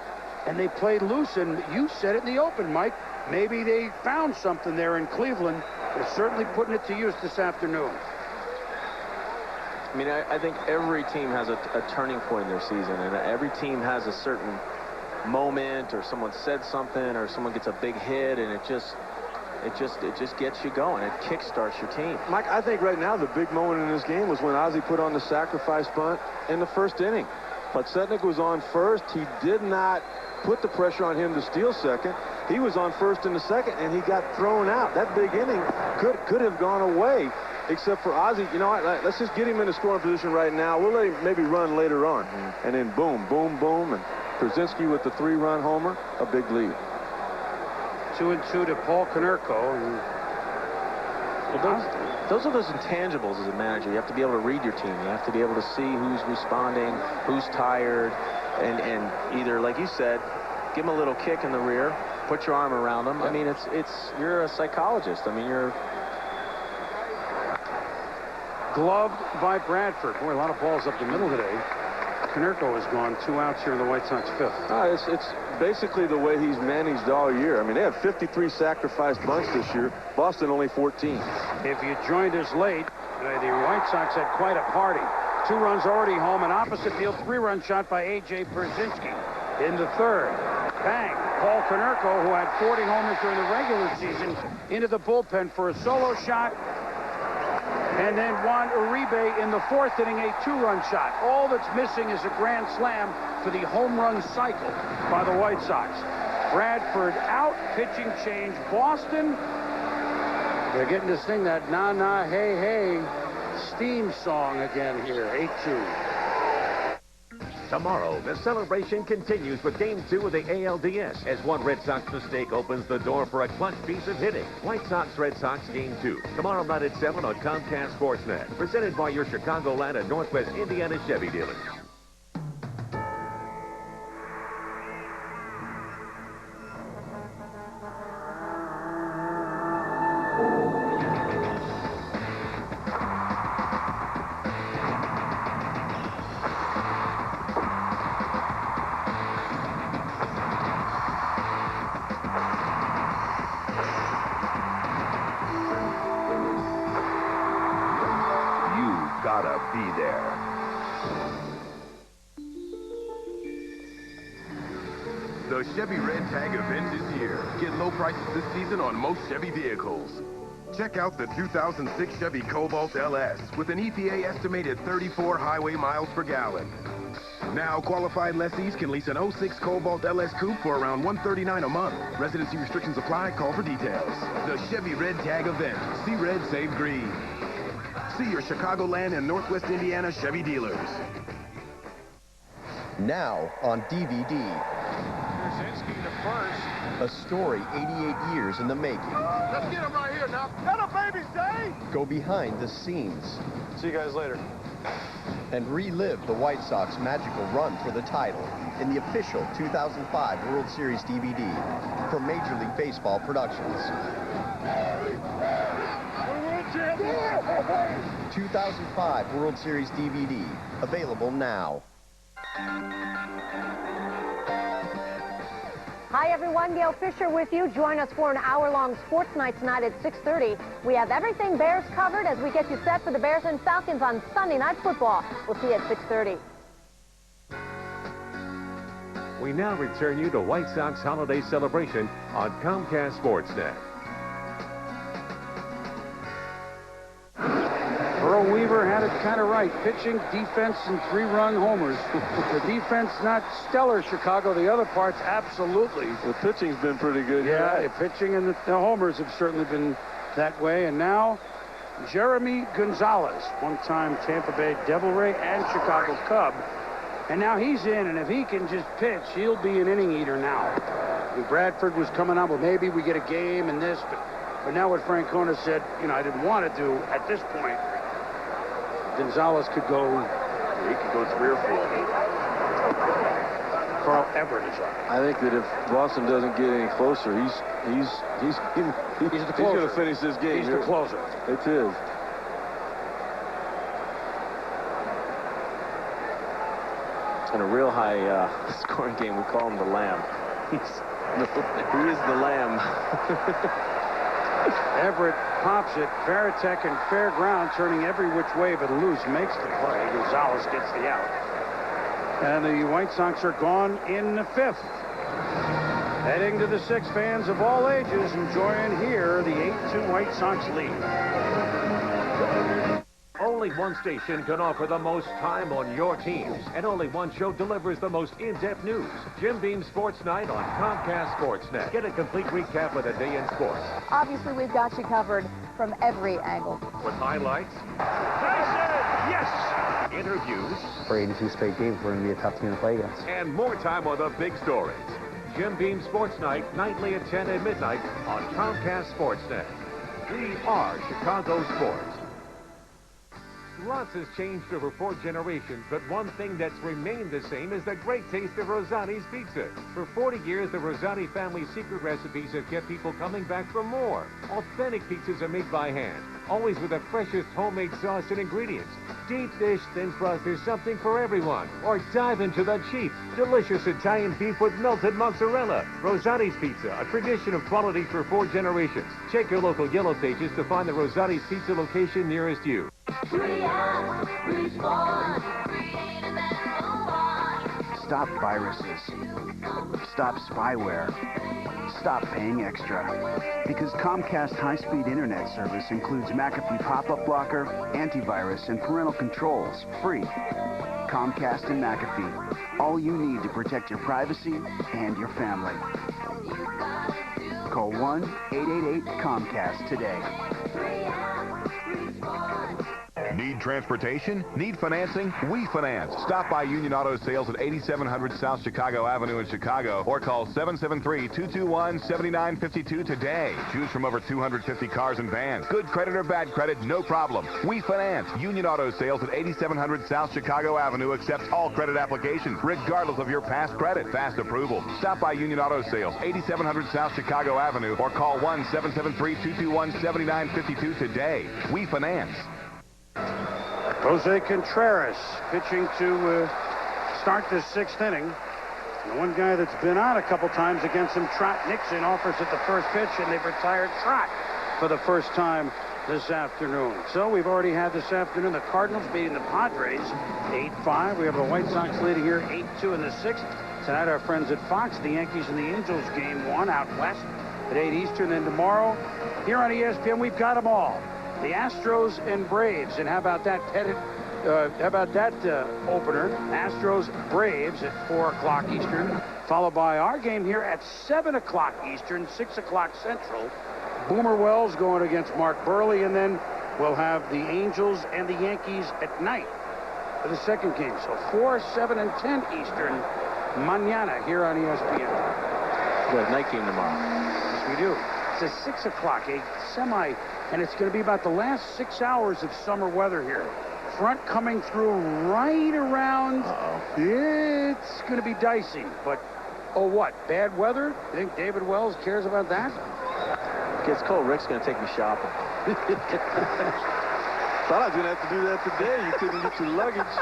And they played loose, and you said it in the open, Mike. Maybe they found something there in Cleveland. They're certainly putting it to use this afternoon. I mean, I think every team has a turning point in their season, and every team has a certain moment, or someone said something, or someone gets a big hit, and it just gets you going. It kickstarts your team. Mike, I think right now the big moment in this game was when Ozzie put on the sacrifice bunt in the first inning. Podsednik was on first. He did not put the pressure on him to steal second. He was on first in the second, and he got thrown out. That big inning could have gone away, except for Ozzie. You know what? Let's just get him in a scoring position right now. We'll let him maybe run later on. And then boom, boom, boom, and Krasinski with the 3-run homer, a big lead. 2-2 to Paul Konerko. Those are those intangibles as a manager. You have to be able to read your team. You have to be able to see who's responding, who's tired, and either, like you said, give them a little kick in the rear, put your arm around them. I mean, you're a psychologist. I mean, you're gloved by Bradford. Boy, a lot of balls up the middle today. Konerko has gone 2 outs here in the White Sox 5th. It's basically the way he's managed all year. I mean, they had 53 sacrifice bunts this year. Boston only 14. If you joined us late, the White Sox had quite a party. 2 runs already home, an opposite field 3-run shot by A.J. Brzezinski in the 3rd. Bang! Paul Konerko, who had 40 homers during the regular season, into the bullpen for a solo shot. And then Juan Uribe in the 4th inning, a 2-run shot. All that's missing is a grand slam for the home run cycle by the White Sox. Bradford out, pitching change. Boston, they're getting to sing that na-na, hey-hey steam song again here, 8-2. Tomorrow, the celebration continues with Game 2 of the ALDS as one Red Sox mistake opens the door for a clutch piece of hitting. White Sox-Red Sox Game 2, tomorrow night at 7 on Comcast Sportsnet. Presented by your Chicagoland and Northwest Indiana Chevy dealers. Gotta be there. The Chevy Red Tag event is here. Get low prices this season on most Chevy vehicles. Check out the 2006 Chevy Cobalt LS with an EPA estimated 34 highway miles per gallon. Now, qualified lessees can lease an 06 Cobalt LS Coupe for around $139 a month. Residency restrictions apply. Call for details. The Chevy Red Tag event. See red, save green. See your Chicagoland and Northwest Indiana Chevy dealers. Now on DVD. Krasinski to first. A story 88 years in the making. Let's get him right here now. Let a baby say. Go behind the scenes. See you guys later. And relive the White Sox magical run for the title in the official 2005 World Series DVD from Major League Baseball Productions. 2005 World Series DVD, available now. Hi everyone, Gail Fisher with you. Join us for an hour-long sports night tonight at 6:30. We have everything Bears covered as we get you set for the Bears and Falcons on Sunday Night Football. We'll see you at 6:30. We now return you to White Sox holiday celebration on Comcast Sportsnet. Earl Weaver had it kind of right. Pitching, defense, and 3-run homers. The defense, not stellar, Chicago. The other parts, absolutely. The pitching's been pretty good. Yeah, the pitching and the homers have certainly been that way. And now, Jeremy Gonzalez, one-time Tampa Bay Devil Ray and Chicago Cub. And now he's in, and if he can just pitch, he'll be an inning eater now. And Bradford was coming on, well, maybe we get a game and this, but now what Francona said, you know, I didn't want to do at this point. Gonzalez could go, he could go 3 or 4. Carl Everett is up. I think that if Boston doesn't get any closer, he's going to finish this game. He's the closer. It is. In a real high scoring game, we call him the Lamb. He is the Lamb. Everett pops it. Varitek in fair ground, turning every which way but loose, makes the play. Gonzalez gets the out. And the White Sox are gone in the 5th. Heading to the 6th, fans of all ages enjoying here the 8-2 White Sox lead. Only one station can offer the most time on your teams, and only one show delivers the most in-depth news. Jim Beam Sports Night on Comcast Sportsnet. Get a complete recap of the day in sports. Obviously, we've got you covered from every angle. With highlights. Tyson! Yes! Interviews. For 82 straight games, we're going to be a tough team to play against. And more time on the big stories. Jim Beam Sports Night, nightly at 10 and midnight on Comcast Sportsnet. We are Chicago Sports. Lots has changed over 4 generations, but one thing that's remained the same is the great taste of Rosati's Pizza. For 40 years, the Rosati family's secret recipes have kept people coming back for more. Authentic pizzas are made by hand, always with the freshest homemade sauce and ingredients. Deep dish, thin crust, there's something for everyone. Or dive into the cheap, delicious Italian beef with melted mozzarella. Rosati's Pizza, a tradition of quality for 4 generations. Check your local Yellow Pages to find the Rosati's Pizza location nearest you. Stop viruses. Stop spyware. Stop paying extra. Because Comcast high-speed internet service includes McAfee pop-up blocker, antivirus, and parental controls, free. Comcast and McAfee. All you need to protect your privacy and your family. Call 1-888-COMCAST today. Need transportation? Need financing? We finance. Stop by Union Auto Sales at 8700 South Chicago Avenue in Chicago or call 773-221-7952 today. Choose from over 250 cars and vans. Good credit or bad credit, no problem. We finance. Union Auto Sales at 8700 South Chicago Avenue accepts all credit applications, regardless of your past credit. Fast approval. Stop by Union Auto Sales, 8700 South Chicago Avenue or call 1-773-221-7952 today. We finance. Jose Contreras pitching to start the 6th inning. And one guy that's been on a couple times against him, Trot Nixon, offers at the first pitch, and they've retired Trot for the first time this afternoon. So we've already had this afternoon the Cardinals beating the Padres 8-5. We have the White Sox leading here 8-2 in the 6th. Tonight our friends at Fox, the Yankees and the Angels game 1 out west at 8 Eastern. And tomorrow here on ESPN we've got them all. The Astros and Braves, and how about that opener? Astros Braves at 4 o'clock Eastern, followed by our game here at 7 o'clock Eastern, 6 o'clock Central. Boomer Wells going against Mark Burley, and then we'll have the Angels and the Yankees at night for the second game. So 4, 7, and 10 Eastern, mañana here on ESPN. We have a night game tomorrow. Yes, we do. It's a 6 o'clock, a semi, and it's going to be about the last 6 hours of summer weather here. Front coming through right around. It's going to be dicey, but oh what? Bad weather? You think David Wells cares about that? If it gets cold, Rick's going to take me shopping. Thought I was going to have to do that today. You couldn't get your luggage.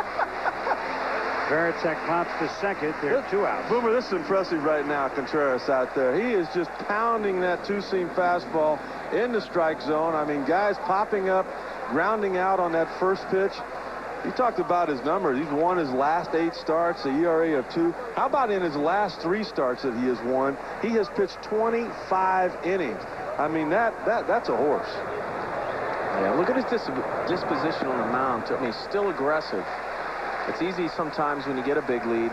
Varitek pops to second. They're 2 out. Boomer, this is impressive right now, Contreras out there. He is just pounding that 2-seam fastball in the strike zone. I mean, guys popping up, grounding out on that first pitch. You talked about his numbers. He's won his last 8 starts, a ERA of 2. How about in his last 3 starts that he has won? He has pitched 25 innings. I mean, that's a horse. Yeah, look at his disposition on the mound. I mean, he's still aggressive. It's easy sometimes when you get a big lead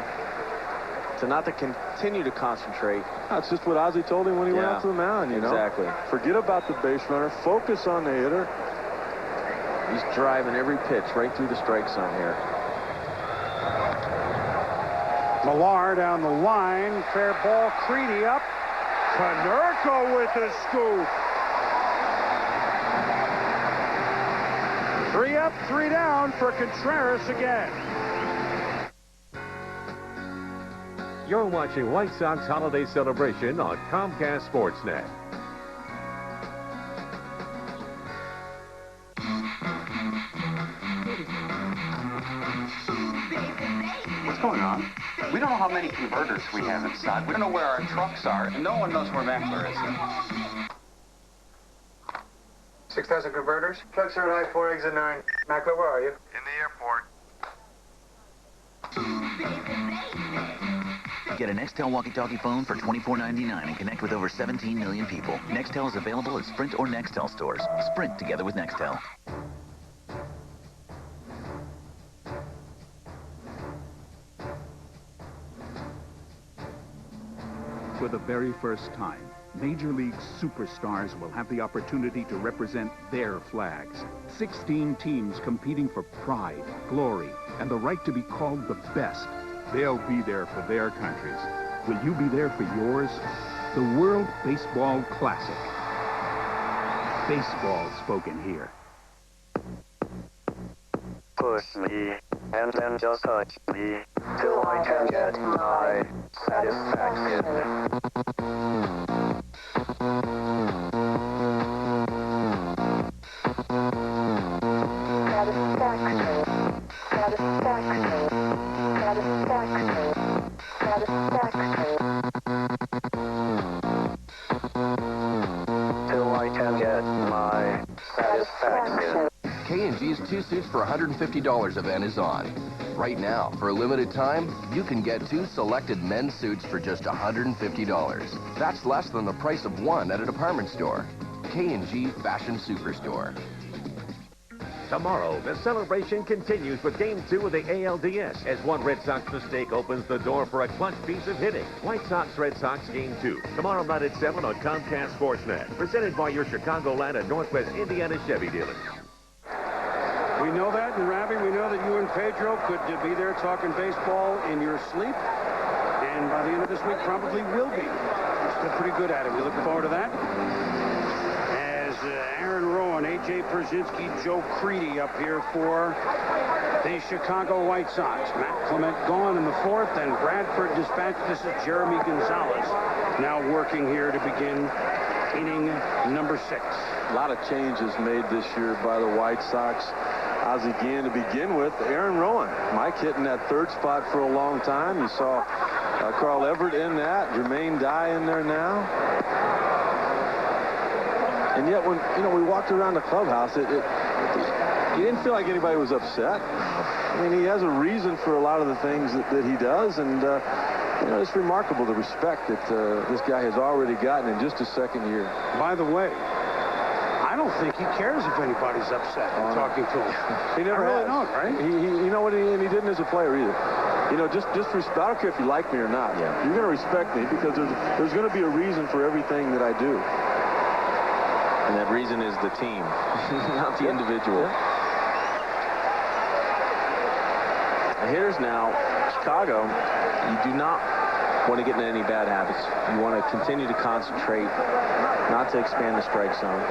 to not to continue to concentrate. That's just what Ozzie told him when he went out to the mound, you know. Exactly. Forget about the base runner. Focus on the hitter. He's driving every pitch right through the strike zone here. Millar down the line. Fair ball. Creedy up. Konerko with the scoop. 3 up, 3 down for Contreras again. You're watching White Sox Holiday Celebration on Comcast Sportsnet. What's going on? We don't know how many converters we have inside. We don't know where our trucks are, and no one knows where Mackler is. 6,000 converters. Trucks are at I-4, exit 9. Mackler, where are you? In the airport. Get a Nextel walkie-talkie phone for $24.99 and connect with over 17 million people. Nextel is available at Sprint or Nextel stores. Sprint together with Nextel. For the very first time, Major League superstars will have the opportunity to represent their flags. 16 teams competing for pride, glory, and the right to be called the best. They'll be there for their countries. Will you be there for yours? The World Baseball Classic. Baseball spoken here. Push me, and then just touch me, till I can get my satisfaction. Till I can get my satisfaction. K&G's 2 suits for $150 event is on. Right now, for a limited time, you can get 2 selected men's suits for just $150. That's less than the price of one at a department store. K&G Fashion Superstore. Tomorrow, the celebration continues with Game 2 of the ALDS as one Red Sox mistake opens the door for a clutch piece of hitting. White Sox-Red Sox Game 2, tomorrow night at 7 on Comcast Sportsnet. Presented by your Chicagoland and Northwest Indiana Chevy dealers. We know that, and Ravi, we know that you and Pedro could be there talking baseball in your sleep. And by the end of this week, probably will be. You're still pretty good at it. We're looking forward to that. As Aaron Rowan, A.J. Przynski, Joe Creedy up here for the Chicago White Sox. Matt Clement gone in the 4th, and Bradford dispatched. This is Jeremy Gonzalez now working here to begin inning number 6. A lot of changes made this year by the White Sox. As again, to begin with, Aaron Rowan. Mike hitting that 3rd spot for a long time. You saw Carl Everett in that. Jermaine Dye in there now. And yet, when we walked around the clubhouse, you didn't feel like anybody was upset. I mean, he has a reason for a lot of the things that he does, and it's remarkable the respect that this guy has already gotten in just his 2nd year. By the way, I don't think he cares if anybody's upset talking to him. He never really has. don't, right? You know what? And he didn't as a player either. Just respect. I don't care if you like me or not. Yeah. You're going to respect me because there's going to be a reason for everything that I do. And that reason is the team, not the individual. Yeah. The hitters now, Chicago, you do not want to get into any bad habits. You want to continue to concentrate, not to expand the strike zone.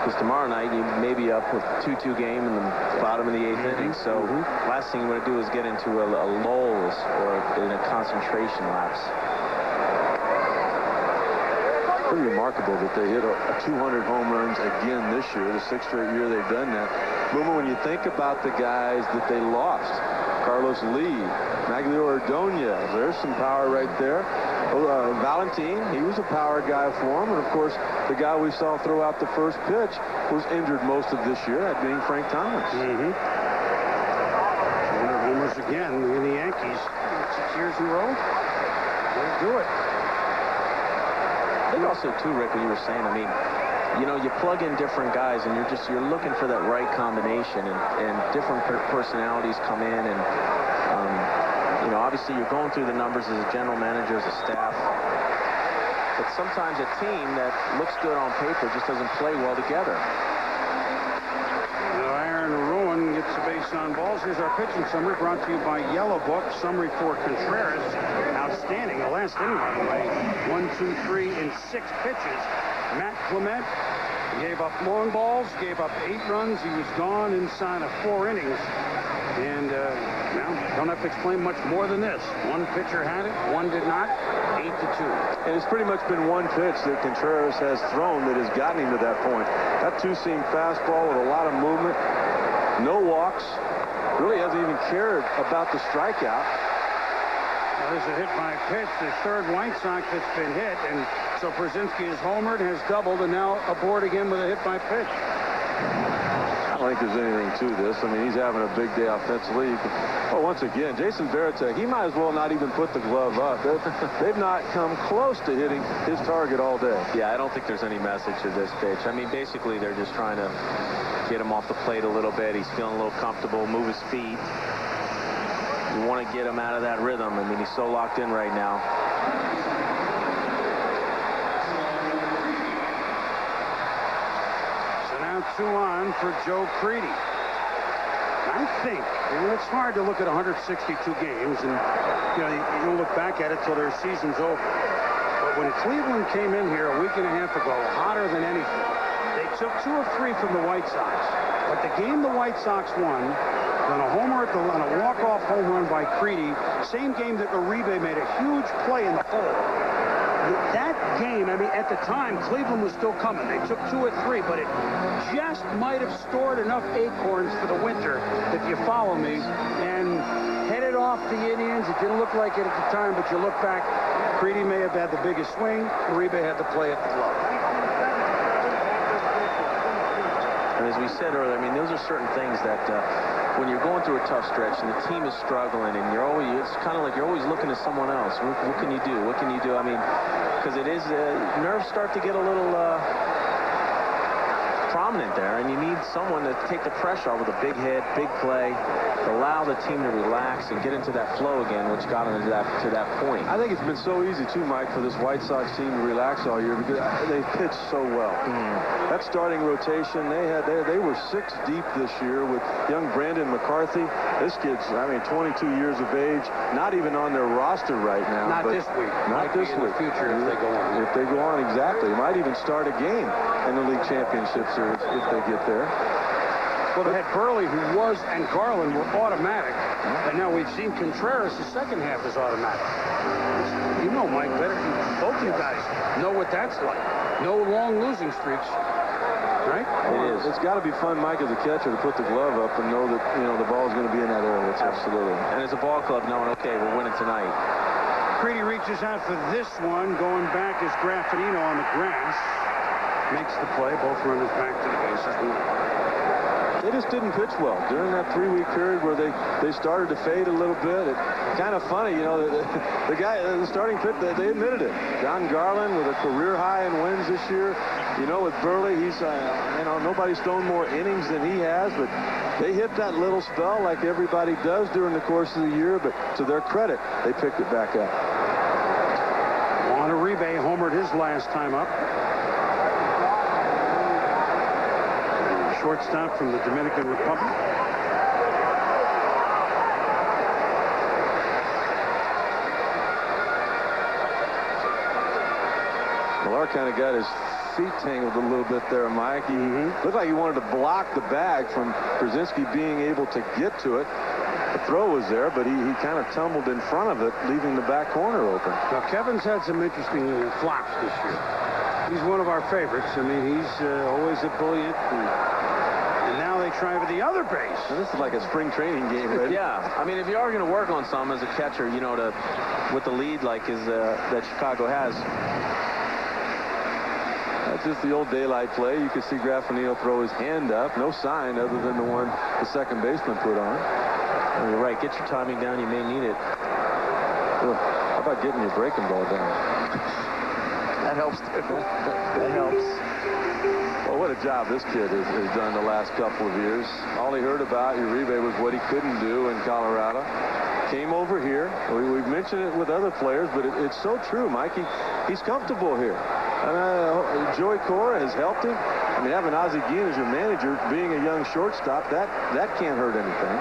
Because tomorrow night, you may be up with a 2-2 game in the bottom of the 8th inning. So last thing you want to do is get into a lull or in a concentration lapse. Pretty remarkable that they hit a 200 home runs again this year, the 6th straight year they've done that. Boomer, when you think about the guys that they lost, Carlos Lee, Maglio Ordonez, there's some power right there. Valentin, he was a power guy for him. And, of course, the guy we saw throw out the first pitch was injured most of this year, that being Frank Thomas. 200 homers again in the Yankees. 6 years in a row. They'll do it. I think also, too, Rick, what you were saying, I mean, you plug in different guys and you're looking for that right combination, and different personalities come in, and obviously you're going through the numbers as a general manager, as a staff, but sometimes a team that looks good on paper just doesn't play well together. Aaron Rowan gets the base on balls. Here's our pitching summary brought to you by Yellow Book. Summary for Contreras. Outstanding. The last inning, by the way. 1, 2, 3 in 6 pitches. Matt Clement gave up long balls, gave up 8 runs. He was gone inside of 4 innings. And, well, don't have to explain much more than this. One pitcher had it, one did not. 8-2. And it's pretty much been one pitch that Contreras has thrown that has gotten him to that point. That two-seam fastball with a lot of movement, no walks, really hasn't even cared about the strikeout. Well, there's a hit by pitch, the third White Sox that's been hit, and so Brzezinski has homered, has doubled, and now aboard again with a hit by pitch. I don't think there's anything to this. I mean, he's having a big day offensively. Oh, once again, Jason Varitek, he might as well not even put the glove up. They've not come close to hitting his target all day. Yeah, I don't think there's any message to this pitch. I mean, basically, they're just trying to get him off the plate a little bit. He's feeling a little comfortable, move his feet. You want to get him out of that rhythm. I mean, he's so locked in right now. So now 2 on for Joe Creedy. I think, it's hard to look at 162 games, and you don't look back at it till their season's over. But when Cleveland came in here a week and a half ago, hotter than anything, they took 2 of 3 from the White Sox. But the game the White Sox won, on a homer on a walk-off home run by Creedy, same game that Uribe made a huge play in the hole. That game, I mean, at the time, Cleveland was still coming. They took 2 of 3, but it just might have stored enough acorns for the winter, if you follow me, and headed off the Indians. It didn't look like it at the time, but you look back, Creedy may have had the biggest swing. Uribe had to play at the glove. And as we said earlier, I mean, those are certain things that when you're going through a tough stretch and the team is struggling and it's kind of like you're always looking at someone else. What can you do? What can you do? I mean, because it is, nerves start to get a little prominent there, and you need someone to take the pressure off with a big hit, big play, allow the team to relax and get into that flow again, which got them to that point. I think it's been so easy, too, Mike, for this White Sox team to relax all year because they pitched so well. That starting rotation, they were 6 deep this year with young Brandon McCarthy. This kid's, I mean, 22 years of age, not even on their roster right now. Not this week. Not this week. In the future, if they go on. If they go on, exactly. Might even start a game in the league championship series if they get there. Well, they had Burley, who was, and Garland were automatic, and now we've seen Contreras. The second half is automatic. You know, Mike, better. Both you guys know what that's like. No long losing streaks, right? It is. It's got to be fun, Mike, as a catcher, to put the glove up and know that the ball's going to be in that area. It's absolutely. And as a ball club, knowing, okay, we're winning tonight. Creedy reaches out for this one. Going back is Graffinino on the grass. Makes the play. Both runners back to the bases. They just didn't pitch well during that 3-week period where they started to fade a little bit. It's kind of funny, the starting pitch, they admitted it. John Garland with a career high in wins this year. With Burley, he's, nobody's thrown more innings than he has, but they hit that little spell like everybody does during the course of the year, but to their credit, they picked it back up. Juan Uribe homered his last time up. Shortstop from the Dominican Republic. Millar kind of got his feet tangled a little bit there, Mike. He looked like he wanted to block the bag from Brzezinski being able to get to it. The throw was there, but he kind of tumbled in front of it, leaving the back corner open. Now, Kevin's had some interesting flops this year. He's one of our favorites. I mean, he's always ebullient. And now they try with the other base. Now, this is like a spring training game, right? Yeah. I mean, if you are going to work on something as a catcher, with the lead like that Chicago has. That's just the old daylight play. You could see Graffinino throw his hand up. No sign other than the one the second baseman put on. Oh, you're right. Get your timing down. You may need it. How about getting your breaking ball down? That helps, too. That helps. Well, what a job this kid has done the last couple of years. All he heard about Uribe was what he couldn't do in Colorado. Came over here. We've mentioned it with other players, but it's so true, Mike. He's comfortable here. And Joey Cora has helped him. I mean, having Ozzie Guillen as your manager, being a young shortstop, that can't hurt anything.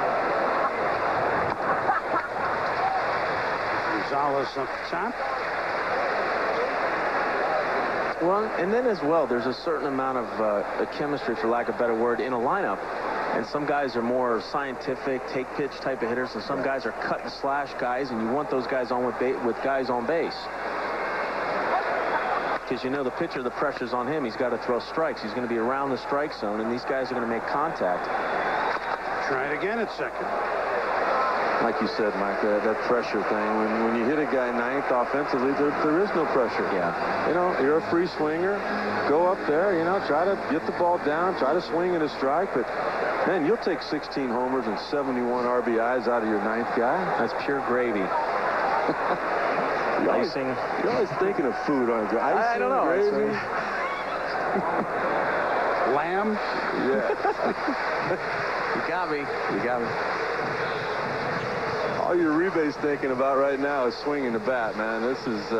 Gonzalez up top. Well, and then as well, there's a certain amount of chemistry, for lack of a better word, in a lineup. And some guys are more scientific, take-pitch type of hitters, and some guys are cut-and-slash guys, and you want those guys on with guys on base. Because you know the pitcher, the pressure's on him. He's got to throw strikes. He's going to be around the strike zone, and these guys are going to make contact. Try it again at second. Like you said, Mike, that pressure thing. When you hit a guy ninth offensively, there is no pressure. Yeah. You know, you're a free swinger. Go up there, you know, try to get the ball down, try to swing at a strike. But, man, you'll take 16 homers and 71 RBIs out of your ninth guy. That's pure gravy. Icing. You're always thinking of food, aren't you? Icing, I don't know. gravy. Lamb. Yeah. You got me. You got me. All your Uribe's thinking about right now is swinging the bat, man. This is,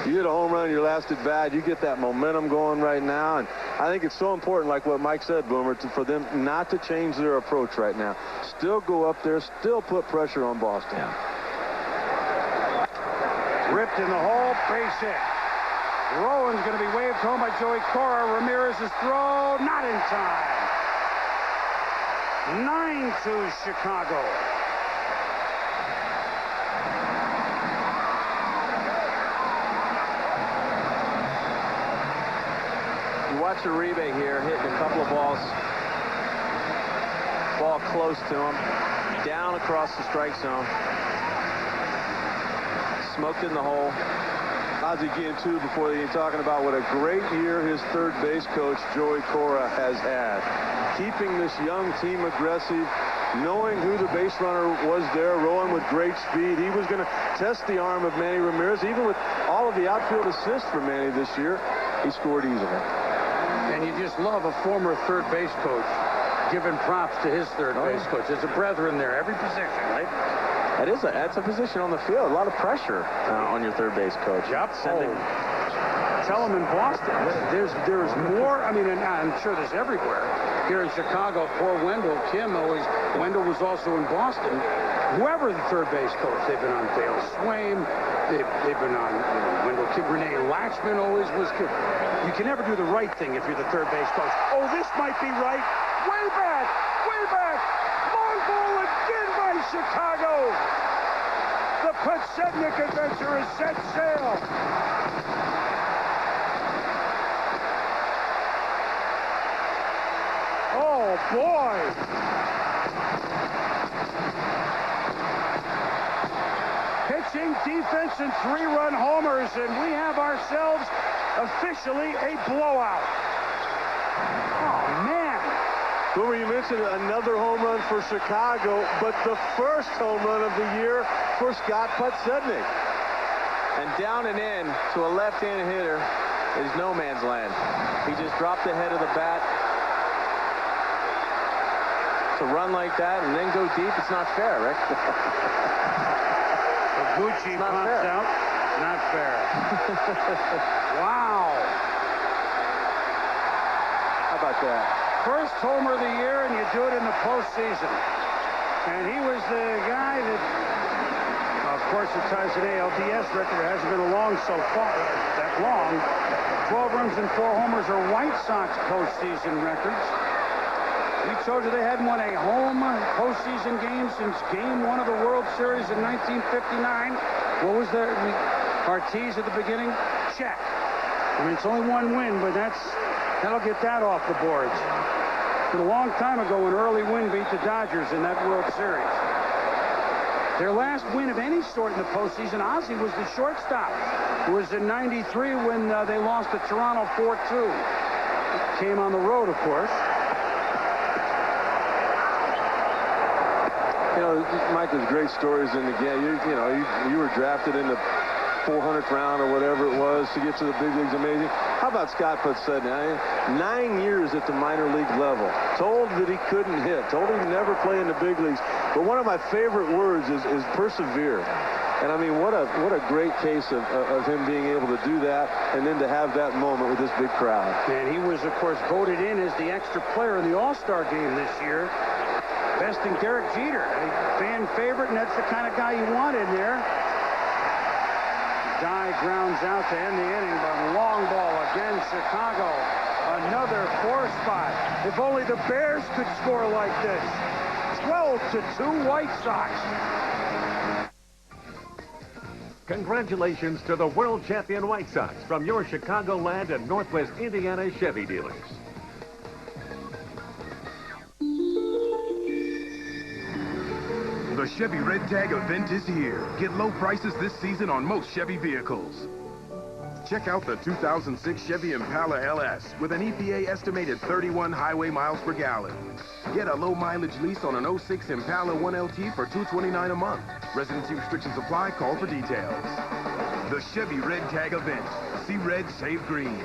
you hit a home run, your last at bat, you get that momentum going right now, and I think it's so important, like what Mike said, Boomer, for them not to change their approach right now. Still go up there, still put pressure on Boston. Yeah. Ripped in the hole, base hit. Rowan's going to be waved home by Joey Cora. Ramirez's throw, not in time. 9-2 Chicago. Watch Uribe here hitting a couple of balls. Ball close to him. Down across the strike zone. Smoked in the hole. Ozzie again, too, before you're talking about what a great year his third base coach, Joey Cora, has had. Keeping this young team aggressive, knowing who the base runner was there, Rowan with great speed. He was going to test the arm of Manny Ramirez. Even with all of the outfield assists for Manny this year, he scored easily. And you just love a former third base coach giving props to his third base coach. There's a brethren there, every position, right? That's a position on the field. A lot of pressure on your third base coach. Yep. Tell him in Boston. There's more. I mean, and I'm sure there's everywhere. Here in Chicago, poor Wendell. Wendell was also in Boston. Whoever the third base coach, they've been on Dale Swaim. They've been on Wendell Kid. Renee Latchman always was good. You can never do the right thing if you're the third base coach. Oh, this might be right. Way back. Way back. Long ball again by Chicago. The Podsednik adventure is set sail. Oh, boy. Pitching, defense, and three-run homers, and we have ourselves officially a blowout. Oh, man. Boomer, you mentioned another home run for Chicago, but the first home run of the year for Scott Podsednik. And down and in to a left-handed hitter is no man's land. He just dropped the head of the bat. To run like that and then go deep, it's not fair, Rick. Gucci pops out. Not fair. Wow. How about that? First homer of the year, and you do it in the postseason. And he was the guy that, of course, it ties an ALDS record. It hasn't been along so far, that long. 12 runs and 4 homers are White Sox postseason records. We told you they hadn't won a home postseason game since Game 1 of the World Series in 1959. What was that? Ortiz at the beginning? Check. I mean, it's only one win, but that'll get that off the boards. But a long time ago, an early win beat the Dodgers in that World Series. Their last win of any sort in the postseason, Ozzie was the shortstop. It was in '93 when they lost to Toronto 4-2. Came on the road, of course. You know, Mike, there's great stories in the game. You were drafted in the 400th round or whatever it was to get to the big leagues. Amazing. How about Scott Podsednik? 9 years at the minor league level. Told that he couldn't hit. Told he'd never play in the big leagues. But one of my favorite words is persevere. And I mean, what a great case of him being able to do that and then to have that moment with this big crowd. And he was, of course, voted in as the extra player in the All-Star game this year. Besting Derek Jeter, a fan favorite, and that's the kind of guy you want in there. Dye grounds out to end the inning, but long ball again, Chicago. Another 4 spot. If only the Bears could score like this. 12-2 White Sox. Congratulations to the world champion White Sox from your Chicagoland and Northwest Indiana Chevy dealers. The Chevy Red Tag event is here. Get low prices this season on most Chevy vehicles. Check out the 2006 Chevy Impala LS with an EPA estimated 31 highway miles per gallon. Get a low mileage lease on an 06 Impala 1LT for $229 a month. Residency restrictions apply. Call for details. The Chevy Red Tag event. See red, save green.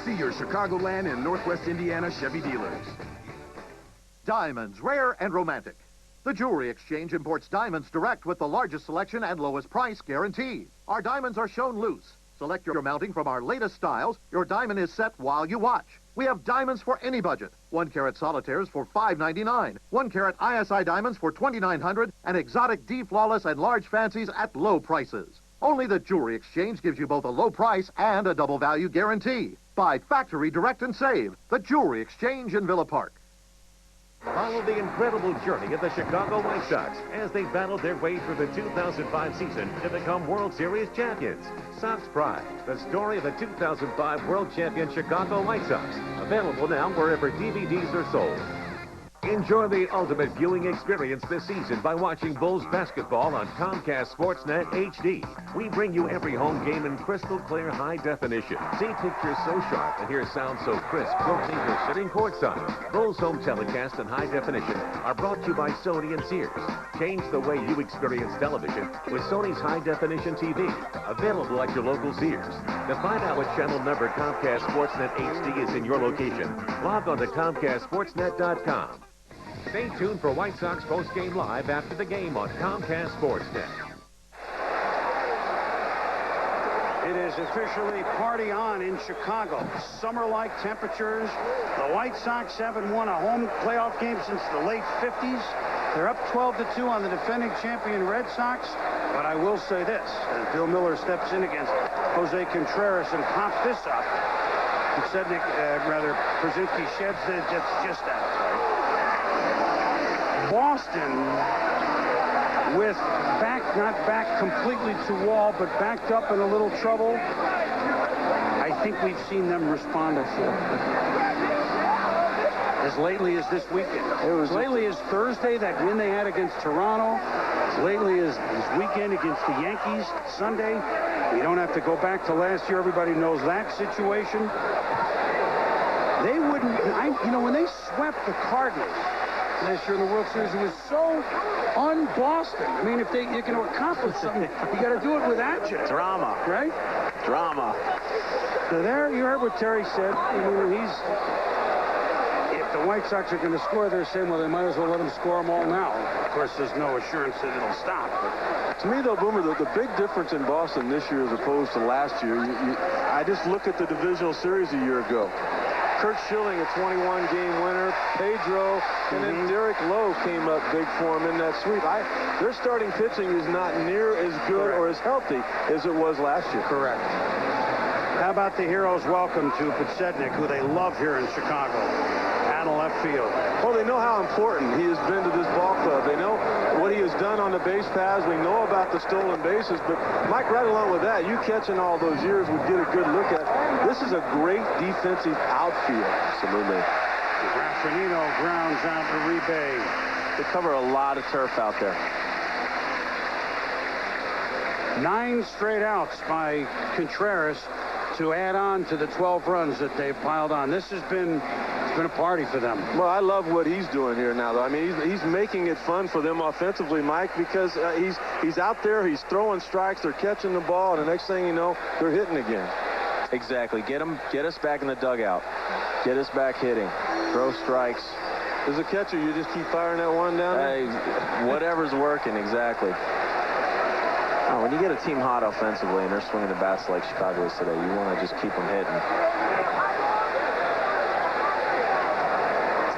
See your Chicagoland and Northwest Indiana Chevy dealers. Diamonds, rare and romantic. The Jewelry Exchange imports diamonds direct with the largest selection and lowest price guaranteed. Our diamonds are shown loose. Select your mounting from our latest styles. Your diamond is set while you watch. We have diamonds for any budget. 1-carat solitaires for $5.99. 1-carat ISI diamonds for $2,900. And exotic D flawless and large fancies at low prices. Only the Jewelry Exchange gives you both a low price and a double value guarantee. Buy factory direct and save. The Jewelry Exchange in Villa Park. Follow the incredible journey of the Chicago White Sox as they battled their way through the 2005 season to become World Series champions. Sox Pride, the story of the 2005 World Champion Chicago White Sox. Available now wherever DVDs are sold. Enjoy the ultimate viewing experience this season by watching Bulls basketball on Comcast Sportsnet HD. We bring you every home game in crystal clear high definition. See pictures so sharp and hear sound so crisp you'll think you're sitting courtside. Bulls home telecast and high definition are brought to you by Sony and Sears. Change the way you experience television with Sony's high definition TV. Available at your local Sears. To find out what channel number Comcast Sportsnet HD is in your location, log on to ComcastSportsnet.com. Stay tuned for White Sox post-game live after the game on Comcast Sportsnet. It is officially party on in Chicago. Summer-like temperatures. The White Sox haven't won a home playoff game since the late 50s. They're up 12-2 on the defending champion Red Sox. But I will say this, as Bill Miller steps in against Jose Contreras and pops this up, Przinski sheds it just out of sight. Boston with not back completely to wall, but backed up in a little trouble. I think we've seen them respond before. As lately as this weekend. As lately as Thursday, that win they had against Toronto. As lately as this weekend against the Yankees Sunday. We don't have to go back to last year. Everybody knows that situation. They wouldn't, when they swept the Cardinals last year in the World Series, it was so un-Boston. I mean, if you can accomplish something, you got to do it with action. Drama. Right? Drama. So there, you heard what Terry said. If the White Sox are going to score, they're saying, well, they might as well let them score them all now. Of course, there's no assurance that it'll stop. But to me, though, Boomer, the big difference in Boston this year as opposed to last year, I just look at the divisional series a year ago. Kurt Schilling, a 21-game winner. Pedro, and then Derek Lowe came up big for him in that sweep. Their starting pitching is not near as good or as healthy as it was last year. Correct. How about the heroes' welcome to Podsednik, who they love here in Chicago, out of left field? Well, they know how important he has been to this ball club. They know what he has done on the base paths. We know about the stolen bases. But, Mike, right along with that, you catching all those years would get a good look at. This is a great defensive outfield. Absolutely. Raffanino grounds out to Uribe. They cover a lot of turf out there. 9 straight outs by Contreras to add on to the 12 runs that they've piled on. This has been a party for them. Well, I love what he's doing here now, though. I mean, he's making it fun for them offensively, Mike, because he's out there, he's throwing strikes, they're catching the ball, and the next thing you know, they're hitting again. Exactly. Get us back in the dugout. Get us back hitting. Throw strikes. As a catcher, you just keep firing that one down there? Whatever's working, exactly. Oh, when you get a team hot offensively and they're swinging the bats like Chicago is today, you want to just keep them hitting.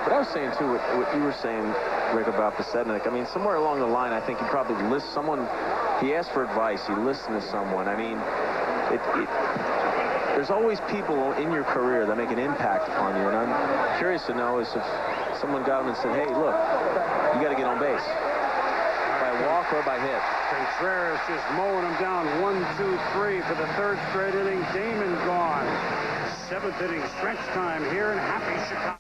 But I was saying, too, what you were saying, Rick, about Podsednik. I mean, somewhere along the line, I think you probably list someone He asked for advice. He listened to someone. I mean, there's always people in your career that make an impact upon you, and I'm curious to know is if someone got him and said, hey, look, you got to get on base. By walk or by hit. Contreras just mowing him down. 1, 2, 3 for the third straight inning. Damon gone. 7th inning stretch time here in happy Chicago.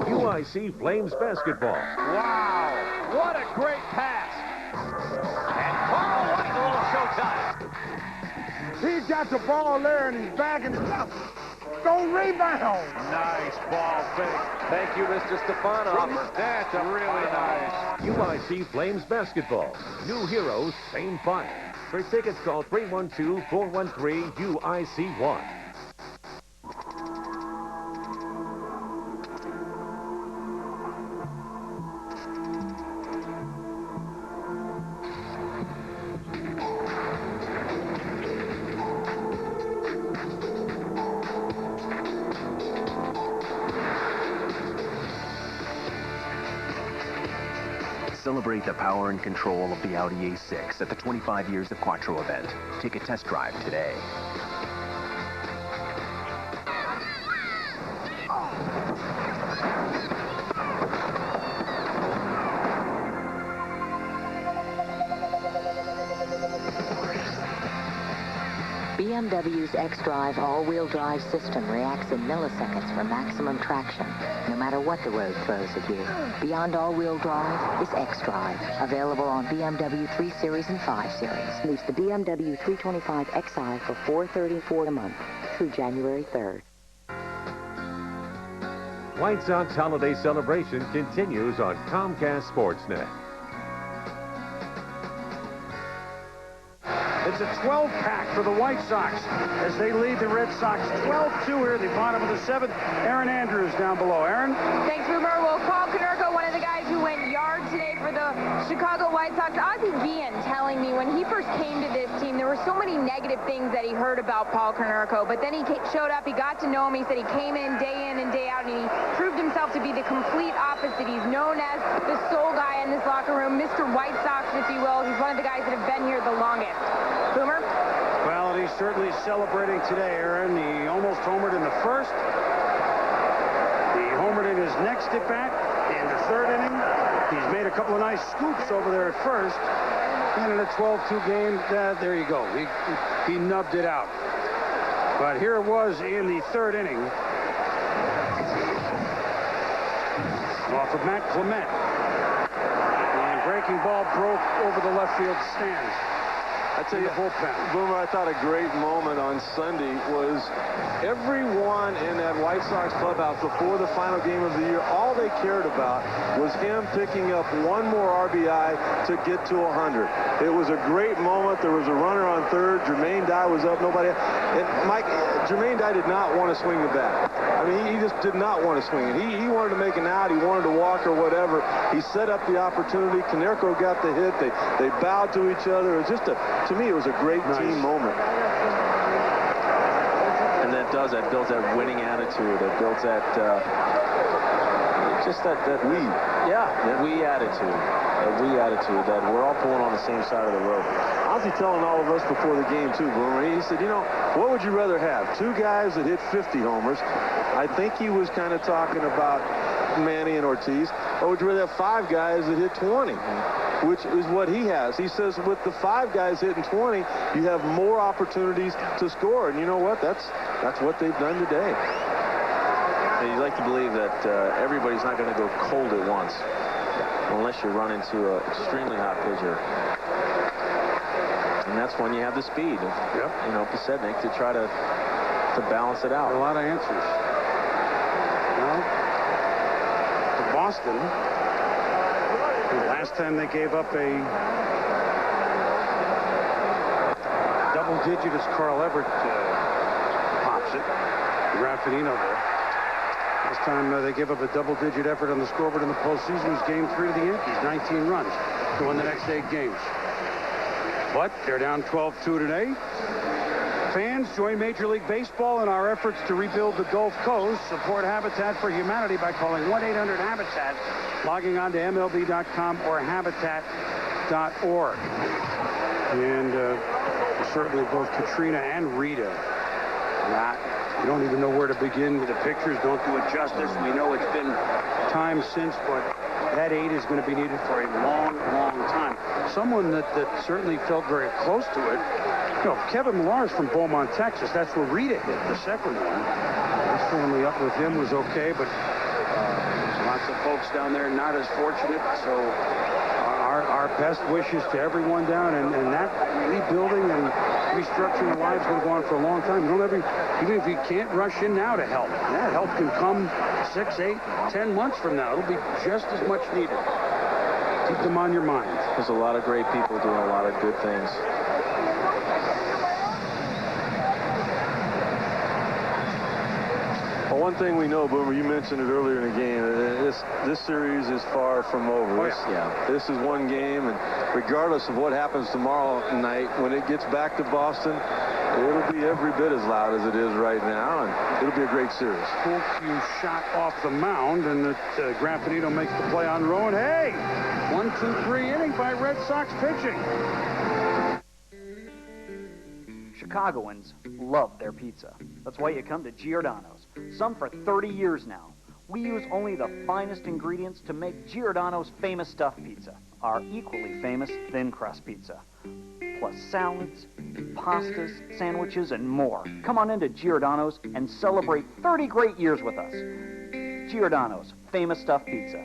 UIC Flames basketball. Wow, what a great pass. And Carl White, a little showtime. He got the ball there and he's back and don't rebound. Nice ball fake. Thank you, Mr. Stefanov. That's a really nice. UIC Flames basketball. New heroes, same fight. For tickets, call 312-413-UIC1. Celebrate the power and control of the Audi A6 at the 25 Years of Quattro event. Take a test drive today. BMW's xDrive all-wheel drive system reacts in milliseconds for maximum traction, no matter what the road throws at you. Beyond all-wheel drive is xDrive, available on BMW 3 Series and 5 Series. Lease the BMW 325 Xi for $434 a month through January 3rd. White Sox holiday celebration continues on Comcast Sportsnet. It's a 12-pack for the White Sox as they lead the Red Sox 12-2 here at the bottom of the 7th. Aaron Andrews down below. Aaron? Thanks, Boomer. Well, Paul Konerko, one of the guys who went yard today for the Chicago White Sox. Ozzie Guillen telling me when he first came to this team, there were so many negative things that he heard about Paul Konerko. But then he showed up, he got to know him. He said he came in and day out, and he proved himself to be the complete opposite. He's known as the soul guy in this locker room, Mr. White Sox, if you will. He's one of the guys that have been here the longest. Boomer? Well, he's certainly celebrating today, Aaron. He almost homered in the first. He homered in his next at-bat in the 3rd inning. He's made a couple of nice scoops over there at first. And in a 12-2 game, there you go. He nubbed it out. But here it was in the 3rd inning. Off of Matt Clement. And breaking ball broke over the left field stands. I tell you, Boomer, I thought a great moment on Sunday was everyone in that White Sox clubhouse before the final game of the year, all they cared about was him picking up one more RBI to get to 100. It was a great moment. There was a runner on third. Jermaine Dye was up. Nobody. And Mike, Jermaine Dye did not want to swing the bat. I mean, he just did not want to swing it. He wanted to make an out. He wanted to walk or whatever. He set up the opportunity. Konerko got the hit. They bowed to each other. It was just to me, it was a great team moment. And that builds that winning attitude. It builds that, just that we. Yeah, that we attitude. That we attitude that we're all pulling on the same side of the road. Ozzie telling all of us before the game, too, Boomer. He said, you know, what would you rather have? 2 guys that hit 50 homers. I think he was kind of talking about Manny and Ortiz. Or would you rather have 5 guys that hit 20? Which is what he has. He says with the 5 guys hitting 20, you have more opportunities to score. And you know what? That's what they've done today. And you'd like to believe that everybody's not going to go cold at once unless you run into an extremely hot pitcher. And that's when you have the speed of, you know, Pasetnik to try to balance it out. A lot of answers. Well, for Boston, the last time they gave up a double digit as Carl Everett pops it. Raffanino there. Last time they gave up a double-digit effort on the scoreboard in the postseason was Game 3 of the Yankees, 19 runs to win the next 8 games. But they're down 12-2 today. Fans, join Major League Baseball in our efforts to rebuild the Gulf Coast. Support Habitat for Humanity by calling 1-800-HABITAT, logging on to MLB.com or Habitat.org. And certainly both Katrina and Rita. You don't even know where to begin with the pictures. Don't do it justice. We know it's been time since, but that aid is going to be needed for a long, long time. Someone that certainly felt very close to it, Kevin Millar is from Beaumont, Texas. That's where Rita hit the second one. His family up with him was okay, but there's lots of folks down there not as fortunate. So our best wishes to everyone down, and that rebuilding and restructuring the lives will go on for a long time. Even if you can't rush in now to help, that help can come 6, 8, 10 months from now. It'll be just as much needed. Keep them on your mind. There's a lot of great people doing a lot of good things. Well, one thing we know, Boomer, you mentioned it earlier in the game, this series is far from over. This is one game, and regardless of what happens tomorrow night, when it gets back to Boston, it'll be every bit as loud as it is right now, and it'll be a great series. Full cue shot off the mound, and Grampanito makes the play on Rowan. Hey! 1-2-3 inning by Red Sox pitching. Chicagoans love their pizza. That's why you come to Giordano's. Some for 30 years now. We use only the finest ingredients to make Giordano's famous stuffed pizza, our equally famous thin crust pizza. Plus salads, pastas, sandwiches, and more. Come on into Giordano's and celebrate 30 great years with us. Giordano's famous stuffed pizza.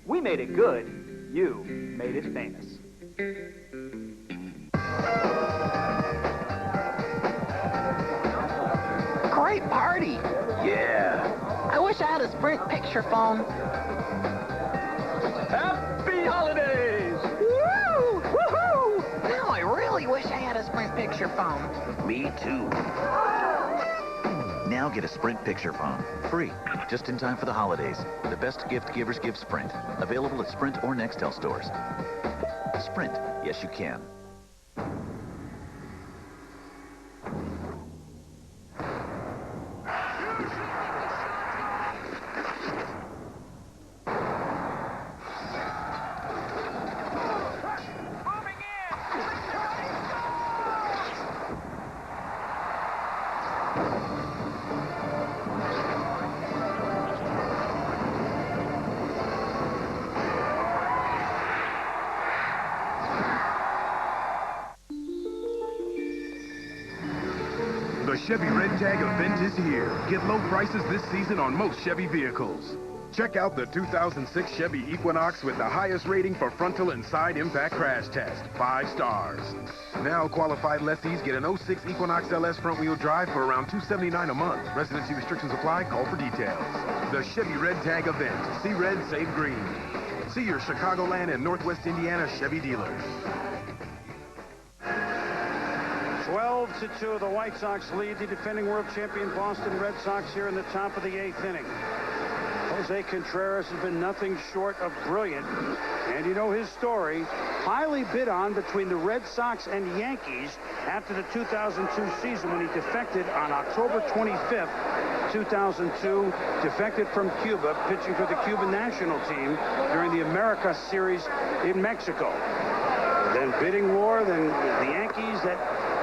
We made it good. You made it famous. Great party. Yeah. I wish I had a Sprint picture phone. Happy holidays! Woo! Woohoo! Now I really wish I had a Sprint picture phone. Me too. Now get a Sprint picture phone. Free. Just in time for the holidays. The best gift givers give Sprint. Available at Sprint or Nextel stores. Sprint. Yes, you can. The Chevy Red Tag event is here. Get low prices this season on most Chevy vehicles. Check out the 2006 Chevy Equinox with the highest rating for frontal and side impact crash test, 5 stars. Now qualified lessees get an 06 Equinox LS front-wheel drive for around $279 a month. Residency restrictions apply. Call for details. The Chevy Red Tag event. See red, save green. See your Chicagoland and Northwest Indiana Chevy dealer. 12-2, the White Sox lead the defending world champion Boston Red Sox here in the top of the 8th inning. Jose Contreras has been nothing short of brilliant, and you know his story. Highly bid on between the Red Sox and Yankees after the 2002 season when he defected on October 25th, 2002, defected from Cuba, pitching for the Cuban national team during the America Series in Mexico. Then bidding war, then the Yankees,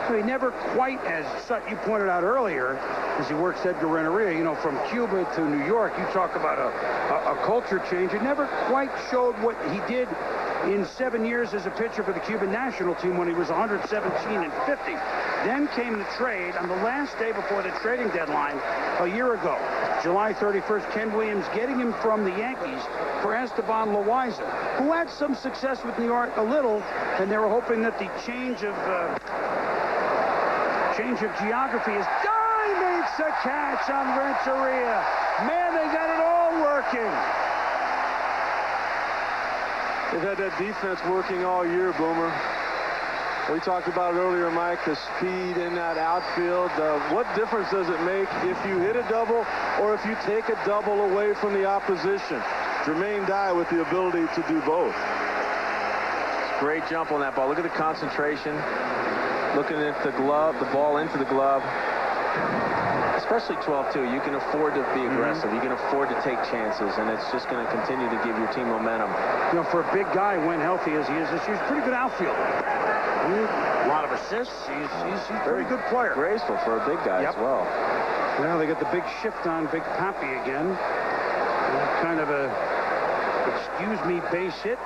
he never quite, as you pointed out earlier, as he works Edgar Renteria, from Cuba to New York, you talk about a culture change. It never quite showed what he did in 7 years as a pitcher for the Cuban national team when he was 117 and 50. Then came the trade on the last day before the trading deadline a year ago. July 31st, Ken Williams getting him from the Yankees for Esteban Loaiza, who had some success with New York a little, and they were hoping that the change of geography is... He makes a catch on Renteria. Man, they got it all working. They've had that defense working all year, Boomer. We talked about it earlier, Mike, the speed in that outfield. What difference does it make if you hit a double or if you take a double away from the opposition? Jermaine Dye with the ability to do both. Great jump on that ball. Look at the concentration. looking at the glove, the ball into the glove. Especially 12-2, you can afford to be aggressive. You can afford to take chances, and it's just going to continue to give your team momentum. You know, for a big guy, when healthy as he is this year, he's a pretty good outfielder. A lot of assists. He's a very good player. Graceful for a big guy as well. Now they get the big shift on Big Pappy again. Kind of a excuse-me base hit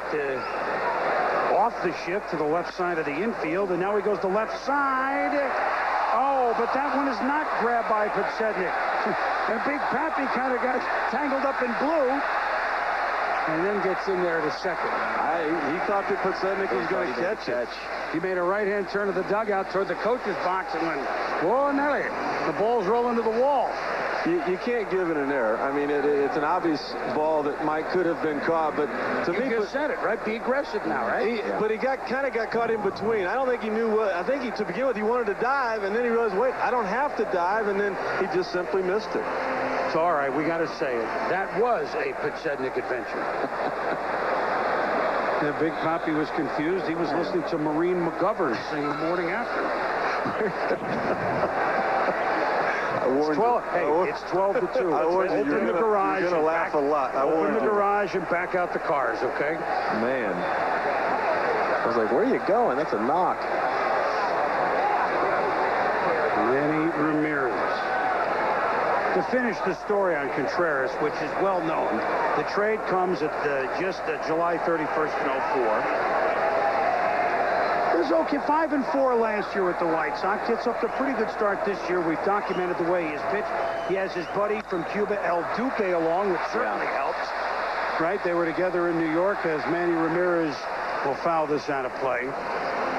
off the shift to the left side of the infield, and now he goes to left side. Oh, but that one is not grabbed by Podsednik. And Big Pappy kind of got tangled up in blue and then gets in there to second. He thought that Podsednik was going to catch it. He made a right-hand turn to the dugout toward the coach's box and went, whoa, Nelly. The ball's rolling to the wall. You can't give it an error. I mean, it's an obvious ball that could have been caught, but to me, you just said it, right? Be aggressive now, right? But he kind of got caught in between. I don't think he knew what. I think to begin with, he wanted to dive, and then he realized, wait, I don't have to dive, and then he just simply missed it. It's all right. We got to say it. That was a Podsednik adventure. The Big Pappy was confused. He was listening to Maureen McGovern sing the morning after. It's 12. Hey, it's 12-2. I warned you. Open the garage. You're gonna laugh a lot. Open the garage and back out the cars, okay? Man, I was like, where are you going? That's a knock. Manny Ramirez. To finish the story on Contreras, which is well known, the trade comes at just July 31st in 04. It was okay, 5-4 last year with the White Sox. Gets up to a pretty good start this year. We've documented the way he has pitched. He has his buddy from Cuba, El Duque, along, which certainly helps. Right? They were together in New York as Manny Ramirez will foul this out of play.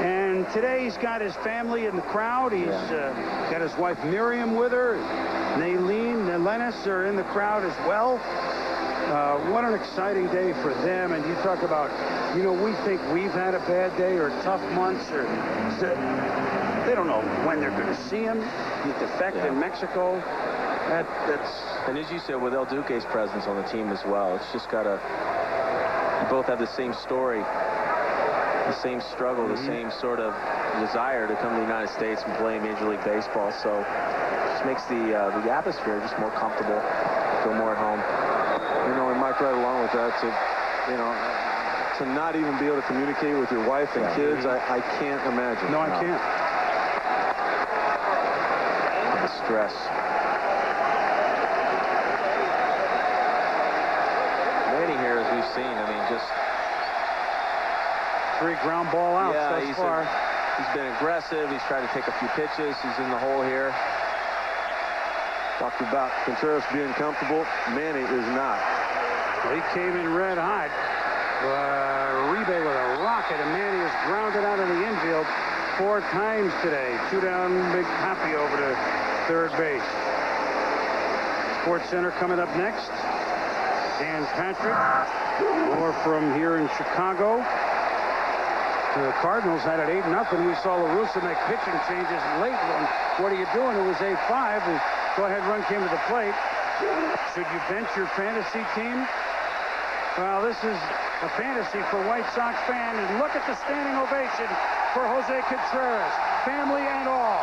And today he's got his family in the crowd. He's got his wife Miriam with her. Nailene, Nelenis are in the crowd as well. What an exciting day for them. And you talk about, you know, we think we've had a bad day or tough months, or they don't know when they're going to see him. He's defect in Mexico. And as you said, with El Duque's presence on the team as well, it's just got to, you both have the same story, the same struggle, the same sort of desire to come to the United States and play Major League Baseball. So it just makes the atmosphere just more comfortable, feel more at home. You know, and Mike, right along with that, to not even be able to communicate with your wife and kids, I can't imagine. No, I can't. The stress. Manny here, as we've seen, I mean, just 3 ground ball outs thus far. He's been aggressive. He's tried to take a few pitches. He's in the hole here. Talked about Contreras being comfortable. Manny is not. Well, he came in red hot. Uribe with a rocket, and Manny is grounded out of the infield 4 times today. 2 down, Big Pappy over to third base. Sports Center coming up next. Dan Patrick, more from here in Chicago. The Cardinals had it 8-0. We saw La Russa make pitching changes late. What are you doing? It was 8-5. The go-ahead run came to the plate. Should you bench your fantasy team? Well, this is a fantasy for White Sox fans. And look at the standing ovation for Jose Contreras, family and all.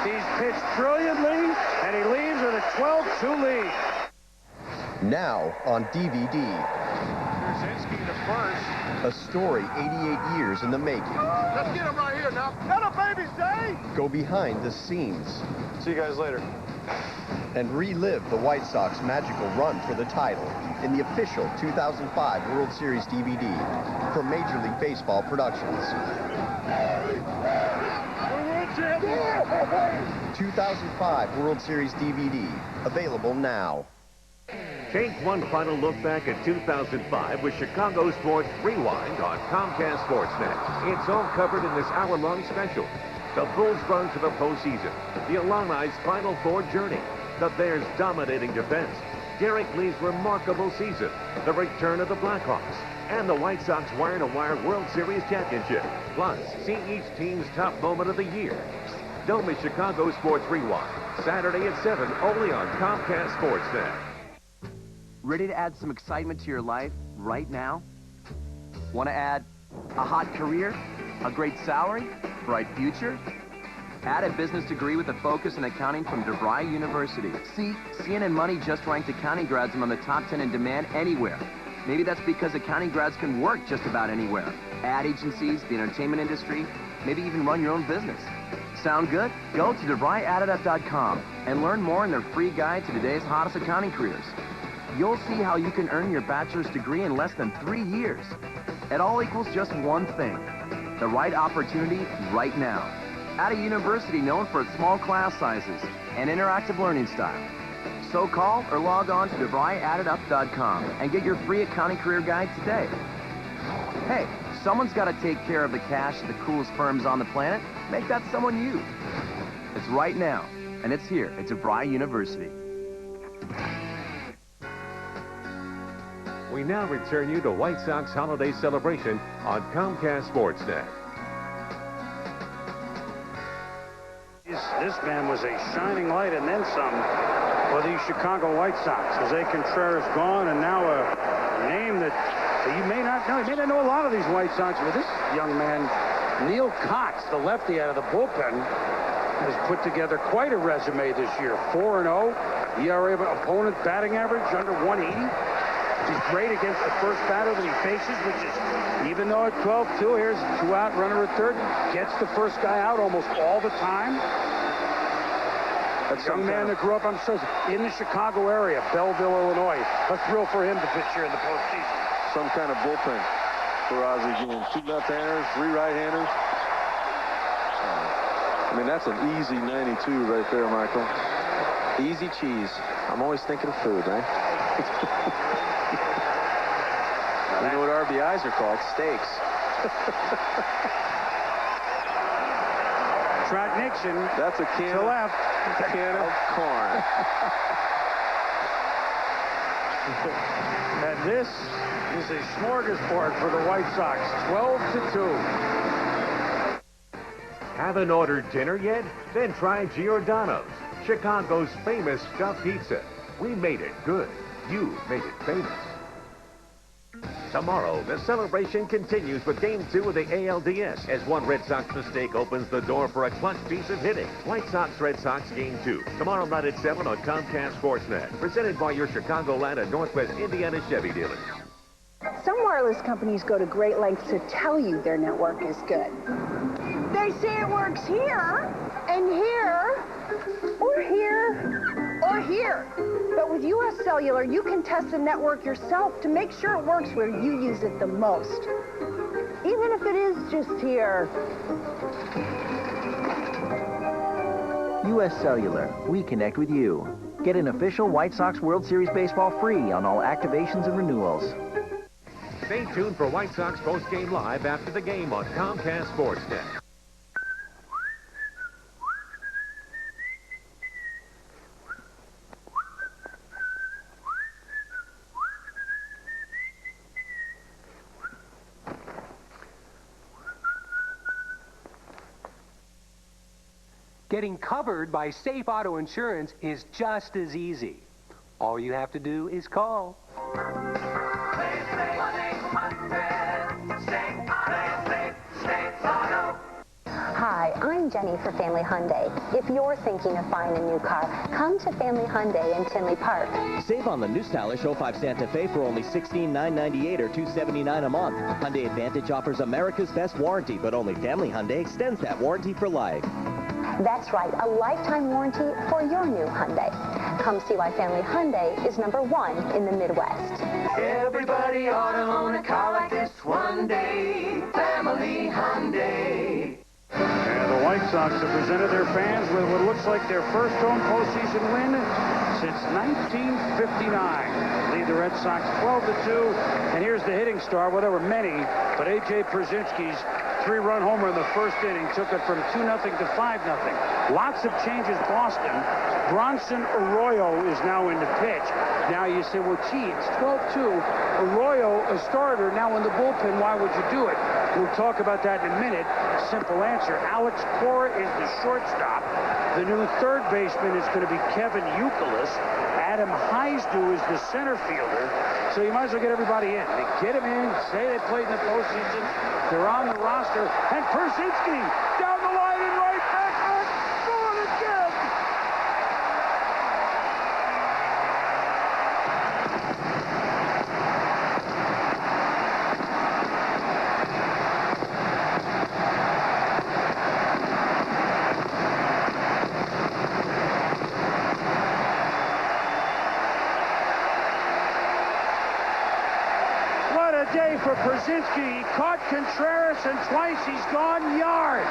He's pitched brilliantly, and he leaves with a 12-2 lead. Now on DVD. Brzezinski to first. A story 88 years in the making. Let's get him right here now. Let a baby say. Go behind the scenes. See you guys later. And relive the White Sox magical run for the title in the official 2005 World Series DVD from Major League Baseball Productions. 2005 World Series DVD, available now. Take one final look back at 2005 with Chicago Sports Rewind on Comcast Sportsnet. It's all covered in this hour-long special. The Bulls' run to the postseason, the Illini's Final Four journey, the Bears' dominating defense, Derek Lee's remarkable season, the return of the Blackhawks, and the White Sox wire-to-wire World Series championship. Plus, see each team's top moment of the year. Don't miss Chicago Sports Rewind, Saturday at 7, only on Comcast Sportsnet. Ready to add some excitement to your life right now? Want to add a hot career, a great salary, bright future? Add a business degree with a focus in accounting from DeVry University. See, CNN Money just ranked accounting grads among the top 10 in demand anywhere. Maybe that's because accounting grads can work just about anywhere. Ad agencies, the entertainment industry, maybe even run your own business. Sound good? Go to DeVryAdditive.com and learn more in their free guide to today's hottest accounting careers. You'll see how you can earn your bachelor's degree in less than 3 years. It all equals just one thing: the right opportunity right now. At a university known for its small class sizes and interactive learning style. So call or log on to DeVryAdditive.com and get your free accounting career guide today. Hey, someone's got to take care of the cash of the coolest firms on the planet. Make that someone you. It's right now, and it's here at DeVry University. We now return you to White Sox holiday celebration on Comcast Sportsnet. This man was a shining light and then some for the Chicago White Sox. Jose Contreras gone, and now a name that you may not know. You may not know a lot of these White Sox, but this young man, Neil Cox, the lefty out of the bullpen, has put together quite a resume this year. 4-0, ERA of opponent batting average under 180. He's great against the first batter that he faces, which is, even though at 12-2, here's a 2-out runner at third, gets the first guy out almost all the time. That young man that grew up, I'm sure, in the Chicago area, Belleville, Illinois. A thrill for him to pitch here in the postseason. Some kind of bullpen for Ozzie Guillen. 2 left-handers, 3 right-handers. I mean, that's an easy 92 right there, Michael. Easy cheese. I'm always thinking of food, right? You know what RBIs are called? Steaks. Trot Nixon. That's a can to left. That's a can of corn. And this is a smorgasbord for the White Sox. 12-2. Haven't ordered dinner yet? Then try Giordano's, Chicago's famous stuffed pizza. We made it good. You made it famous. Tomorrow, the celebration continues with Game 2 of the ALDS as one Red Sox mistake opens the door for a clutch piece of hitting. White Sox-Red Sox Game 2, tomorrow night at 7 on Comcast Sportsnet. Presented by your Chicagoland and Northwest Indiana Chevy dealers. Some wireless companies go to great lengths to tell you their network is good. They say it works here, and here, or here, or here. But with U.S. Cellular, you can test the network yourself to make sure it works where you use it the most. Even if it is just here. U.S. Cellular, we connect with you. Get an official White Sox World Series baseball free on all activations and renewals. Stay tuned for White Sox post-game live after the game on Comcast Sportsnet. Getting covered by Safe Auto Insurance is just as easy. All you have to do is call. Hi, I'm Jenny for Family Hyundai. If you're thinking of buying a new car, come to Family Hyundai in Tinley Park. Save on the new stylish 05 Santa Fe for only $16,998 or $279 a month. Hyundai Advantage offers America's best warranty, but only Family Hyundai extends that warranty for life. That's right, a lifetime warranty for your new Hyundai. Come see why Family Hyundai is #1 in the Midwest. Everybody ought to own a car like this one day. Family Hyundai. And the White Sox have presented their fans with what looks like their first home postseason win since 1959. Lead the Red Sox 12-2. And here's the hitting star. Well, there were many, but A.J. Przinsky's 3-run homer in the first inning took it from 2-0 to 5-0. Lots of changes, Boston. Bronson Arroyo is now in the pitch. Now you say, well, gee, it's 12-2. Arroyo, a starter, now in the bullpen. Why would you do it? We'll talk about that in a minute. Simple answer. Alex Cora is the shortstop. The new third baseman is going to be Kevin Youkilis. Adam Heisdu is the center fielder. So you might as well get everybody in. They get them in, say they played in the postseason. They're on the roster. And Przinski down the line and right back. Going again. What a day for Przinski. He caught Contreras, and twice he's gone yard.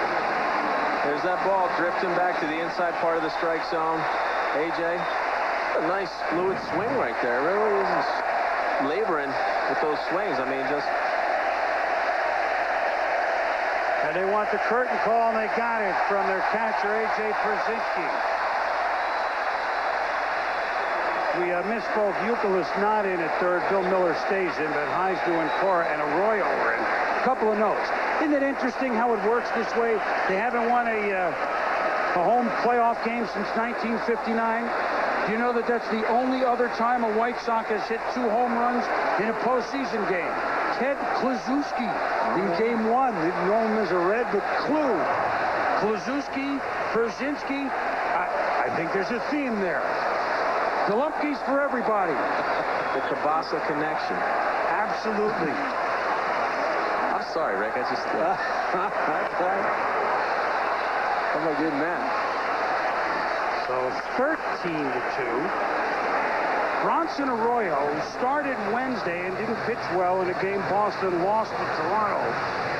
There's that ball drifting back to the inside part of the strike zone. AJ, a nice fluid swing right there. Really isn't laboring with those swings. I mean, just... And they want the curtain call, and they got it from their catcher, A.J. Przinski. We misspoke. Youkilis not in at third. Bill Miller stays in, but Heisdu and Cora and Arroyo are in. A couple of notes. Isn't it interesting how it works this way? They haven't won a home playoff game since 1959. Do you know that that's the only other time a White Sox has hit 2 home runs in a postseason game? Ted Kluszewski in Game 1. They didn't know him as a Red, but Clue. Kluszewski, Przinski. I think there's a theme there. Golovkin's for everybody. The Kabasa connection. Absolutely. I'm sorry, Rick. I just... How am I getting that? So 13-2. Bronson Arroyo started Wednesday and didn't pitch well in a game Boston lost to Toronto.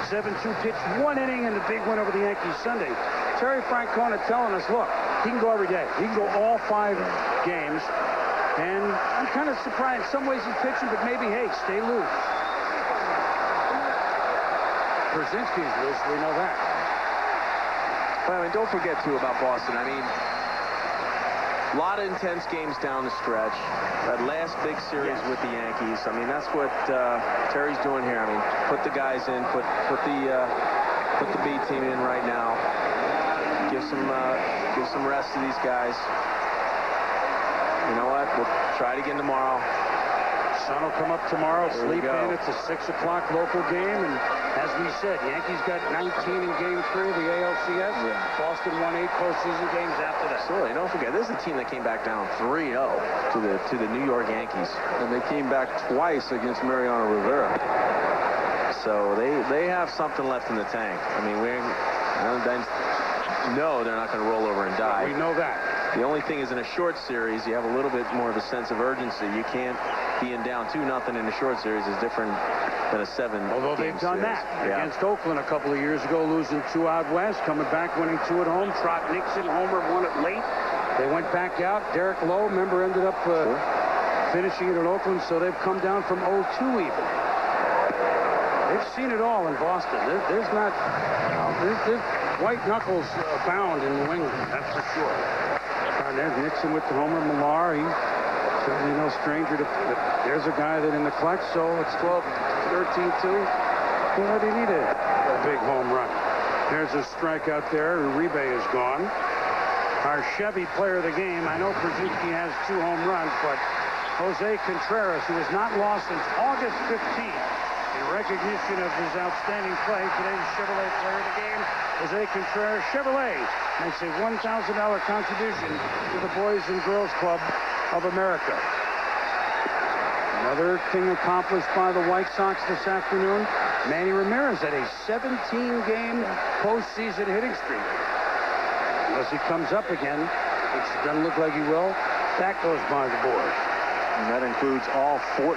7-2 pitched 1 inning in the big win over the Yankees Sunday. Terry Francona telling us, look, he can go every day. He can go all 5 games. And I'm kind of surprised. In some ways he's pitching, but maybe, hey, stay loose. Przinski's loose, we know that. Well, I mean, don't forget, too, about Boston. I mean, a lot of intense games down the stretch. That last big series with the Yankees. I mean, that's what Terry's doing here. I mean, put the guys in, put the B team in right now. Give some rest to these guys. You know what? We'll try it again tomorrow. Sun will come up tomorrow. Sleep in. It's a 6 o'clock local game. And as we said, Yankees got 19 in Game 3 of the ALCS. Yeah. Boston won 8 postseason games after that. Absolutely. Don't forget, this is a team that came back down 3-0 to the New York Yankees. And they came back twice against Mariano Rivera. So they have something left in the tank. I mean, no, they're not going to roll over and die. We know that. The only thing is, in a short series, you have a little bit more of a sense of urgency. You can't being down 2-0 in a short series is different than a 7. Although they've done series. that against Oakland a couple of years ago, losing 2 out west, coming back, winning 2 at home. Trot Nixon, homer, 1 at late. They went back out. Derek Lowe, remember, ended up finishing it at Oakland, so they've come down from 0-2 even. They've seen it all in Boston. There's not... There's white knuckles abound in New England, that's for sure. There's Nixon with the homer. Millar, he's certainly no stranger to... There's a guy that in the clutch, so it's 13-2. Well, they need a big home run. There's a strikeout there. Uribe is gone. Our Chevy player of the game. I know Przinski has 2 home runs, but Jose Contreras, who has not lost since August 15th, in recognition of his outstanding play, today's Chevrolet player of the game, Jose Contreras. Chevrolet makes a $1,000 contribution to the Boys and Girls Club of America. Another thing accomplished by the White Sox this afternoon, Manny Ramirez had a 17-game postseason hitting streak. Unless he comes up again, which doesn't look like he will, that goes by the board. And that includes all 14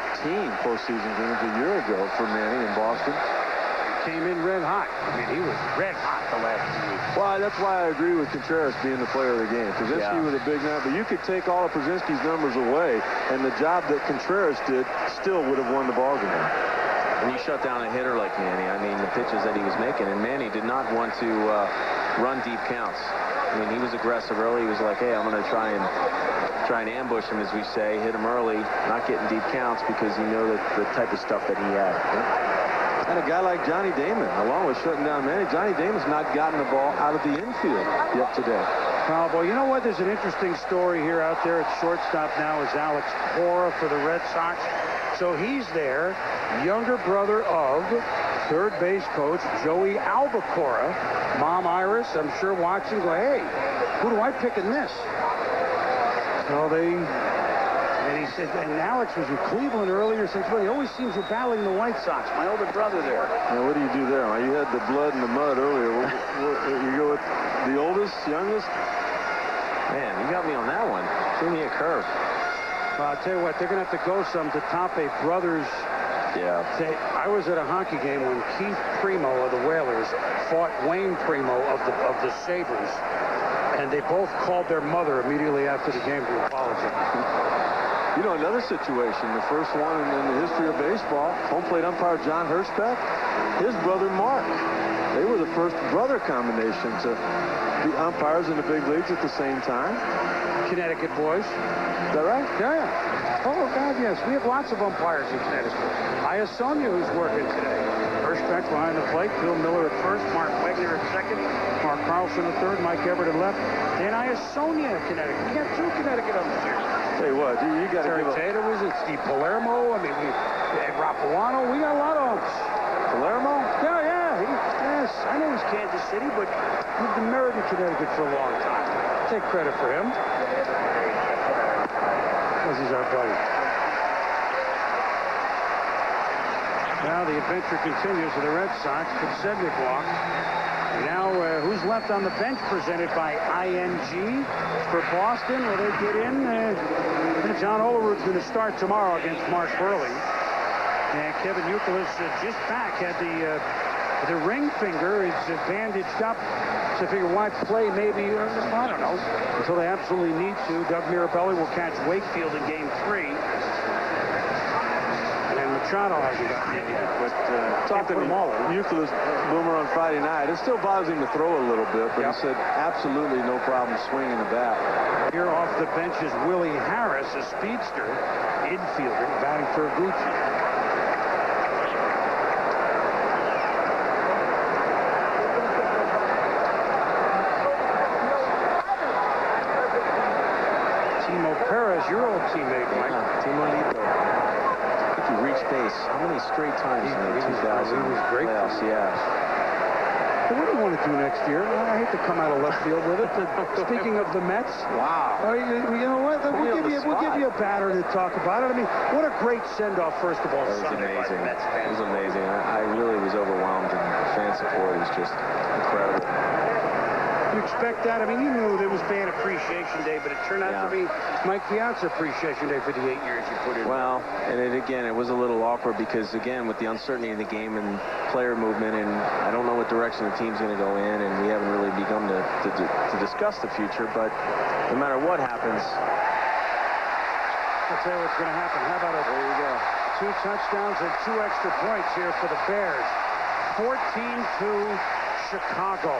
postseason games a year ago for Manny in Boston. He came in red hot. I mean, he was red hot the last 2 weeks. Well, that's why I agree with Contreras being the player of the game. Przinski with a big night, but you could take all of Przinski's numbers away, and the job that Contreras did still would have won the ball game. When you shut down a hitter like Manny, I mean, the pitches that he was making, and Manny did not want to run deep counts. I mean, he was aggressive early. He was like, hey, I'm going to try and ambush him, as we say, hit him early, not getting deep counts because you know that the type of stuff that he had. And a guy like Johnny Damon, along with shutting down Manny, Johnny Damon's not gotten the ball out of the infield yet today. Well, boy, you know what? There's an interesting story here out there at shortstop now is Alex Cora for the Red Sox. So he's there, younger brother of third base coach Joey Albacora. Mom Iris, I'm sure, watching, go, hey, who do I pick in this? So and he said, and Alex was in Cleveland earlier, says, well, he always seems to be battling the White Sox. My older brother there. Now, what do you do there? Well, you had the blood in the mud earlier. You go with the oldest, youngest? Man, you got me on that one. Threw me a curve. Well, I'll tell you what, they're going to have to go some to top a brothers. Yeah. I was at a hockey game when Keith Primo of the Whalers fought Wayne Primo of the Sabres, and they both called their mother immediately after the game to apologize. You know, another situation, the first one in the history of baseball, home plate umpire John Hirschbeck, his brother Mark. They were the first brother combination to be umpires in the big leagues at the same time. Connecticut boys. Is that right? Yeah. Oh, God, yes. We have lots of umpires in Connecticut. Iasonia, who's working today. Hirschbeck behind the plate. Bill Miller at first. Mark Wegner at second. Mark Carlson at third. Mike Everett at left. And Iasonia, Connecticut. We got two Connecticut umpires. Tell you what, you got to give Tatum was it, Steve Palermo. I mean, Rapuano. We got a lot of umps. Palermo? Yeah. Yes, I know he's Kansas City, but he's been married in Connecticut for a long time. Take credit for him. Because he's our buddy. Now the adventure continues with the Red Sox. Sedgwick walk. Now, who's left on the bench presented by ING for Boston? Will they get in? John Olerud's going to start tomorrow against Mark Burley. And Kevin Youkilis just back, had the ring finger. It's bandaged up. So I figure why play maybe, I don't know, until they absolutely need to. Doug Mirabelli will catch Wakefield in Game 3. Machado hasn't gotten it yet, but talking to Youkilis Boomer on Friday night, it still bothers him to throw a little bit, but he said absolutely no problem swinging the bat. Here off the bench is Willie Harris, a speedster, infielder, batting for Gucci. Timo Perez, your old teammate, Mike. Timo Lito. He reached base how many straight times in the 2000 He was great. playoffs? Yeah. So what do you want to do next year? I hate to come out of left field with it. Speaking of the Mets. Wow. You know what? We'll give you a batter to talk about it. I mean, what a great send-off, first of all. That was amazing. It was amazing. I really was overwhelmed, and the fan support was just incredible. You expect that? I mean, you knew there was Fan Appreciation Day, but it turned out to be Mike Piazza Appreciation Day for the 8 years you put in. Well, and again, it was a little awkward because, again, with the uncertainty in the game and player movement, and I don't know what direction the team's going to go in, and we haven't really begun to discuss the future, but no matter what happens. I'll tell you what's going to happen. How about it? There you go. 2 touchdowns and 2 extra points here for the Bears. 14-2 Chicago.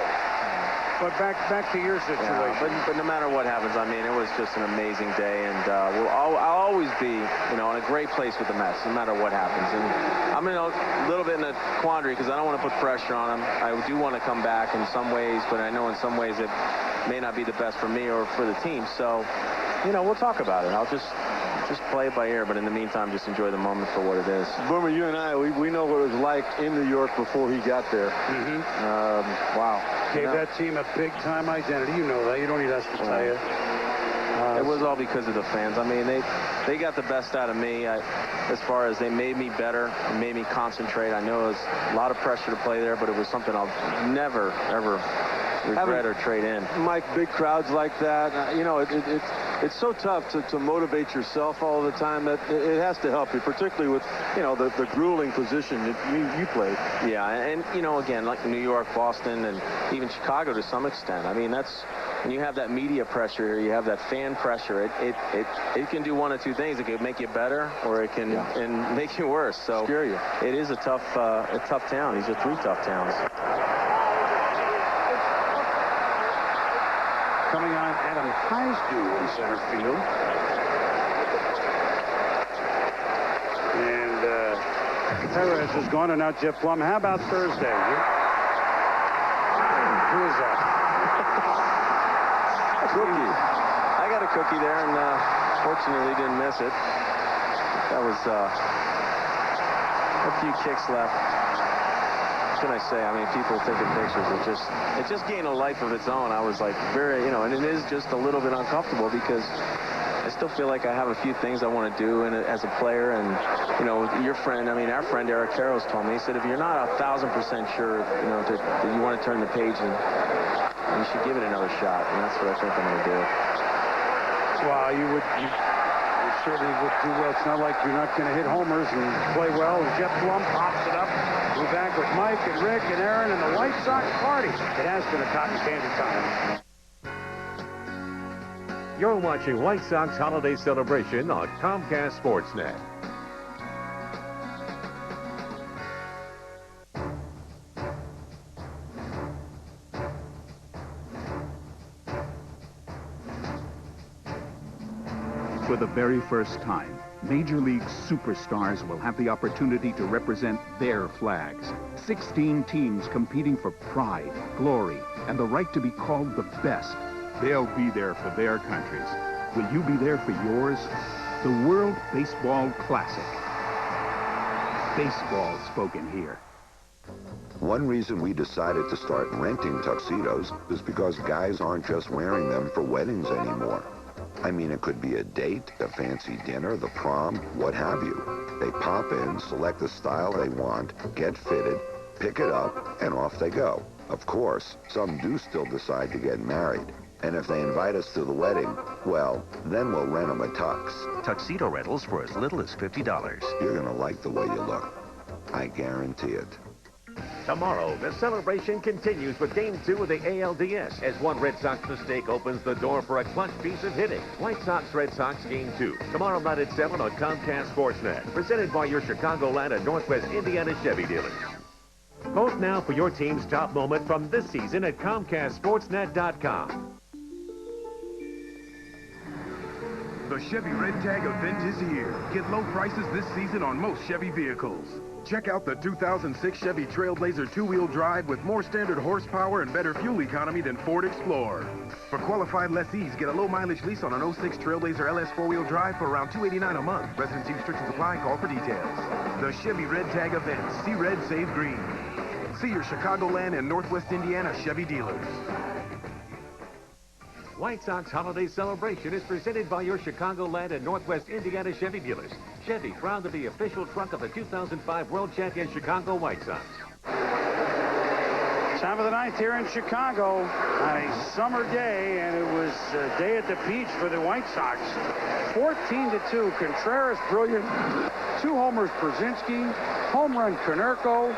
But back to your situation. Yeah, but no matter what happens, I mean, it was just an amazing day, and I'll always be, in a great place with the Mets, no matter what happens. And I'm in a little bit in a quandary because I don't want to put pressure on them. I do want to come back in some ways, but I know in some ways it may not be the best for me or for the team. So, we'll talk about it. I'll just play it by ear, but in the meantime, just enjoy the moment for what it is. Boomer, you and I, we know what it was like in New York before he got there. Wow. Gave that team a big-time identity. You know that. You don't need us to tell you. It was all because of the fans. I mean, they got the best out of me as far as they made me better and made me concentrate. I know it was a lot of pressure to play there, but it was something I'll never, ever regret or trade in. Mike, big crowds like that, it's so tough to motivate yourself all the time that it has to help you, particularly with, the grueling position that you played. Yeah, and, again, like New York, Boston, and even Chicago to some extent. I mean, that's when you have that media pressure, you have that fan pressure, it can do one of two things. It can make you better, or it can and make you worse. So scare you. It is a tough town. These are 3 tough towns. coming on Adam Heisdu in center field. And Perez is gone, and now Jeff Plum. How about Thursday? Who is that? Cookie. I got a cookie there, and fortunately didn't miss it. That was a few kicks left. What can I say? I mean, people taking pictures. It just gained a life of its own. I was like very, and it is just a little bit uncomfortable because I still feel like I have a few things I want to do as a player. And, your friend, our friend Eric Carroll's told me, he said, if you're not 1,000% sure, that you want to turn the page, and you should give it another shot. And that's what I think I'm going to do. Well, you certainly would do well. It's not like you're not going to hit homers and play well. And Jeff Plum pops it up. We're back with Mike and Rick and Aaron and the White Sox party. It has been a cotton candy time. You're watching White Sox Holiday Celebration on Comcast Sportsnet. For the very first time, Major League superstars will have the opportunity to represent their flags. 16 teams competing for pride, glory, and the right to be called the best. They'll be there for their countries. Will you be there for yours? The World Baseball Classic. Baseball spoken here. One reason we decided to start renting tuxedos is because guys aren't just wearing them for weddings anymore. I mean, it could be a date, a fancy dinner, the prom, what have you. They pop in, select the style they want, get fitted, pick it up, and off they go. Of course, some do still decide to get married. And if they invite us to the wedding, well, then we'll rent them a tux. Tuxedo rentals for as little as $50. You're going to like the way you look. I guarantee it. Tomorrow, the celebration continues with Game 2 of the ALDS as one Red Sox mistake opens the door for a clutch piece of hitting. White Sox-Red Sox Game 2, tomorrow night at 7 on Comcast Sportsnet. Presented by your Chicagoland and Northwest Indiana Chevy dealers. Vote now for your team's top moment from this season at ComcastSportsnet.com. The Chevy Red Tag event is here. Get low prices this season on most Chevy vehicles. Check out the 2006 Chevy Trailblazer two-wheel drive with more standard horsepower and better fuel economy than Ford Explorer. For qualified lessees, get a low-mileage lease on an 06 Trailblazer LS four-wheel drive for around $289 a month. Residency restrictions apply. Call for details. The Chevy Red Tag event. See red, save green. See your Chicagoland and Northwest Indiana Chevy dealers. White Sox Holiday Celebration is presented by your Chicagoland and Northwest Indiana Chevy dealers. Chevy, proud to be official truck of the 2005 World Champion Chicago White Sox. Time of the ninth here in Chicago on a summer day, and it was a day at the beach for the White Sox. 14-2. Contreras brilliant. 2 homers Brzezinski. Home run Konerko.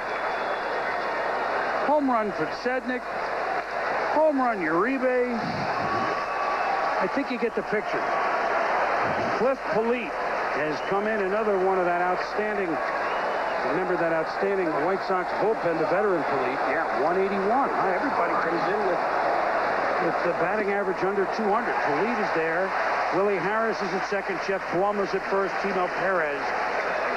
Home run Podsednik. Home run Uribe. I think you get the picture. Cliff Polite has come in, another one of that outstanding, remember that outstanding White Sox bullpen, the veteran Polite. Yeah, 181. Everybody comes in with the batting average under 200. Polite is there. Willie Harris is at second. Jeff Plum is at first. Timo Perez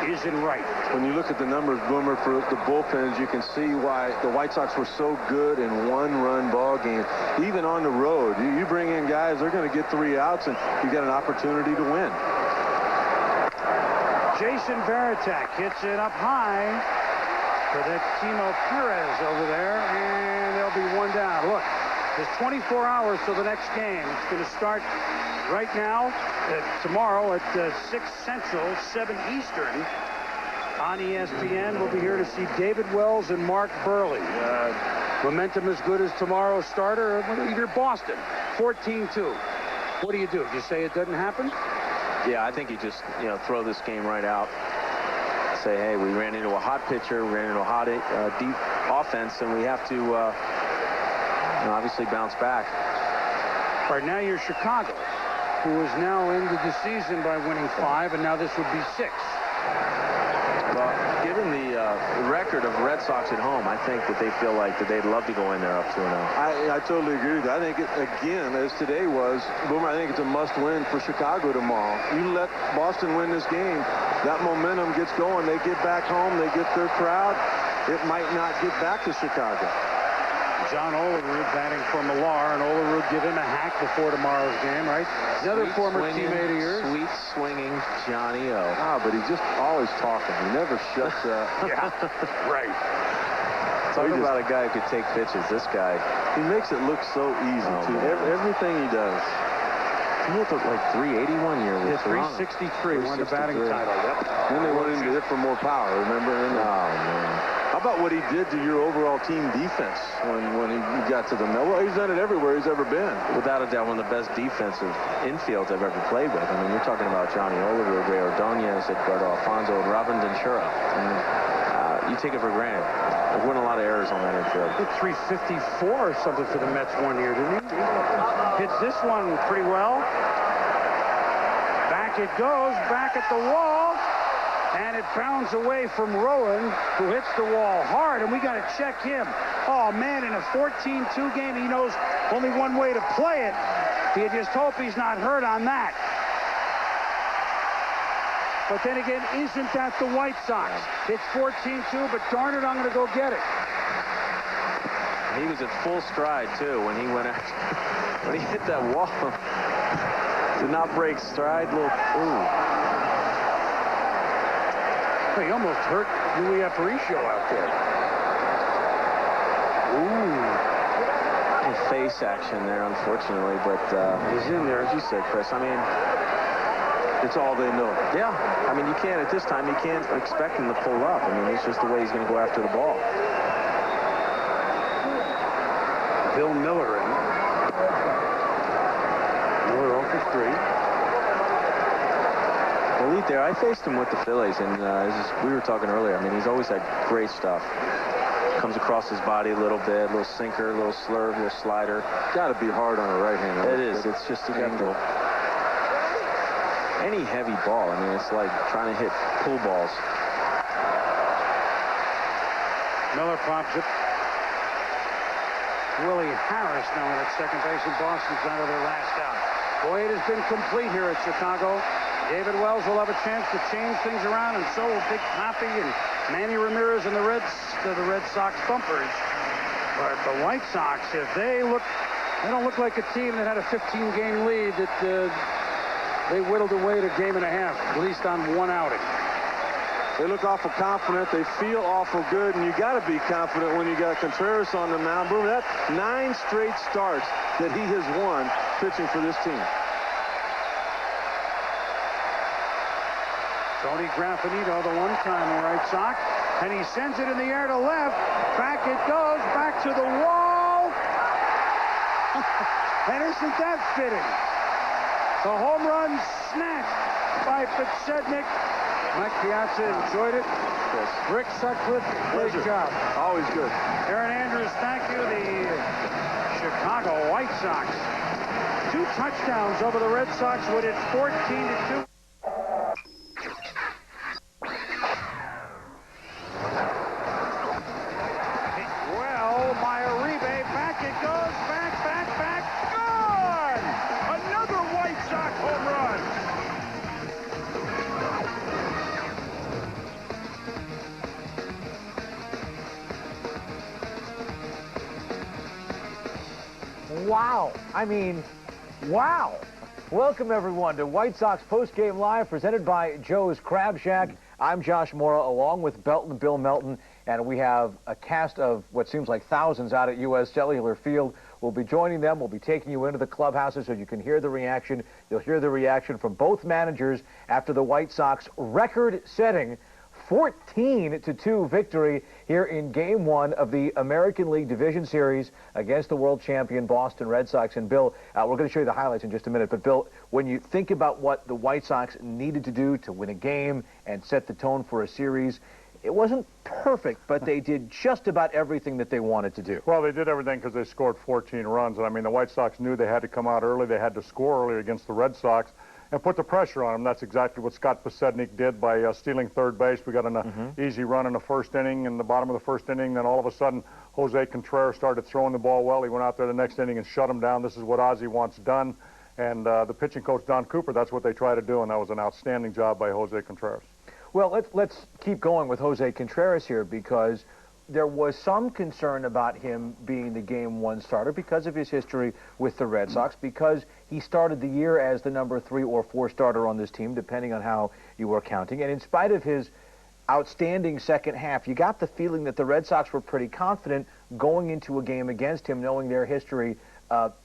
is in right. When you look at the numbers, Boomer, for the bullpens, you can see why the White Sox were so good in one-run ball games. Even on the road, you bring in guys, they're going to get 3 outs, and you get an opportunity to win. Jason Varitek hits it up high for that Timo Perez over there, and there'll be 1 down. Look, there's 24 hours till the next game. It's going to start right now, tomorrow at 6 Central, 7 Eastern. On ESPN, we'll be here to see David Wells and Mark Burley. Momentum as good as tomorrow's starter, either Boston, 14-2. What do? You say it doesn't happen? Yeah, I think you just, throw this game right out. Say, hey, we ran into a hot pitcher, we ran into a hot, deep offense, and we have to, obviously bounce back. All right, now you're Chicago, who is now ended the season by winning 5, and now this would be 6. Well, given the record of Red Sox at home, I think that they feel like that they'd love to go in there up 2-0. I totally agree with that. I think, again, as today was, Boomer, I think it's a must-win for Chicago tomorrow. You let Boston win this game, that momentum gets going. They get back home. They get their crowd. It might not get back to Chicago. John Olerud batting for Millar, and Olerud give him a hack before tomorrow's game, right? Another former teammate of yours. Sweet swinging Johnny O. Ah, but he's just always talking. He never shuts up. Yeah, right. Talk about a guy who could take pitches. This guy. He makes it look so easy, too. Everything he does. He hit like 381 year with 363, won the batting title. Yep. Then they wanted him to hit for more power, remember? Oh, man. How about what he did to your overall team defense when he got to the middle? Well, he's done it everywhere he's ever been. Without a doubt, one of the best defensive infields I've ever played with. I mean, you're talking about Johnny Olerud, Ray Ordonez, Edgardo Alfonso, and Robin Ventura. You take it for granted. There weren't a lot of errors on that infield. Hit 354 or something for the Mets one year, didn't he? Hits this one pretty well. Back it goes, back at the wall. And it bounds away from Rowan, who hits the wall hard, and we got to check him. Oh, man, in a 14-2 game, he knows only one way to play it. You just hope he's not hurt on that. But then again, isn't that the White Sox? It's 14-2, but darn it, I'm going to go get it. He was at full stride, too, when he went after. When he hit that wall. Did not break stride. Ooh. He almost hurt Louis Aparicio out there. Ooh. Face action there, unfortunately, but he's in there. As you said, Chris, I mean, it's all they know. Yeah. I mean, you can't, at this time, you can't expect him to pull up. I mean, it's just the way he's going to go after the ball. Bill Miller in. Miller 0 for 3. Elite there. I faced him with the Phillies, and we were talking earlier. I mean, he's always had great stuff. Comes across his body a little bit, a little sinker, a little slurve, a little slider. Got to be hard on a right-hander. It is. It's just an angle. Any heavy ball, I mean, it's like trying to hit pool balls. Miller pops it. Willie Harris now at second base, and Boston's out of their last out. Boy, it has been complete here at Chicago. David Wells will have a chance to change things around, and so will Big Papi and Manny Ramirez and the Red Sox bumpers. But the White Sox, if they don't look like a team that had a 15-game lead that they whittled away to a game and a half, at least on one outing. They look awful confident. They feel awful good, and you got to be confident when you got Contreras on the mound. Boom, that's 9 straight starts that he has won pitching for this team. Tony Graffinito, the one-time White Sox, and he sends it in the air to left. Back it goes, back to the wall. And isn't that fitting? The home run snatched by Podsednik. Mike Piazza enjoyed it. Rick Sutcliffe, great job. Always good. Aaron Andrews, thank you. The Chicago White Sox. 2 touchdowns over the Red Sox with it 14-2. Wow. I mean, wow. Welcome, everyone, to White Sox Postgame Live, presented by Joe's Crab Shack. I'm Josh Mora, along with Belton Bill Melton, and we have a cast of what seems like thousands out at U.S. Cellular Field. We'll be joining them. We'll be taking you into the clubhouses so you can hear the reaction. You'll hear the reaction from both managers after the White Sox record-setting 14-2 victory here in Game 1 of the American League Division Series against the world champion Boston Red Sox. And Bill, we're going to show you the highlights in just a minute. But Bill, when you think about what the White Sox needed to do to win a game and set the tone for a series, it wasn't perfect, but they did just about everything that they wanted to do. Well, they did everything because they scored 14 runs. And I mean, the White Sox knew they had to come out early. They had to score early against the Red Sox. and put the pressure on him. That's exactly what Scott Podsednik did by stealing third base. We got an easy run in the first inning, in the bottom of the first inning. Then all of a sudden, Jose Contreras started throwing the ball well. He went out there the next inning and shut him down. This is what Ozzie wants done. And the pitching coach, Don Cooper, that's what they try to do, and that was an outstanding job by Jose Contreras. Well, let's keep going with Jose Contreras here, because there was some concern about him being the Game 1 starter because of his history with the Red Sox, because he started the year as the number 3 or 4 starter on this team, depending on how you were counting. And in spite of his outstanding second half, you got the feeling that the Red Sox were pretty confident going into a game against him, knowing their history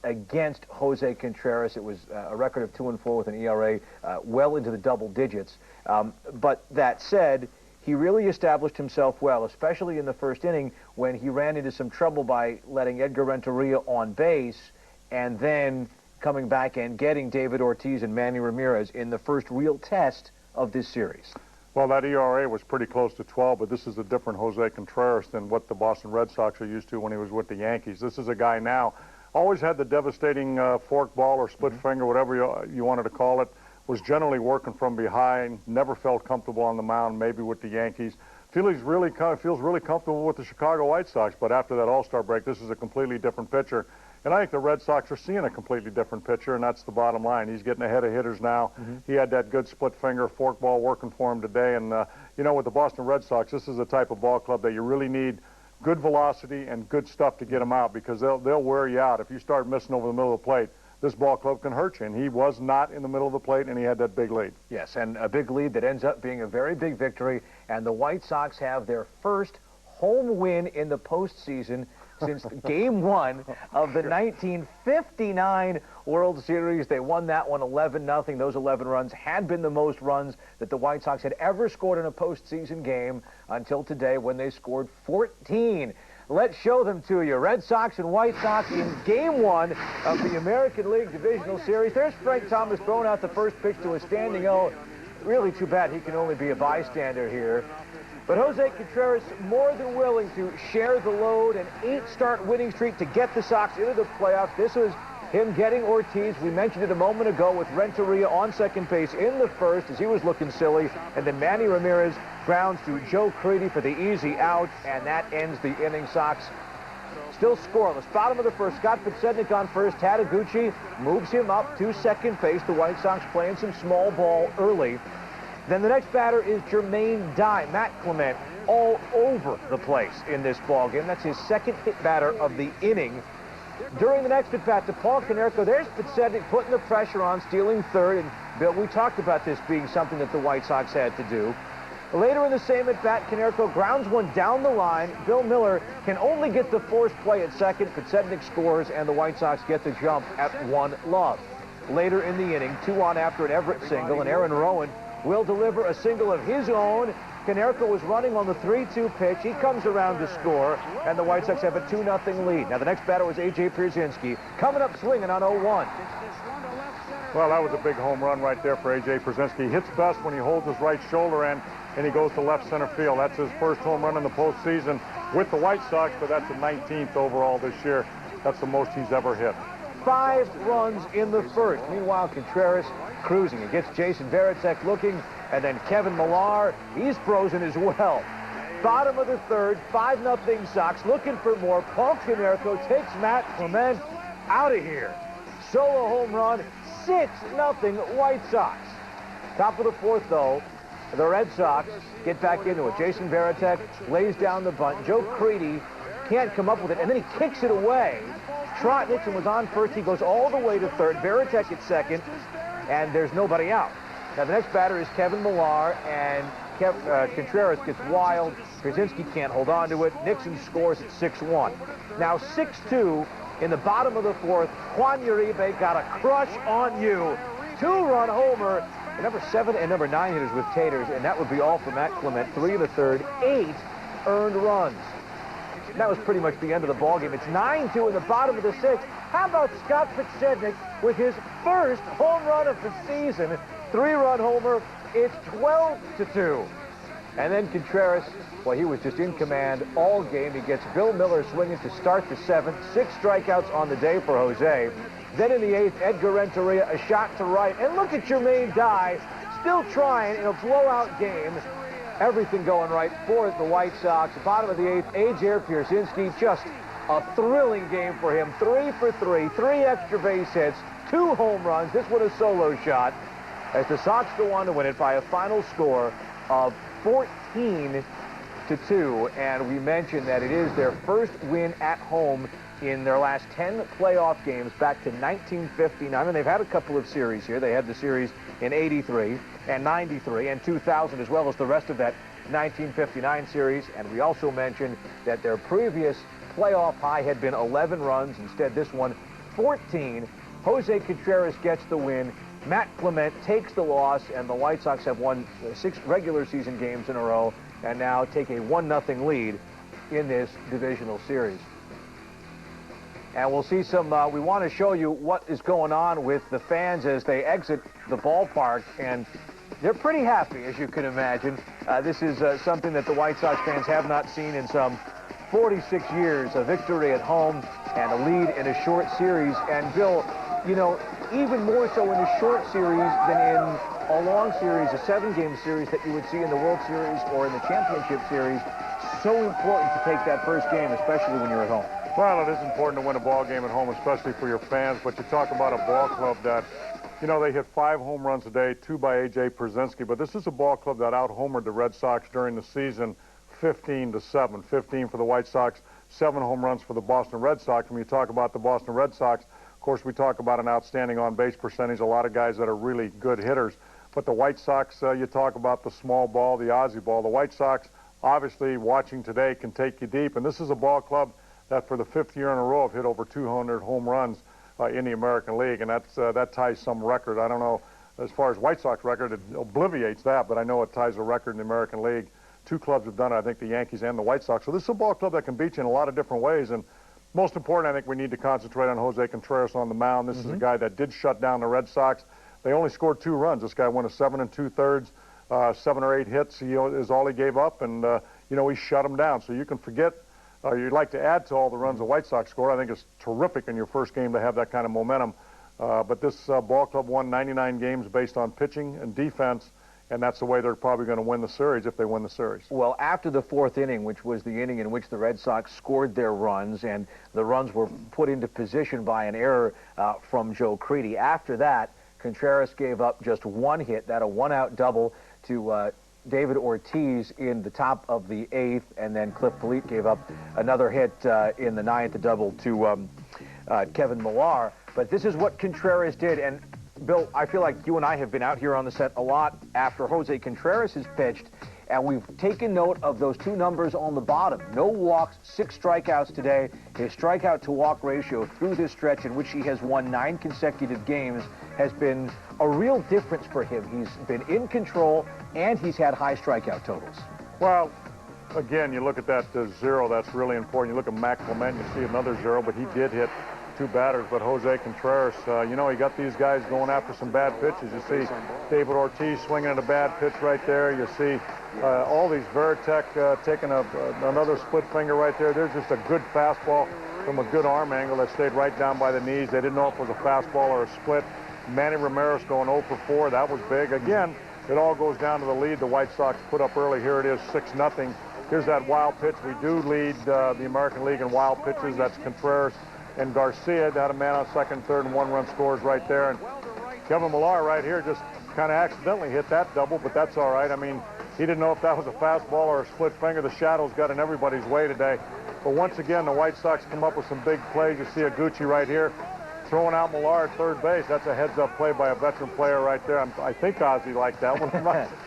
against Jose Contreras. It was a record of 2-4 with an ERA well into the double digits. But that said, he really established himself well, especially in the first inning when he ran into some trouble by letting Edgar Renteria on base and then coming back and getting David Ortiz and Manny Ramirez in the first real test of this series. Well, that ERA was pretty close to 12, but this is a different Jose Contreras than what the Boston Red Sox are used to when he was with the Yankees. This is a guy now, always had the devastating fork ball or split finger, whatever you wanted to call it, was generally working from behind, never felt comfortable on the mound, maybe with the Yankees. Feels really comfortable with the Chicago White Sox, but after that All-Star break, this is a completely different pitcher. And I think the Red Sox are seeing a completely different pitcher, and that's the bottom line. He's getting ahead of hitters now. He had that good split finger fork ball working for him today. And, you know, with the Boston Red Sox, this is the type of ball club that you really need good velocity and good stuff to get them out, because they'll wear you out. If you start missing over the middle of the plate, this ball club can hurt you, and he was not in the middle of the plate, and he had that big lead. Yes, and a big lead that ends up being a very big victory, and the White Sox have their first home win in the postseason since Game 1 of the 1959 World Series. They won that one 11-0. Those 11 runs had been the most runs that the White Sox had ever scored in a postseason game until today, when they scored 14. Let's show them to you. Red Sox and White Sox in Game 1 of the American League Divisional Series. There's Frank Thomas throwing out the first pitch to a standing O. Really too bad he can only be a bystander here. But Jose Contreras more than willing to share the load, an 8-start winning streak to get the Sox into the playoffs. This was him getting Ortiz. We mentioned it a moment ago with Renteria on second base in the first as he was looking silly. And then Manny Ramirez grounds to Joe Creedy for the easy out, and that ends the inning. Sox still scoreless. Bottom of the first, Scott Podsednik on first. Tadeguchi moves him up to second base. The White Sox playing some small ball early. Then the next batter is Jermaine Dye. Matt Clement all over the place in this ballgame. That's his second hit batter of the inning. During the next at-bat to Paul Konerko, there's Podsednik putting the pressure on, stealing third. And, Bill, we talked about this being something that the White Sox had to do. Later in the same at-bat, Konerko grounds one down the line. Bill Miller can only get the forced play at second. Podsednik scores, and the White Sox get the jump at 1-0. Later in the inning, 2 on after an Everett single, and Aaron Rowan will deliver a single of his own. Konerko was running on the 3-2 pitch. He comes around to score, and the White Sox have a 2-0 lead. Now, the next batter was A.J. Pierzynski, coming up swinging on 0-1. Well, that was a big home run right there for A.J. Pierzynski. He hits best when he holds his right shoulder in, and he goes to left center field. That's his first home run in the postseason with the White Sox, but that's the 19th overall this year. That's the most he's ever hit. 5 runs in the first. Meanwhile, Contreras cruising. It gets Jason Varitek looking, and then Kevin Millar, he's frozen as well. Bottom of the third, 5-0 Sox, looking for more. Paul Konerko takes Matt Clement out of here. Solo home run, 6-0 White Sox. Top of the fourth, though, the Red Sox get back into it. Jason Varitek lays down the bunt. Joe Creedy can't come up with it, and then he kicks it away. Trot Nixon was on first. He goes all the way to third. Varitek at second, and there's nobody out. Now, the next batter is Kevin Millar, and Contreras gets wild. Pierzynski can't hold on to it. Nixon scores at 6-1. Now, 6-2 in the bottom of the fourth. Juan Uribe got a crush on you. 2-run homer. The number 7 and number 9 hitters with taters, and that would be all for Matt Clement. 3 of the third, 8 earned runs. That was pretty much the end of the ballgame. It's 9-2 in the bottom of the sixth. How about Scott Podsednik with his first home run of the season? 3-run homer. It's 12-2. And then Contreras, well, he was just in command all game. He gets Bill Miller swinging to start the 7th. 6 strikeouts on the day for Jose. Then in the 8th, Edgar Renteria, a shot to right. And look at Jermaine Dye, still trying in a blowout game. Everything going right for the White Sox. Bottom of the 8th, Ajair Pierzynski, just a thrilling game for him. 3 for 3, 3 extra base hits, 2 home runs. This one a solo shot as the Sox go on to win it by a final score of 14-2. And we mentioned that it is their first win at home in their last 10 playoff games back to 1959. And they've had a couple of series here. They had the series in 83 and 93 and 2000, as well as the rest of that 1959 series. And we also mentioned that their previous playoff high had been 11 runs. Instead, this one, 14. Jose Contreras gets the win. Matt Clement takes the loss, and the White Sox have won 6 regular season games in a row and now take a 1-0 lead in this divisional series. And we'll see some, we want to show you what is going on with the fans as they exit the ballpark, and they're pretty happy, as you can imagine. This is something that the White Sox fans have not seen in some 46 years, a victory at home and a lead in a short series. And Bill, you know, even more so in a short series than in a long series, a 7-game series that you would see in the World Series or in the Championship Series. So important to take that first game, especially when you're at home. Well, it is important to win a ball game at home, especially for your fans. But you talk about a ball club that, you know, they hit 5 home runs a day, 2 by A.J. Pierzynski. But this is a ball club that out-homered the Red Sox during the season 15-7. 15 for the White Sox, 7 home runs for the Boston Red Sox. When you talk about the Boston Red Sox, of course, we talk about an outstanding on-base percentage, a lot of guys that are really good hitters. But the White Sox, you talk about the small ball, the Aussie ball. The White Sox, obviously, watching today, can take you deep. And this is a ball club that for the 5th year in a row have hit over 200 home runs in the American League. And that ties some record. I don't know, as far as White Sox record, it obliviates that, but I know it ties a record in the American League. 2 clubs have done it, I think the Yankees and the White Sox. So this is a ball club that can beat you in a lot of different ways. And most important, I think we need to concentrate on Jose Contreras on the mound. This is a guy that did shut down the Red Sox. They only scored 2 runs. This guy went a 7 2/3, 7 or 8 hits is all he gave up, and you know, he shut him down. So you can forget, you'd like to add to all the runs the White Sox scored. I think it's terrific in your first game to have that kind of momentum. But this ball club won 99 games based on pitching and defense, and that's the way they're probably going to win the series if they win the series. Well, after the 4th inning, which was the inning in which the Red Sox scored their runs, and the runs were put into position by an error from Joe Crede, after that, Contreras gave up just 1 hit, that a 1-out double to David Ortiz in the top of the 8th, and then Cliff Polite gave up another hit in the 9th, a double to Kevin Millar. But this is what Contreras did, and Bill, I feel like you and I have been out here on the set a lot after Jose Contreras has pitched, and we've taken note of those 2 numbers on the bottom. No walks, 6 strikeouts today. His strikeout-to-walk ratio through this stretch in which he has won 9 consecutive games has been a real difference for him. He's been in control, and he's had high strikeout totals. Well, again, you look at that 0, that's really important. You look at Matt Clement, you see another 0, but he did hit 2 batters. But Jose Contreras, you know, he got these guys going after some bad pitches. You see David Ortiz swinging at a bad pitch right there. You see all these Veritek taking another split finger right there. There's just a good fastball from a good arm angle that stayed right down by the knees. They didn't know if it was a fastball or a split. Manny Ramirez going 0 for 4. That was big. Again, it all goes down to the lead the White Sox put up early. Here it is, 6-0. Here's that wild pitch. We do lead the American League in wild pitches. That's Contreras and Garcia. Had a man on second, third, and 1-run scores right there. And Kevin Millar right here just kind of accidentally hit that double, but that's all right. I mean, he didn't know if that was a fastball or a split finger. The shadows got in everybody's way today. But once again, the White Sox come up with some big plays. You see Iguchi right here throwing out Millar at third base. That's a heads-up play by a veteran player right there. I think Ozzie liked that one.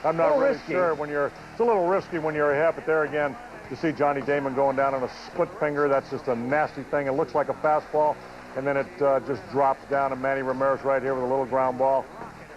I'm not really sure. It's a little risky when you're ahead, but there again, you see Johnny Damon going down on a split finger. That's just a nasty thing. It looks like a fastball, and then it just drops down to Manny Ramirez right here with a little ground ball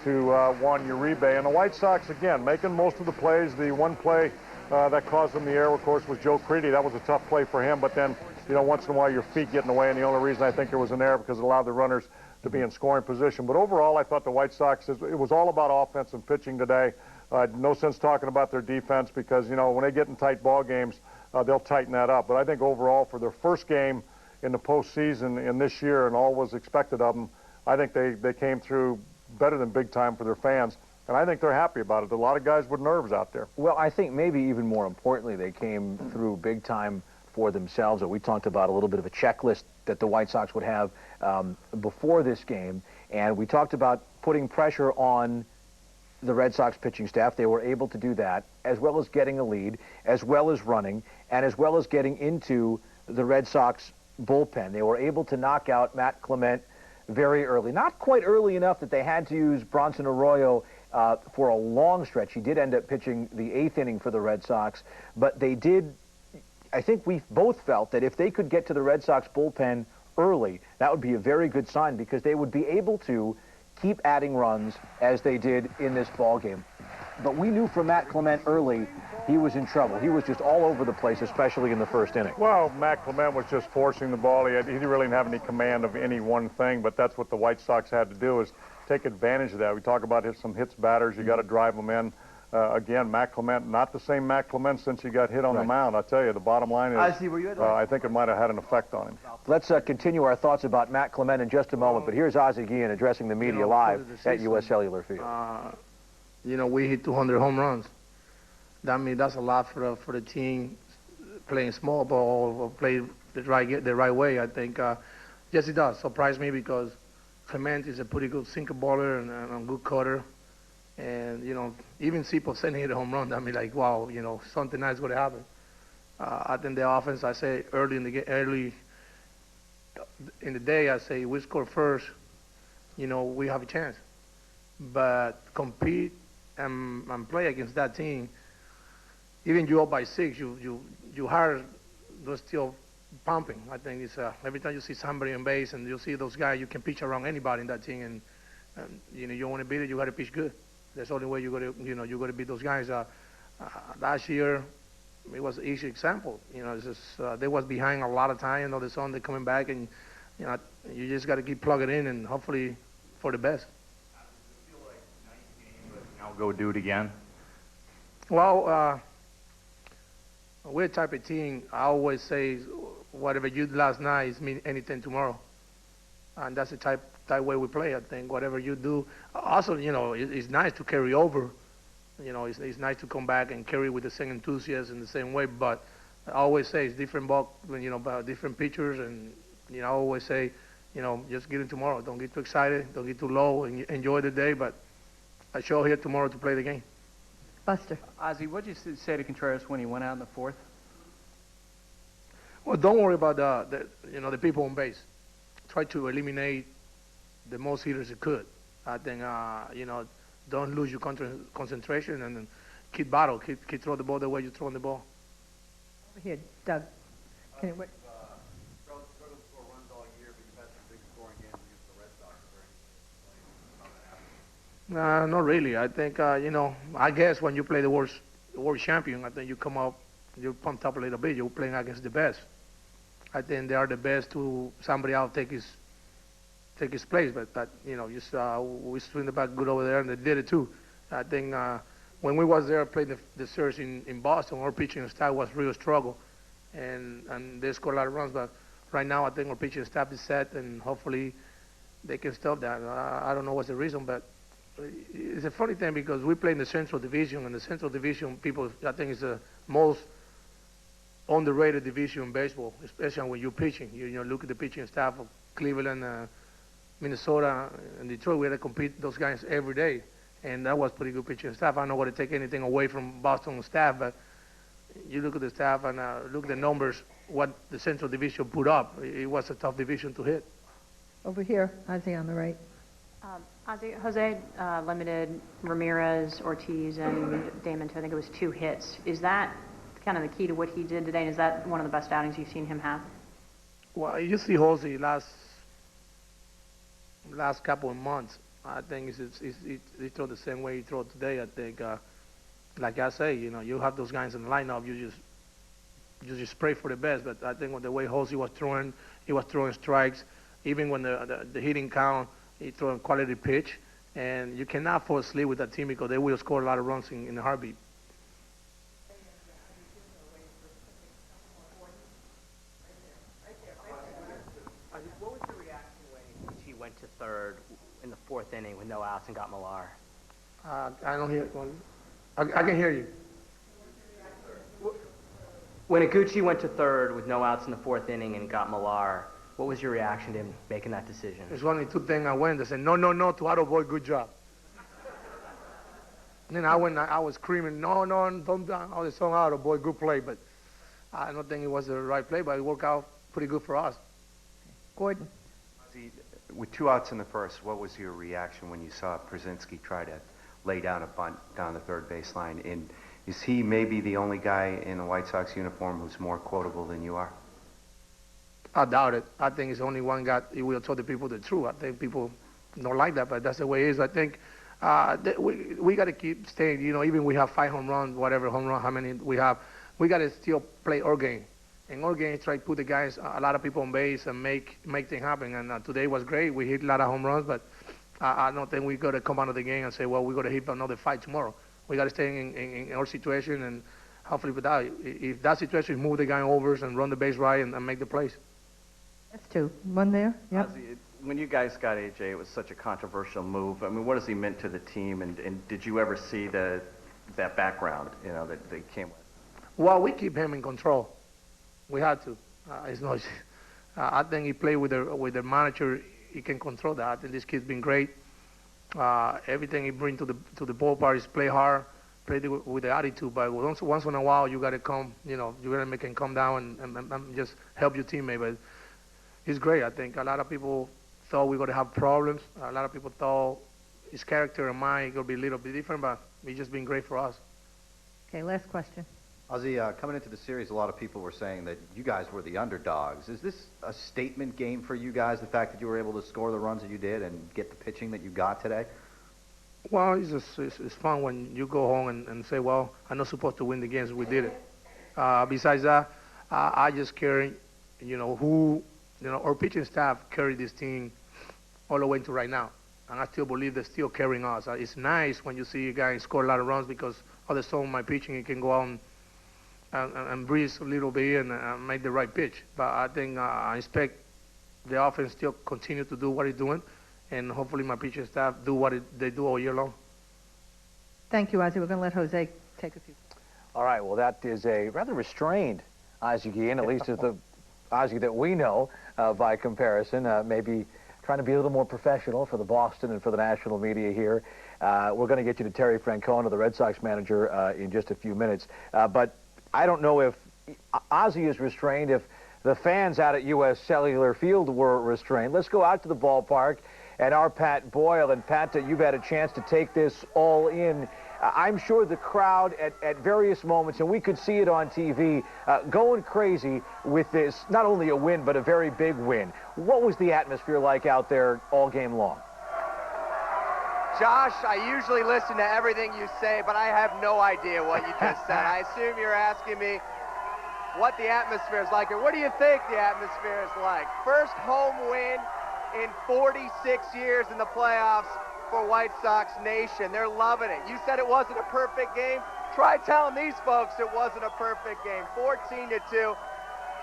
to Juan Uribe. And the White Sox, again, making most of the plays. The one play that caused them the error, of course, was Joe Crede. That was a tough play for him, but then, you know, once in a while your feet get in the way, and the only reason I think there was an error because it allowed the runners to be in scoring position. But overall, I thought the White Sox, it was all about offense and pitching today. No sense talking about their defense because, you know, when they get in tight ball games, they'll tighten that up. But I think overall for their first game in the postseason in this year and all was expected of them, I think they came through better than big time for their fans. And I think they're happy about it. A lot of guys with nerves out there. Well, I think maybe even more importantly, they came through big time for themselves. We talked about a little bit of a checklist that the White Sox would have before this game. And we talked about putting pressure on the Red Sox pitching staff. They were able to do that, as well as getting a lead, as well as running, and as well as getting into the Red Sox bullpen. They were able to knock out Matt Clement very early. Not quite early enough that they had to use Bronson Arroyo for a long stretch. He did end up pitching the 8th inning for the Red Sox, but they did, I think we both felt that if they could get to the Red Sox bullpen early, that would be a very good sign because they would be able to keep adding runs as they did in this ball game. But we knew from Matt Clement early he was in trouble. He was just all over the place, especially in the first inning. Well, Matt Clement was just forcing the ball. He really didn't have any command of any one thing, but that's what the White Sox had to do is take advantage of that. We talk about some hits batters. You got to drive them in. Again, Matt Clement, not the same Matt Clement since he got hit on the mound. I tell you, the bottom line is I think it might have had an effect on him. Let's continue our thoughts about Matt Clement in just a moment, but here's Ozzie Guillen addressing the media live at U.S. Cellular Field. You know, we hit 200 home runs. That means that's a lot for the team playing small ball or play the right way. I think, yes, it does. Surprised me because Clement is a pretty good sinker baller and a good cutter. And, you know, even Sipo sending hit a home run, I mean, like, wow, you know, something nice going to happen. I think the offense, I say early in the day, I say we score first, you know, we have a chance. But compete and play against that team, even you up by 6, you hire those still pumping. I think it's every time you see somebody on base and you see those guys, you can pitch around anybody in that team, and you know, you want to beat it, you got to pitch good. That's the only way you got to beat those guys. Last year, it was an easy example. You know, it's just they was behind a lot of time. All of a sudden they're coming back, and you know, you just got to keep plugging in and hopefully for the best. Now go do it again. Well, we're a type of team. I always say, whatever you did last night is mean anything tomorrow, and that's the type way we play. I think whatever you do. Also, you know, it's nice to carry over. You know, it's nice to come back and carry with the same enthusiasm in the same way. But I always say it's different ball, you know, different pitchers, and you know, I always say, you know, just get in tomorrow. Don't get too excited. Don't get too low. And enjoy the day. But I show here tomorrow to play the game. Buster. Ozzie, what did you say to Contreras when he went out in the 4th? Well, don't worry about the people on base. Try to eliminate the most hitters you could. I think, you know, don't lose your concentration and then keep battle. Keep throw the ball the way you're throwing the ball. Over here, Doug. Can you wait? Not really. I think, you know, I guess when you play the world champion, I think you come up, you pumped up a little bit. You're playing against the best. I think they are the best to somebody else take his place. But you know, just we swing the bat good over there, and they did it too. I think when we was there playing the series in Boston, our pitching staff was real struggle, and they scored a lot of runs. But right now, I think our pitching staff is set, and hopefully they can stop that. I don't know what's the reason, but it's a funny thing because we play in the Central Division, and the Central Division people, I think, is the most underrated division in baseball, especially when you're pitching. You know, look at the pitching staff of Cleveland, Minnesota, and Detroit. We had to compete those guys every day, and that was pretty good pitching staff. I don't want to take anything away from Boston staff, but you look at the staff and look at the numbers, what the Central Division put up. It was a tough division to hit. Over here, Ozzie on the right. Ozzie, Jose limited Ramirez, Ortiz, and Damon to, I think it was 2 hits. Is that kind of the key to what he did today, and is that one of the best outings you've seen him have? Well, you see Jose last couple of months. I think he throw the same way he throw today. I think, like I say, you know, you have those guys in the lineup. You just pray for the best. But I think with the way Jose was throwing, he was throwing strikes. Even when the hitting count, he throwing quality pitch, And you cannot fall asleep with that team because they will score a lot of runs in a heartbeat. What was your reaction when he went to third in the fourth inning with no outs and got Millar? I don't hear. I can hear you. When Iguchi went to third with no outs in the fourth inning and got Millar, what was your reaction to him making that decision? There's only two things I went. They said, no, to Otto Boy, good job. And then I was screaming, no, don't all the song Otto Boy, good play. But I don't think it was the right play, but it worked out pretty good for us. Gordon. With 2 outs in the first, what was your reaction when you saw Przinsky try to lay down a bunt down the third baseline? And is he maybe the only guy in the White Sox uniform who's more quotable than you are? I doubt it. I think it's only one guy. He will tell the people the truth. I think people don't like that, but that's the way it is. I think we got to keep staying. You know, even we have 5 home runs, whatever home run, how many we have, we got to still play our game. In our game, try to put the guys, a lot of people on base and make things happen. And today was great. We hit a lot of home runs, but I don't think we got to come out of the game and say, well, we got to hit another 5 tomorrow. We got to stay in our situation, and hopefully with that, if that situation, move the guy over and run the base right and make the plays. That's 2. One there. Yep. When you guys got AJ, it was such a controversial move. I mean, what has he meant to the team, and did you ever see that background, you know, that they came with? Well, we keep him in control. We had to. It's not. I think he played with the manager. He can control that. I think this kid's been great. Everything he brings to the ballpark is play hard, play with the attitude. But once in a while, you got to come. You know, you got to make him come down and just help your teammate. But he's great. I think a lot of people thought we were going to have problems. A lot of people thought his character and mine going to be a little bit different, but he's just been great for us. Okay, last question. Ozzie, coming into the series, a lot of people were saying that you guys were the underdogs. Is this a statement game for you guys, the fact that you were able to score the runs that you did and get the pitching that you got today? Well, it's fun when you go home and say, well, I'm not supposed to win the games. We did it. Besides that, I just carry, our pitching staff carried this team all the way to right now. And I still believe they're still carrying us. It's nice when you see a guy score a lot of runs because all the time my pitching, he can go out and breathe a little bit and make the right pitch. But I think I expect the offense still continue to do what it's doing, and hopefully my pitching staff do what they do all year long. Thank you, Ozzie. We're going to let Jose take a few. All right, well, that is a rather restrained Ozzie Guillen, at least as the Ozzie that we know by comparison. Maybe trying to be a little more professional for the Boston and for the national media here. We're going to get you to Terry Francona, the Red Sox manager, in just a few minutes. But I don't know if Ozzie is restrained, if the fans out at U.S. Cellular Field were restrained. Let's go out to the ballpark and our Pat Boyle. And Pat, you've had a chance to take this all in. I'm sure the crowd at various moments, and we could see it on TV, going crazy with this, not only a win, but a very big win. What was the atmosphere like out there all game long? Josh, I usually listen to everything you say, but I have no idea what you just said. I assume you're asking me what the atmosphere is like, or what do you think the atmosphere is like? First home win in 46 years in the playoffs for White Sox Nation. They're loving it. You said it wasn't a perfect game. Try telling these folks it wasn't a perfect game. 14-2.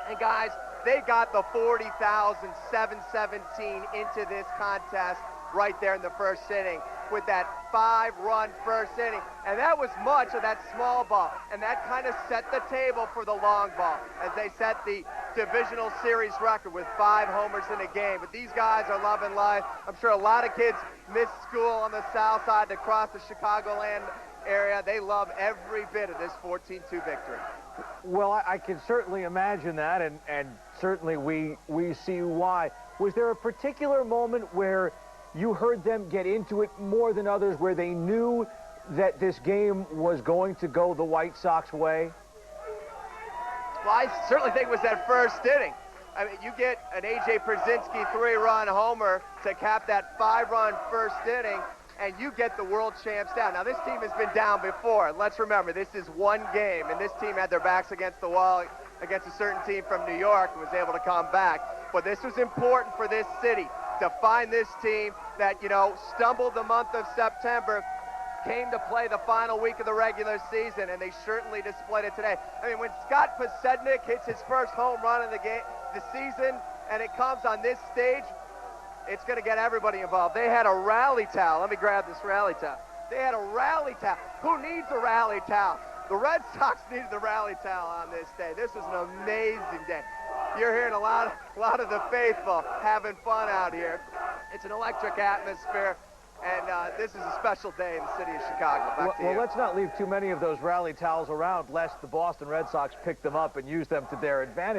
And guys, they got the 40,717 into this contest right there in the first inning with that 5-run first inning. And that was much of that small ball. And that kind of set the table for the long ball as they set the divisional series record with 5 homers in a game. But these guys are loving life. I'm sure a lot of kids miss school on the south side to cross the Chicagoland area. They love every bit of this 14-2 victory. Well, I can certainly imagine that, and certainly we see why. Was there a particular moment where you heard them get into it more than others, where they knew that this game was going to go the White Sox way? Well, I certainly think it was that first inning. I mean, you get an A.J. Przinsky 3-run homer to cap that 5-run first inning, and you get the world champs down. Now, this team has been down before. Let's remember, this is one game, and this team had their backs against the wall against a certain team from New York and was able to come back. But this was important for this city to find this team that, you know, stumbled the month of September, came to play the final week of the regular season, and they certainly displayed it today. I mean, when Scott Posednik hits his first home run in the season, and it comes on this stage, it's going to get everybody involved. They had a rally towel. Let me grab this rally towel. They had a rally towel. Who needs a rally towel? The Red Sox needed the rally towel on this day. This was an amazing day. You're hearing a lot of the faithful having fun out here. It's an electric atmosphere, and this is a special day in the city of Chicago. Back to you. Well, let's not leave too many of those rally towels around, lest the Boston Red Sox pick them up and use them to their advantage.